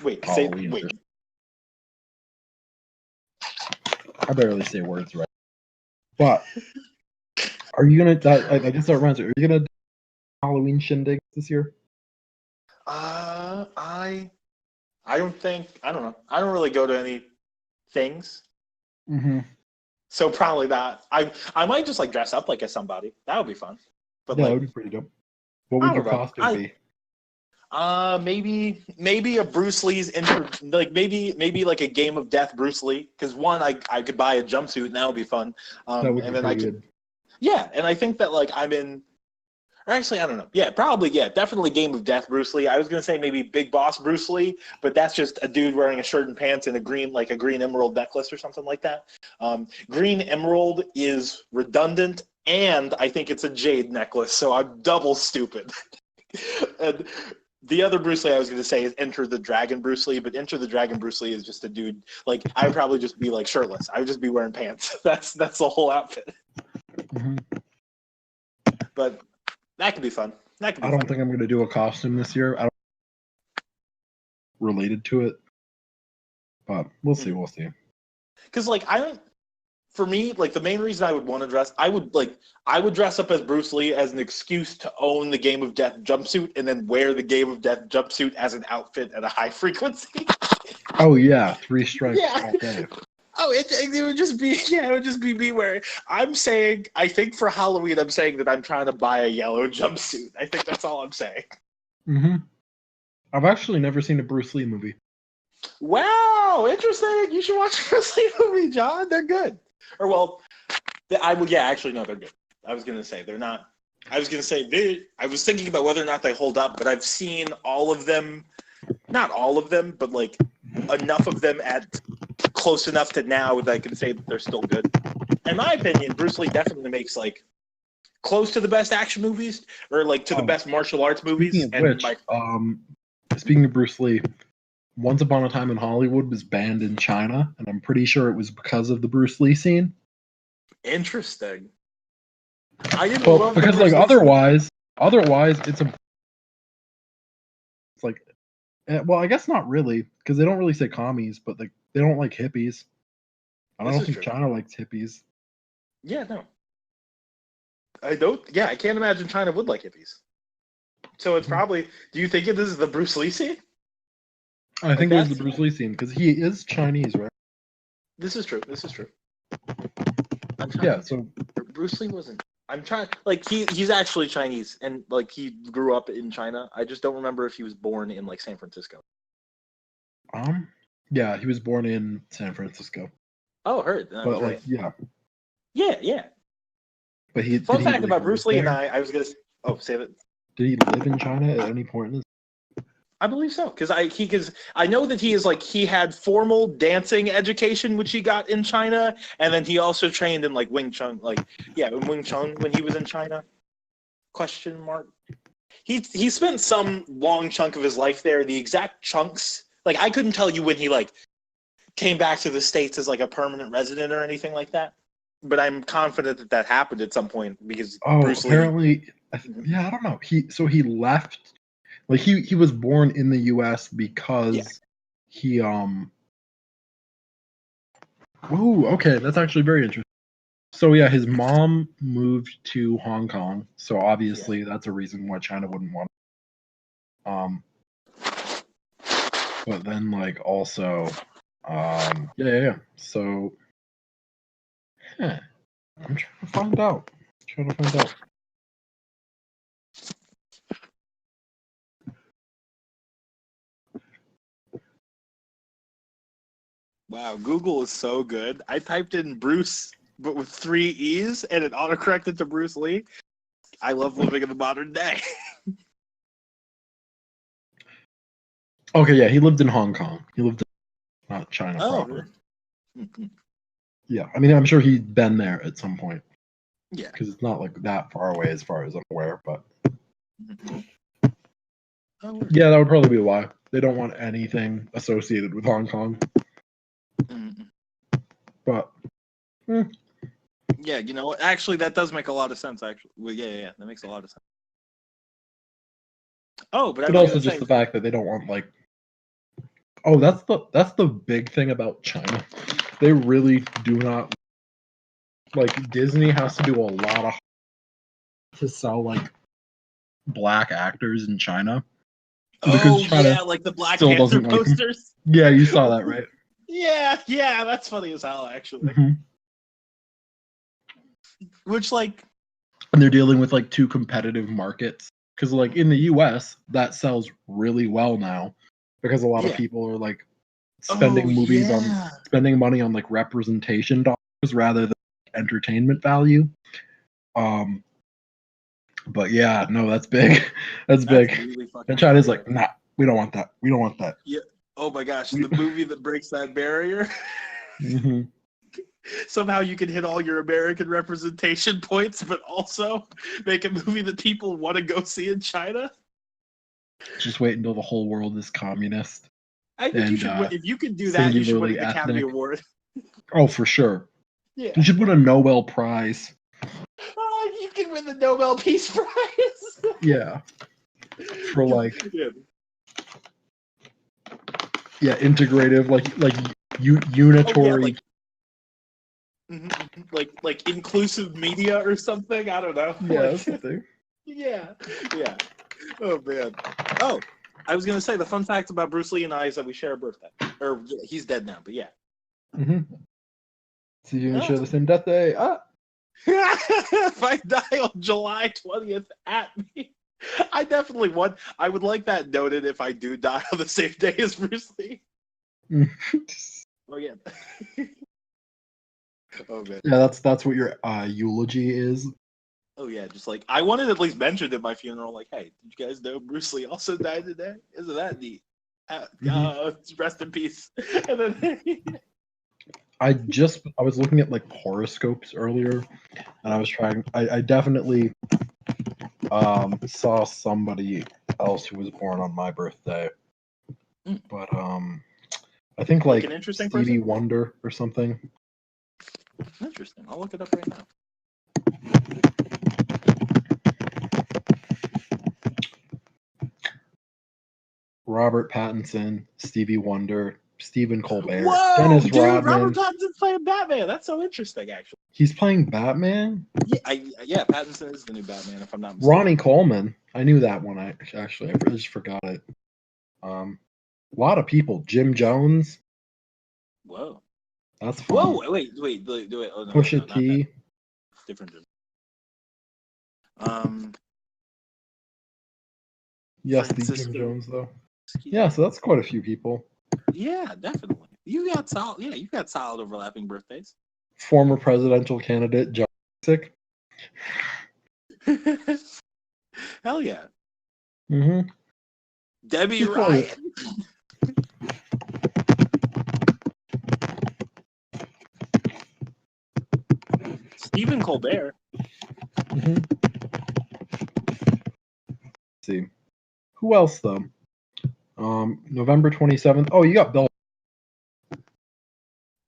Wait. Halloween. Wait. I barely say words right. But are you gonna? I guess that reminds me. Are you gonna do Halloween shindig this year? I don't think. I don't know. I don't really go to any things. Mm-hmm. So probably not. I might just like dress up like as somebody. That would be fun. But Yeah, that like, would be pretty dope. What I would your don't know. costume be? Maybe a Bruce Lee's maybe like a Game of Death Bruce Lee, because one, I could buy a jumpsuit and that would be fun. That would And be then I pretty could, good. yeah, and I think that like I'm in. Or actually, I don't know. Yeah, probably. Yeah, definitely Game of Death Bruce Lee. I was gonna say maybe Big Boss Bruce Lee, but that's just a dude wearing a shirt and pants and a green emerald necklace or something like that. Green emerald is redundant, and I think it's a jade necklace, so I'm double stupid. And the other Bruce Lee I was going to say is Enter the Dragon Bruce Lee, but Enter the Dragon Bruce Lee is just a dude. Like, I would probably just be like shirtless. I would just be wearing pants. That's the whole outfit. Mm-hmm. But that could be fun. I don't think I'm gonna do a costume this year. I don't related to it, but we'll see. We'll see. Because like I don't. For me, like the main reason I would want to dress, I would dress up as Bruce Lee as an excuse to own the Game of Death jumpsuit and then wear the Game of Death jumpsuit as an outfit at a high frequency. Oh yeah, 3 strikes Yeah. all day. Oh, it would just be me wearing. I'm saying, I think for Halloween, I'm saying that I'm trying to buy a yellow jumpsuit. I think that's all I'm saying. Mm-hmm. I've actually never seen a Bruce Lee movie. Wow, interesting. You should watch a Bruce Lee movie, John. They're good. Or well, actually no, they're good. I was gonna say they're not. I was gonna say I was thinking about whether or not they hold up, but I've seen all of them. Not all of them, but like enough of them at close enough to now that I can say that they're still good. In my opinion, Bruce Lee definitely makes like close to the best action movies, or like to the best martial arts movies. Speaking of Bruce Lee, Once Upon a Time in Hollywood was banned in China, and I'm pretty sure it was because of the Bruce Lee scene. Interesting. I didn't Well, love because the Bruce like Lee otherwise it's like, well, I guess not really, because they don't really say commies, but like they don't like hippies. I don't think China likes hippies. Yeah, no. I don't. Yeah, I can't imagine China would like hippies. So it's probably. Do you think this is the Bruce Lee scene? I think it was the Bruce Lee scene because he is Chinese, right? This is true. This is true. Yeah. So Bruce Lee wasn't. I'm trying. Like he's actually Chinese, and like he grew up in China. I just don't remember if he was born in like San Francisco. Yeah, he was born in San Francisco. Oh, heard. But like, yeah. Yeah. But he. Fun fact about Bruce Lee and I was gonna. Oh, say that. Did he live in China at any point in his? I believe so, because I know that he had formal dancing education which he got in China, and then he also trained in like Wing Chun, in Wing Chun when he was in China. Question mark. He spent some long chunk of his life there. The exact chunks, like I couldn't tell you when he like came back to the States as like a permanent resident or anything like that. But I'm confident that happened at some point because Bruce Lee. Yeah, I don't know. He left. Like he was born in the U.S. because he Ooh, okay, that's actually very interesting. So yeah, his mom moved to Hong Kong, so obviously that's a reason why China wouldn't want. But then like also, yeah. So, I'm trying to find out. Wow, Google is so good. I typed in Bruce, but with 3 E's, and it autocorrected to Bruce Lee. I love living in the modern day. Okay, yeah, he lived in Hong Kong. He lived in not China proper. Really? Yeah, I mean, I'm sure he'd been there at some point. Yeah. Because it's not like that far away as far as I'm aware, but... Yeah, that would probably be why. They don't want anything associated with Hong Kong. But... Yeah, you know what? Actually, that does make a lot of sense, actually. Well, yeah, that makes a lot of sense. Oh, but also just the fact that they don't want, like... Oh, that's the big thing about China. They really do not... Like, Disney has to do a lot of... to sell, like, black actors in China. Because China like the Black Panther posters. Like yeah, you saw that, right? Yeah, that's funny as hell, actually. Which, like... And they're dealing with, like, 2 competitive markets. Because, like, in the U.S., that sells really well now. Because a lot of people are, like, spending spending money on, like, representation dollars rather than entertainment value. But yeah, no, that's big. That's big. Really and China's like, nah, we don't want that. We don't want that. Yeah. Oh my gosh, the movie that breaks that barrier. Somehow you can hit all your American representation points, but also make a movie that people want to go see in China. Just wait until the whole world is communist. I think you should. If you can do that, you should win an Academy Award. Oh, for sure. Yeah. You should win a Nobel Prize. Oh, you can win the Nobel Peace Prize. Yeah. For like. Yeah, integrative, like unitary. Like inclusive media or something. I don't know. Yeah, something. Yeah. Oh man. Oh, I was gonna say the fun fact about Bruce Lee and I is that we share a birthday. Or he's dead now, but yeah. So you're gonna share the same death day? If I die on July 20th at me, I definitely would. I would like that noted if I do die on the same day as Bruce Lee. Oh yeah. Oh man. Yeah, that's what your eulogy is. Oh yeah, just like I wanted at least mentioned at my funeral, like, hey, did you guys know Bruce Lee also died today? Isn't that neat? Rest in peace. And then I was looking at like horoscopes earlier, and I definitely saw somebody else who was born on my birthday, but I think like an interesting Stevie person? Wonder or something. Interesting. I'll look it up right now. Robert Pattinson, Stevie Wonder, Stephen Colbert, Whoa, Dennis dude! Rodman. Robert Pattinson's playing Batman. That's so interesting, actually. He's playing Batman. Yeah, Pattinson is the new Batman, if I'm not mistaken. Ronnie Coleman. I knew that one. I just forgot it. A lot of people. Jim Jones. Whoa. That's fun. Whoa! Wait. Oh, no, Pusha no, not T. that. Different. Yes, the Jim Francisco. Jones though. Yeah, so that's quite a few people. Yeah, definitely. You got solid. Yeah, you got solid overlapping birthdays. Former presidential candidate John Sick. Hell yeah. Mm-hmm. Debbie Ryan. Stephen Colbert. Mm-hmm. Let's see. Who else though? November 27th. Oh, you got Bill.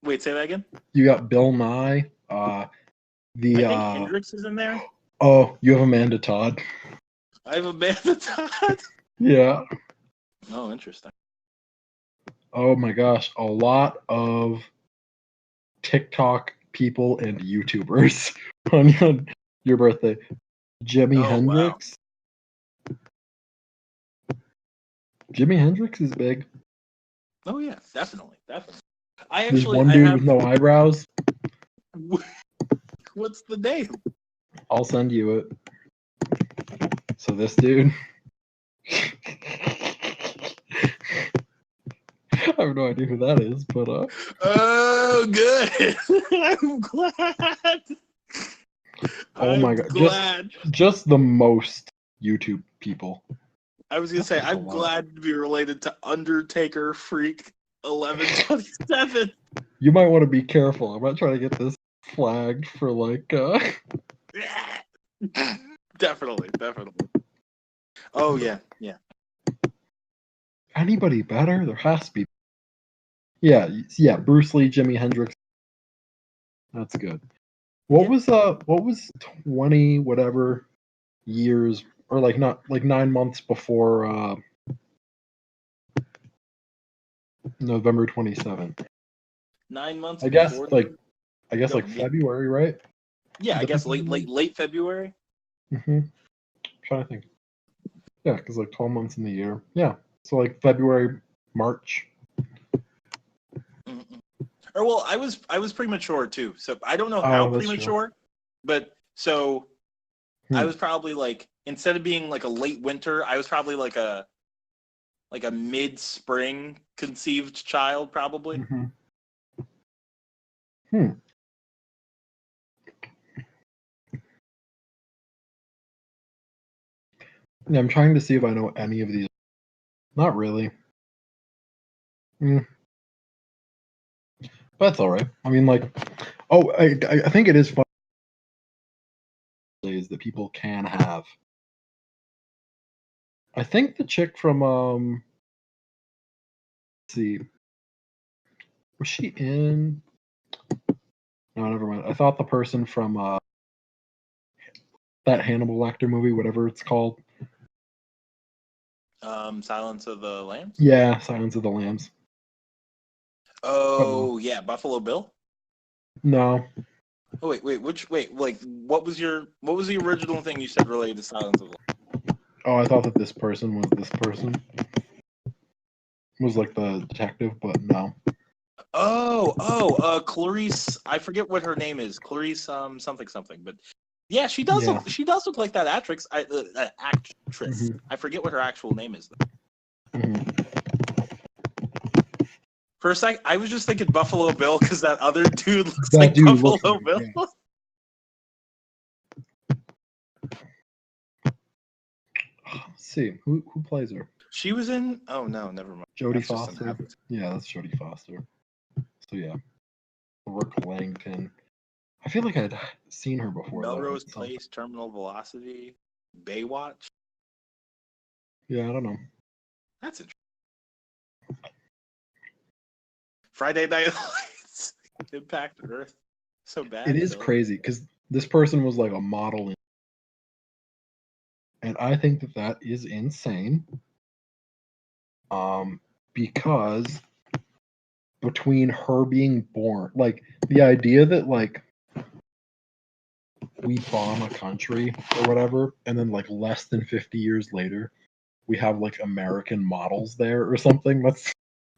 Wait, say that again. You got Bill Nye. I think Hendrix is in there. Oh, you have Amanda Todd. I have Amanda Todd. Yeah. Oh, interesting. Oh my gosh, a lot of TikTok people and YouTubers on your birthday. Jimi Hendrix. Wow. Jimi Hendrix is big. Oh yeah, definitely. There's one dude with no eyebrows. What's the name? I'll send you it. So this dude. I have no idea who that is, but Oh, good. I'm glad. Oh my god! Just the most YouTube people. I was gonna say I'm glad to be related to Undertaker Freak 1127. You might want to be careful. I'm not trying to get this flagged for Definitely. Oh yeah. Anybody better? There has to be. Yeah. Bruce Lee, Jimi Hendrix. That's good. What was 20 whatever years or not 9 months before November 27th? 9 months. I guess before February, right? Yeah, I guess late February. Mm-hmm. Trying to think. Yeah, because 12 months in the year. Yeah, so February, March. Mm-mm. Or well, I was premature too, so I don't know how premature, but so I was probably instead of being a late winter, I was probably a mid-spring conceived child, probably. Mm-hmm. Yeah, I'm trying to see if I know any of these. Not really. But that's all right. I mean, I think it is fun days that people can have. I think the chick from let's see, was she in? No, never mind. I thought the person from that Hannibal Lecter movie, whatever it's called. Silence of the Lambs? Yeah, Silence of the Lambs. Oh, yeah, Buffalo Bill? No. Oh, what was the original thing you said related to Silence of the Lambs? Oh, I thought that this person was this person. Was the detective, but no. Clarice, I forget what her name is. Clarice something, but yeah, she does look like that actress. Actress. Mm-hmm. I forget what her actual name is though. Mm-hmm. For a sec, I was just thinking Buffalo Bill because that other dude looks like Buffalo Bill. Yeah. Let's see who plays her. She was in. Oh no, never mind. Jodie Foster. Yeah, that's Jodie Foster. So yeah, Brooke Langton. I feel like I'd seen her before. Melrose Place, Terminal Velocity, Baywatch. Yeah, I don't know. That's interesting. Friday Night Lights, Impact Earth. So bad. It is crazy because this person was a model. And I think that is insane. Because between her being born, like the idea that like we bomb a country or whatever, and then like less than 50 years later, we have like American models there or something.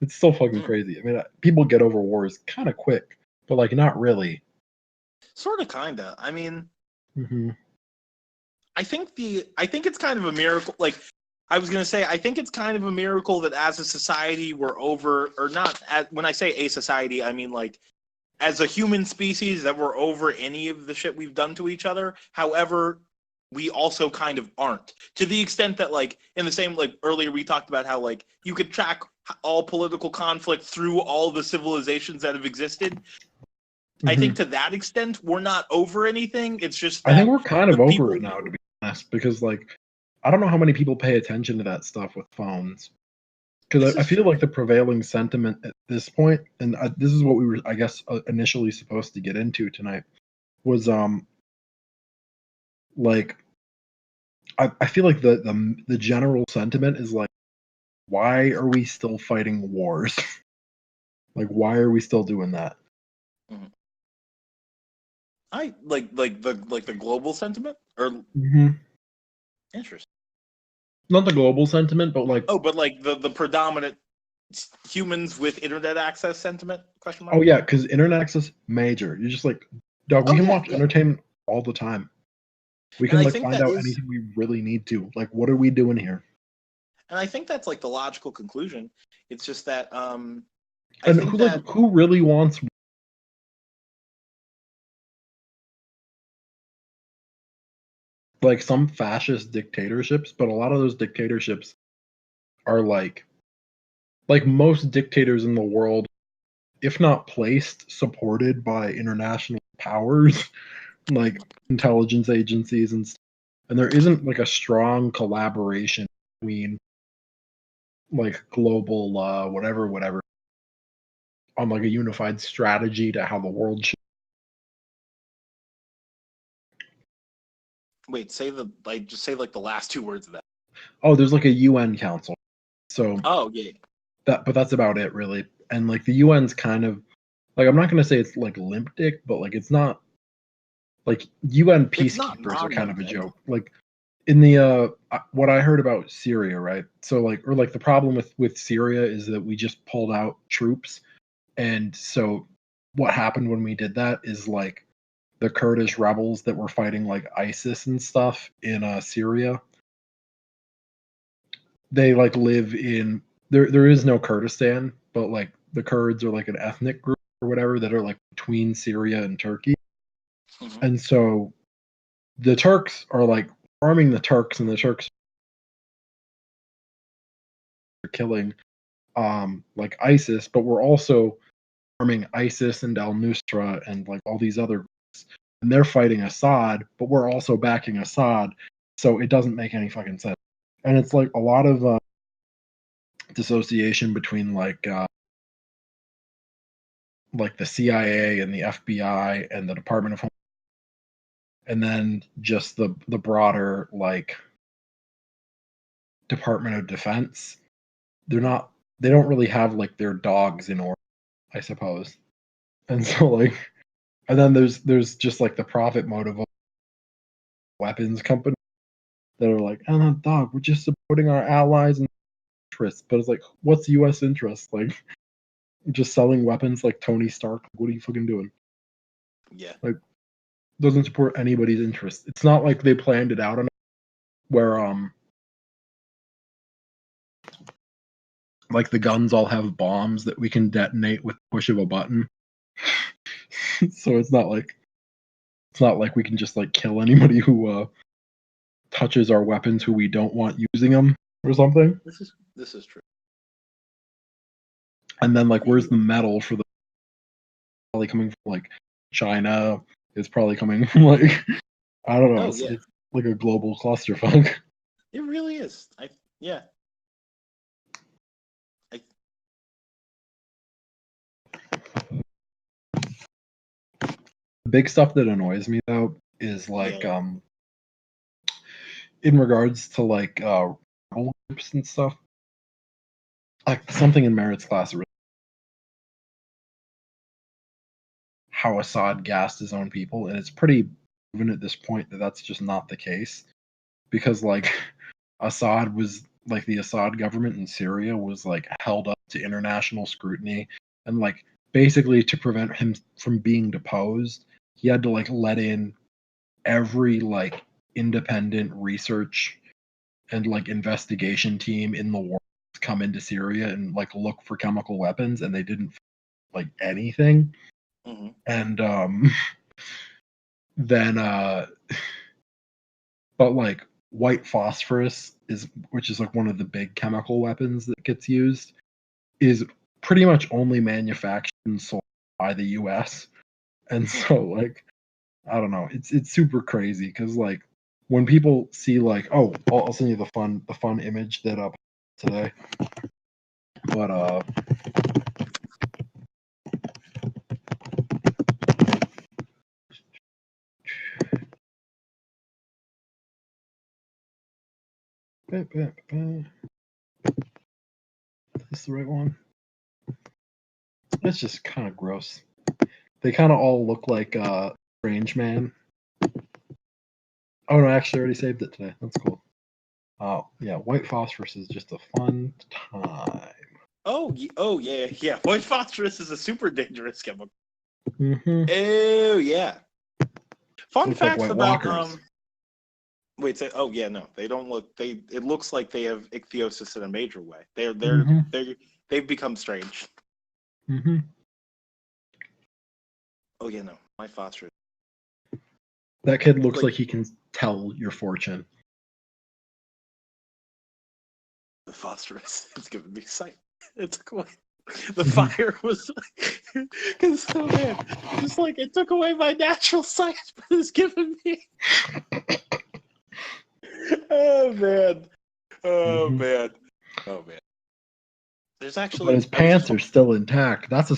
It's so fucking crazy. I mean, people get over wars kind of quick, but like not really. Sort of, kinda. I mean, Hmm. I think it's kind of a miracle. Like I was gonna say, I think it's kind of a miracle that as a society we're over, or not. When I say a society, I mean like as a human species that we're over any of the shit we've done to each other. However, we also kind of aren't, to the extent that like in the same, like earlier we talked about how like you could track all political conflict through all the civilizations that have existed. I think to that extent we're not over anything. It's just I think that we're kind the of over people. it now, to be honest, because like I don't know how many people pay attention to that stuff with phones. Because This I is feel true. like the prevailing sentiment at this point, and this is what we were, I guess, initially supposed to get into tonight, was like I feel like the general sentiment is like, why are we still fighting wars? Like, why are we still doing that? Mhm. I like the global sentiment, or Hmm. interest. Not the global sentiment, but like, Oh, but like the predominant humans with internet access sentiment? Question mark. oh yeah, because internet access major. You're just like, dog, we Oh can yeah, watch yeah. entertainment all the time. We And can I like think find that out is, anything we really need to. Like, what are we doing here? and I think that's like the logical conclusion. It's just that I And think that who really wants like some fascist dictatorships? But a lot of those dictatorships are like most dictators in the world, if not placed, supported by international powers, like intelligence agencies and stuff. And there isn't like a strong collaboration between like global whatever on like a unified strategy to how the world should. wait, say the like just say like the last two words of that. Oh, there's like a UN council. So Oh yeah. but that's about it really. And like the UN's kind of like, I'm not gonna say it's like limp dick, but like it's not like UN It's not peacekeepers are kind of a non-limbic. joke. Like in the what I heard about Syria, right? So like, or like the problem with Syria is that we just pulled out troops, and so what happened when we did that is like the Kurdish rebels that were fighting like ISIS and stuff in Syria, they like live in there is no Kurdistan, but like the Kurds are like an ethnic group or whatever that are like between Syria and Turkey. Mhm. And so the Turks are like arming the Turks, and the Turks are killing like ISIS, but we're also arming ISIS and Al Nusra and like all these other groups. And they're fighting Assad, but we're also backing Assad. So it doesn't make any fucking sense. And it's like a lot of dissociation between like the CIA and the FBI and the Department of Home, and then just the broader like Department of Defense. They're not, they don't really have like their dogs in order, I suppose. And so like, and then there's just like the profit motive of weapons company that are like, oh no, dog, we're just supporting our allies and interests. But it's like, what's U.S. interest? Like, just selling weapons like Tony Stark. What are you fucking doing? Yeah. Like, doesn't support anybody's interest. It's not like they planned it out enough where like the guns all have bombs that we can detonate with the push of a button. So it's not like we can just like kill anybody who touches our weapons who we don't want using them or something. This is true. And then like, where's The the metal for the, probably coming from like China? It's probably coming from like, I don't know. Oh yeah. It's like a global clusterfuck. It really is. Yeah. I The big stuff that annoys me though is like yeah. in regards to like rebel groups and stuff. Like something in Merritt's class how Assad gassed his own people, and it's pretty proven at this point that that's just not the case, because like Assad was like the Assad government in Syria was like held up to international scrutiny, and like basically to prevent him from being deposed, he had to like let in every like independent research and like investigation team in the world to come into Syria and like look for chemical weapons, and they didn't like anything. Mm-hmm. And then but like white phosphorus is, which is like one of the big chemical weapons that gets used, is pretty much only manufactured and sold by the US. And so like I don't know, it's super crazy because like when people see like, oh, I'll send you the fun image that up today. But is this the right one? It's just kind of gross. They kind of all look like Strange Man. Oh no, I actually already saved it today. That's cool. Oh yeah, white phosphorus is just a fun time. Oh yeah. White phosphorus is a super dangerous chemical. Mm-hmm. Oh yeah. Fun Looks like facts White about Walkers. Wait, say, oh yeah, no, they don't look. It looks like they have ichthyosis in a major way. They've become strange. Mm-hmm. Oh yeah, no, my phosphorus. That kid looks Like- like he can tell your fortune. The phosphorus is giving me sight. It took away. The fire was because so man, just like it took away my natural sight, but it's giving me. Oh man. Oh Mhm. man. Oh man. There's actually. But his pants are still intact. That's a.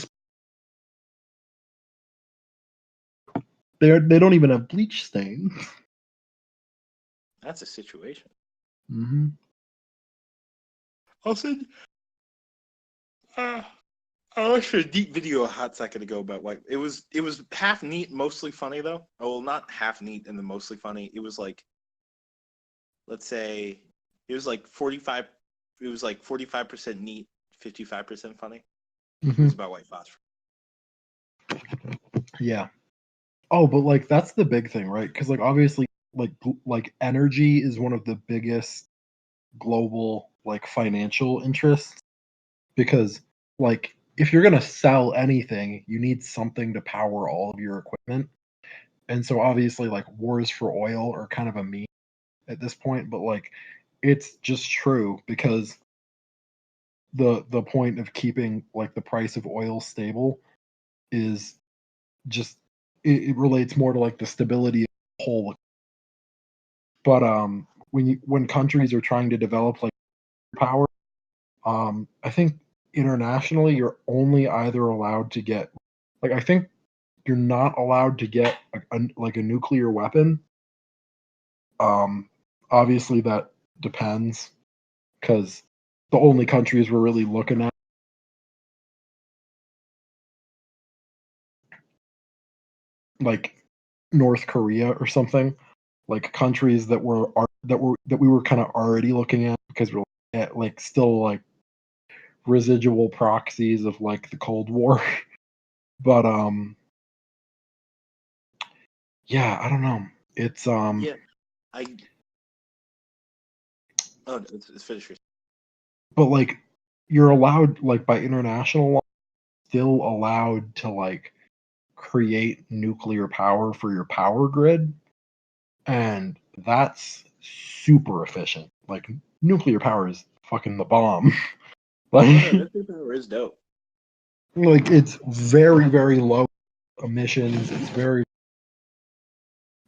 They don't even have bleach stains. That's a situation. Mm-hmm. I'll send. I watched a deep video a hot second ago about white. It was half neat, mostly funny though. Oh, well, not half neat and then mostly funny. It was like, let's say, it was like 45. It was like 45% neat, 55% funny. It Mm-hmm. was about white phosphorus. Yeah. Oh, but like that's the big thing, right? Because like obviously, like energy is one of the biggest global like financial interests, because like if you're gonna sell anything, you need something to power all of your equipment. And so obviously like wars for oil are kind of a meme at this point, but like it's just true because the point of keeping like the price of oil stable is just it relates more to like the stability of the whole. But when countries are trying to develop like power, I think internationally you're only either allowed to get like I think you're not allowed to get like a nuclear weapon. Obviously that depends because the only countries we're really looking at like North Korea or something, like countries that we were kind of already looking at because we're at like still like residual proxies of like the Cold War. But yeah, I don't know. It's Yeah, I. Oh, it's finished. but like you're allowed like by international law still allowed to like create nuclear power for your power grid, and that's super efficient. Like nuclear power is fucking the bomb. Like Nuclear power is dope. like it's very low emissions, it's very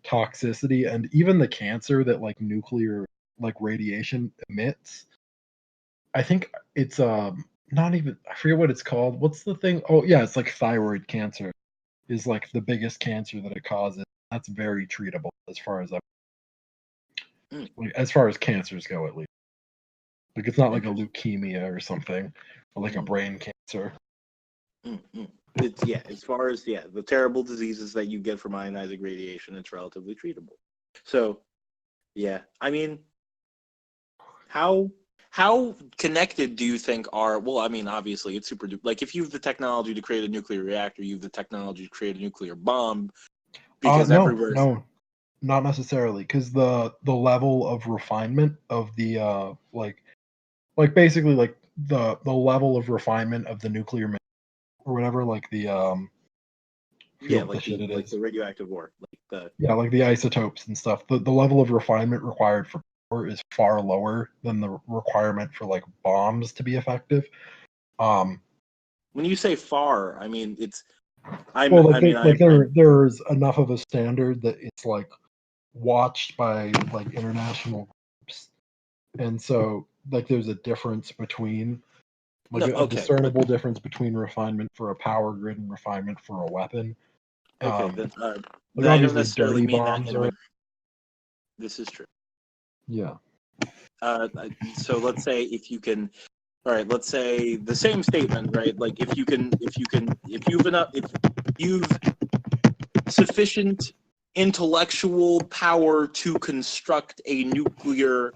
toxicity, and even the cancer that like nuclear like radiation emits, I think it's not even, I forget what it's called. What's the thing? Oh yeah, it's like thyroid cancer is like the biggest cancer that it causes. That's very treatable as far as like, as far as cancers go, at least. Like it's not like a leukemia or something, or like a brain cancer. as far as the terrible diseases that you get from ionizing radiation, it's relatively treatable. So, yeah, I mean, how connected do you think are? Well, I mean, obviously, it's super. Like, if you have the technology to create a nuclear reactor, you have the technology to create a nuclear bomb. Because everywhere. No, not necessarily, because the level of refinement of the basically like the level of refinement of the nuclear or whatever, like the like the radioactive war, like the isotopes and stuff. The level of refinement required for power is far lower than the requirement for like bombs to be effective. When you say far, I mean it's. There's enough of a standard that it's like watched by like international groups, and so like there's a difference between discernible difference between refinement for a power grid and refinement for a weapon. Okay, I don't necessarily mean that. This is true. Yeah. So let's say if you can. All right, let's say the same statement, right? Like if you've sufficient intellectual power to construct a nuclear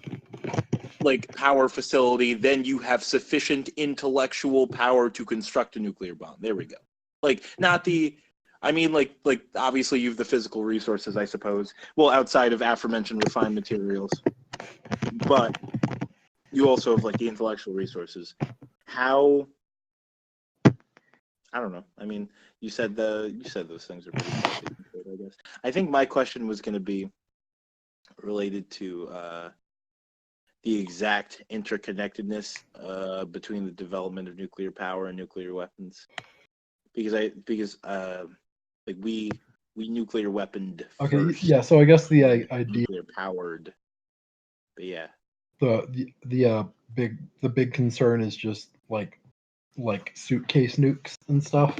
power facility, then you have sufficient intellectual power to construct a nuclear bomb. There we go. Obviously you have the physical resources, I suppose. Well, outside of aforementioned refined materials. But you also have the intellectual resources. How? I don't know. I mean, you said those things are pretty complicated, I guess. I think my question was going to be related to the exact interconnectedness between the development of nuclear power and nuclear weapons, because we nuclear weaponed first. Yeah. So I guess the idea nuclear powered, but yeah. The big concern is just like suitcase nukes and stuff.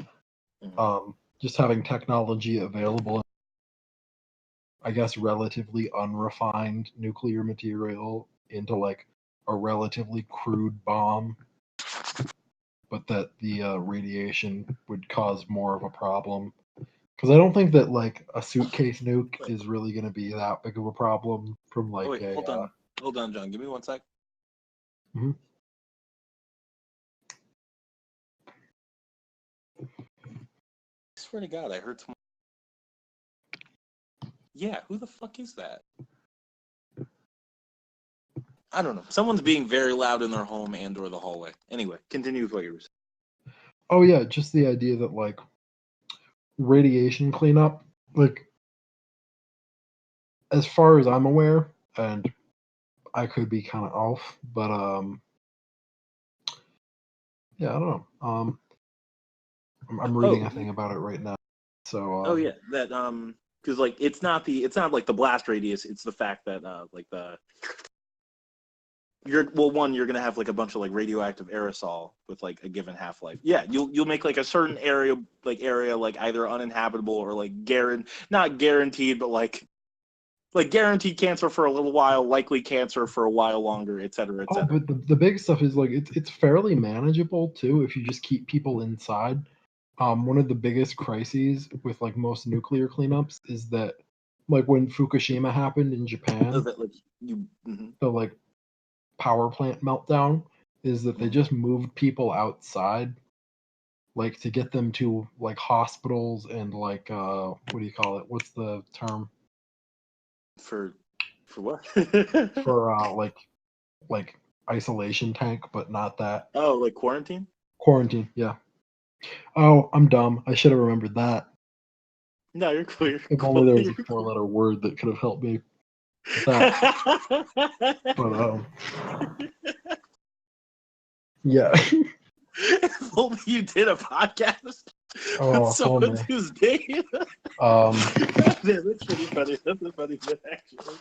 Mm-hmm. Just having technology available, I guess, relatively unrefined nuclear material into like a relatively crude bomb, but that the radiation would cause more of a problem. Because I don't think that like a suitcase nuke is really going to be that big of a problem from like Hold on, John. Give me 1 sec. Mm-hmm. I swear to God, I heard someone. Yeah, who the fuck is that? I don't know. Someone's being very loud in their home and/or the hallway. Anyway, continue with what you were saying. Oh yeah, just the idea that like radiation cleanup, like as far as I'm aware, and I could be kind of off, but yeah, I don't know. I'm reading a thing about it right now. So that because it's not like the blast radius, it's the fact that you're gonna have a bunch of radioactive aerosol with a given half-life. Yeah, you'll make a certain area either uninhabitable or not guaranteed, but guaranteed cancer for a little while, likely cancer for a while longer, et cetera, et cetera. But the big stuff is it's fairly manageable too if you just keep people inside. One of the biggest crises with most nuclear cleanups is that when Fukushima happened in Japan, the power plant meltdown, is that they just moved people outside to get them to hospitals and what do you call it? What's the term? For what? For isolation tank, but not that. Oh, quarantine? Quarantine, yeah. Oh, I'm dumb. I should have remembered that. No, you're clear. If only there was a 4-letter word that could have helped me with that. But yeah. If only you did a podcast. Oh, someone whose name. That's pretty funny. That's a funny bit, actually.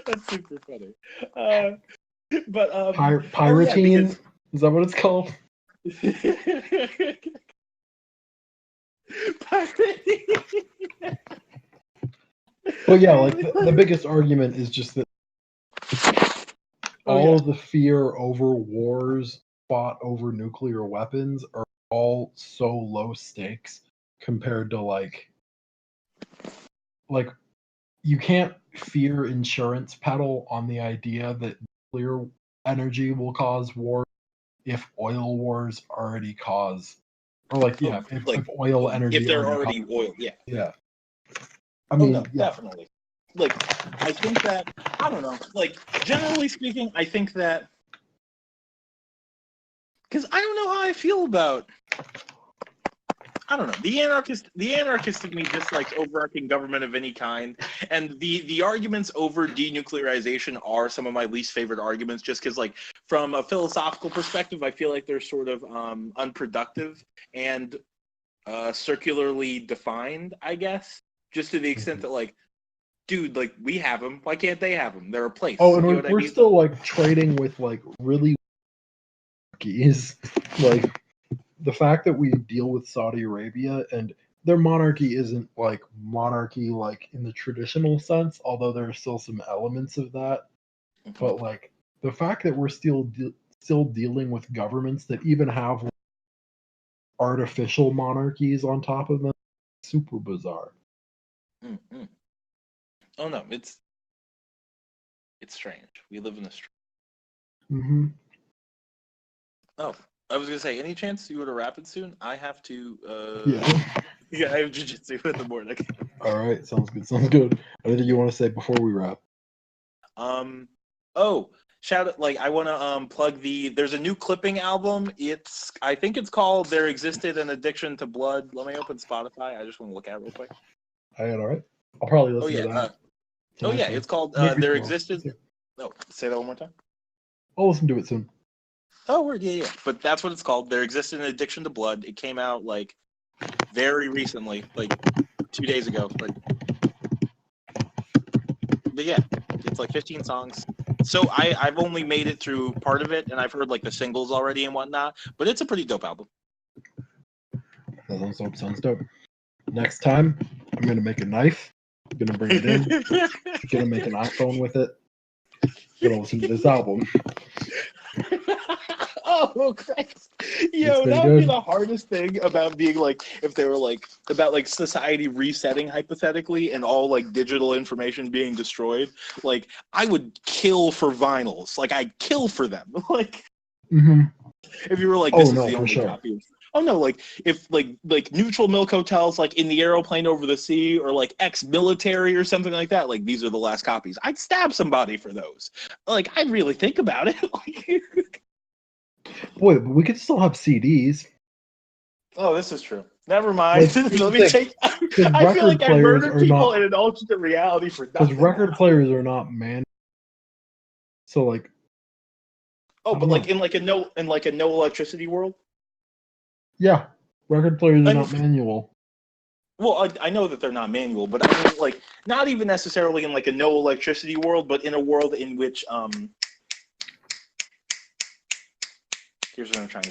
That's super funny. But Pyrothene? Is that what it's called? Well, yeah, the biggest argument is just that all of the fear over wars fought over nuclear weapons are all so low stakes compared to like you can't fear insurance peddle on the idea that nuclear energy will cause war if oil wars already cause, or if oil energy if they're already already oil, yeah. yeah. I mean, no, definitely. Like, I think that, I don't know, like, generally speaking, I think that, because I don't know how I feel about, I don't know, the anarchist in me dislikes overarching government of any kind, and the arguments over denuclearization are some of my least favorite arguments, just because, like, from a philosophical perspective, I feel like they're sort of unproductive and circularly defined, I guess, just to the extent that, like, dude, like, we have them. Why can't they have them? They're a place. Oh, and you know we're still like trading with like really monarchies. Like the fact that we deal with Saudi Arabia and their monarchy isn't like monarchy like in the traditional sense, although there are still some elements of that. But like the fact that we're still dealing with governments that even have artificial monarchies on top of them, super bizarre. Mm-hmm. Oh no, it's strange. We live in a strange. Mm-hmm. Oh, I was gonna say, any chance you go to Rapid soon? I have to. Yeah, I have jiu-jitsu in the morning. All right, sounds good. Anything you want to say before we wrap? Oh, shout out! Like, I want to plug There's a new clipping album. I think it's called "There Existed an Addiction to Blood." Let me open Spotify. I just want to look at it real quick. All right. I'll probably listen to that. It's called "There Existed." No, say that one more time. I'll listen to it soon. Oh, word, yeah. But that's what it's called. There Existed an Addiction to Blood. It came out like very recently, like 2 days ago. But yeah, it's like 15 songs. So I've only made it through part of it, and I've heard like the singles already and whatnot. But it's a pretty dope album. That sounds dope. Next time, I'm gonna make a knife. I'm gonna bring it in. I'm gonna make an iPhone with it. I'm gonna listen to this album. Oh Christ! Yo, that would be the hardest thing about being like, if they were like about like society resetting hypothetically and all like digital information being destroyed. Like, I would kill for vinyls. Like, I'd kill for them. Like, if you were like, this is the only copy. Oh no, like if like neutral milk hotels like in the aeroplane over the sea, or like ex-military or something like that, like these are the last copies. I'd stab somebody for those. Like, I'd really think about it. Boy, but we could still have CDs. Oh, this is true. Never mind. Let me take. I feel like I murdered people in an alternate reality for nothing. Because record players are not manual. So like. Oh, but like in a no electricity world. Yeah, record players are not manual. Well, I know that they're not manual, but I mean, like, not even necessarily in like a no electricity world, but in a world in which here's what I'm trying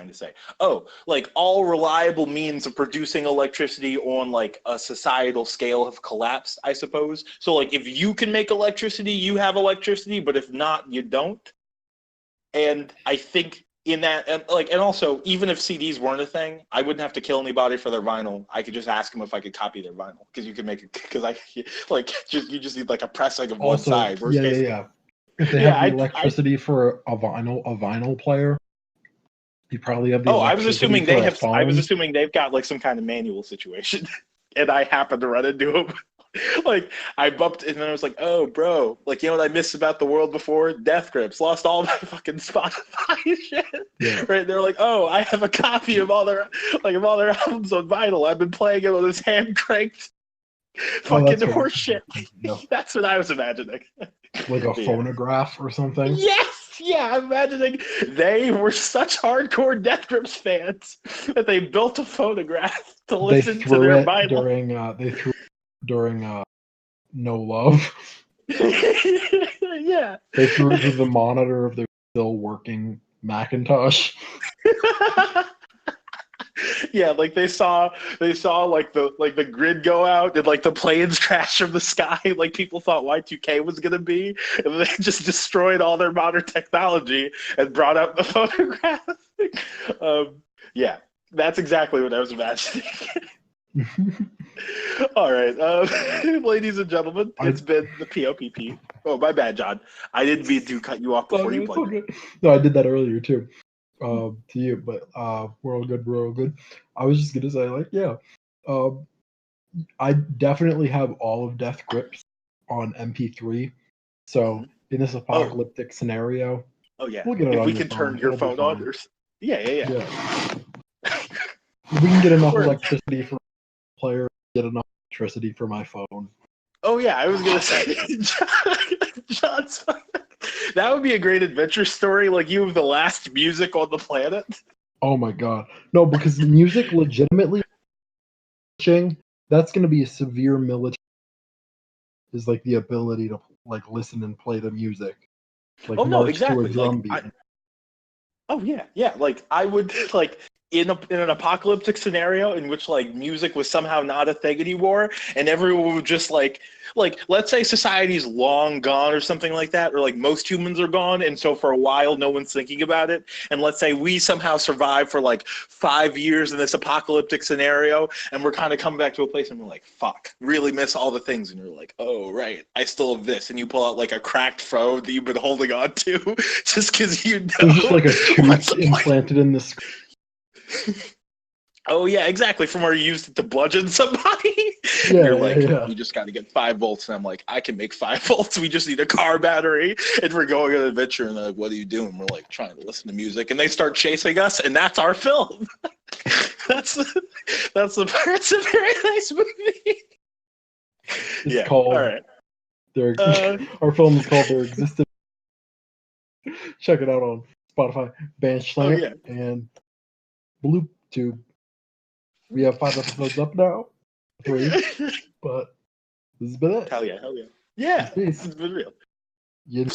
to say. Oh, like all reliable means of producing electricity on like a societal scale have collapsed, I suppose. So like, if you can make electricity, you have electricity, but if not, you don't. And I think in that, and also, even if CDs weren't a thing, I wouldn't have to kill anybody for their vinyl. I could just ask them if I could copy their vinyl, because you can make it. Because you just need like a pressing of one side. Yeah. If they have the electricity for a vinyl player, you probably have the. I was assuming they have. I was assuming they've got like some kind of manual situation, and I happened to run into them. Like, I bumped, and then I was like, "Oh, bro! Like, you know what I missed about the world before? Death Grips. Lost all my fucking Spotify shit." Yeah. Right? They're like, "Oh, I have a copy of all their albums on vinyl. I've been playing it with this hand cranked fucking horse shit." No. That's what I was imagining. Like a phonograph or something. Yes, yeah. I'm imagining they were such hardcore Death Grips fans that they built a phonograph to listen to their vinyl. They threw during No Love. Yeah. They threw it to the monitor of their still working Macintosh. Yeah, like they saw like the grid go out and like the planes crash from the sky, like people thought Y2K was gonna be, and they just destroyed all their modern technology and brought out the photograph. Yeah. That's exactly what I was imagining. All right, ladies and gentlemen, it's been the POPP. Oh, my bad, John. I didn't mean to cut you off before you plugged it. No, I did that earlier too. To you, but we're all good. We're all good. I was just gonna say, like, yeah, I definitely have all of Death Grips on MP3. So in this apocalyptic scenario, oh yeah, we'll get it if on we your can phone. turn your It'll be phone on, fine. or yeah. We can get enough Word. electricity for the player. Get enough electricity for my phone. Oh yeah, I was gonna say, John's. That would be a great adventure story. Like you have the last music on the planet. Oh my god, no! Because music legitimately, that's going to be a severe military. Is like the ability to like listen and play the music, like Oh no, march exactly. to a drum Like, beat. oh yeah. Like I would like in an apocalyptic scenario in which like music was somehow not a thing anymore, and everyone would just like let's say society's long gone or something like that, or like most humans are gone, and so for a while no one's thinking about it, and let's say we somehow survive for like 5 years in this apocalyptic scenario, and we're kind of coming back to a place and we're like, fuck, really miss all the things, and you're like, oh right, I still have this, and you pull out like a cracked phone that you've been holding on to just because you know There's just like a what's tooth the point. implanted in this. Oh yeah, exactly. From where you used it to bludgeon somebody. Yeah, You're like, yeah. you just got to get 5 volts, and I'm like, I can make 5 volts. We just need a car battery, and we're going on an adventure. And they're like, what are you doing? We're like trying to listen to music, and they start chasing us, and that's our film. that's the It's a very nice movie. It's called. All right. Our film is called Their Existence. Check it out on Spotify, Bandcamp, and BlueTube. We have 5 episodes up now. 3, but this has been it. Hell yeah. Yeah, Peace. it's been real. You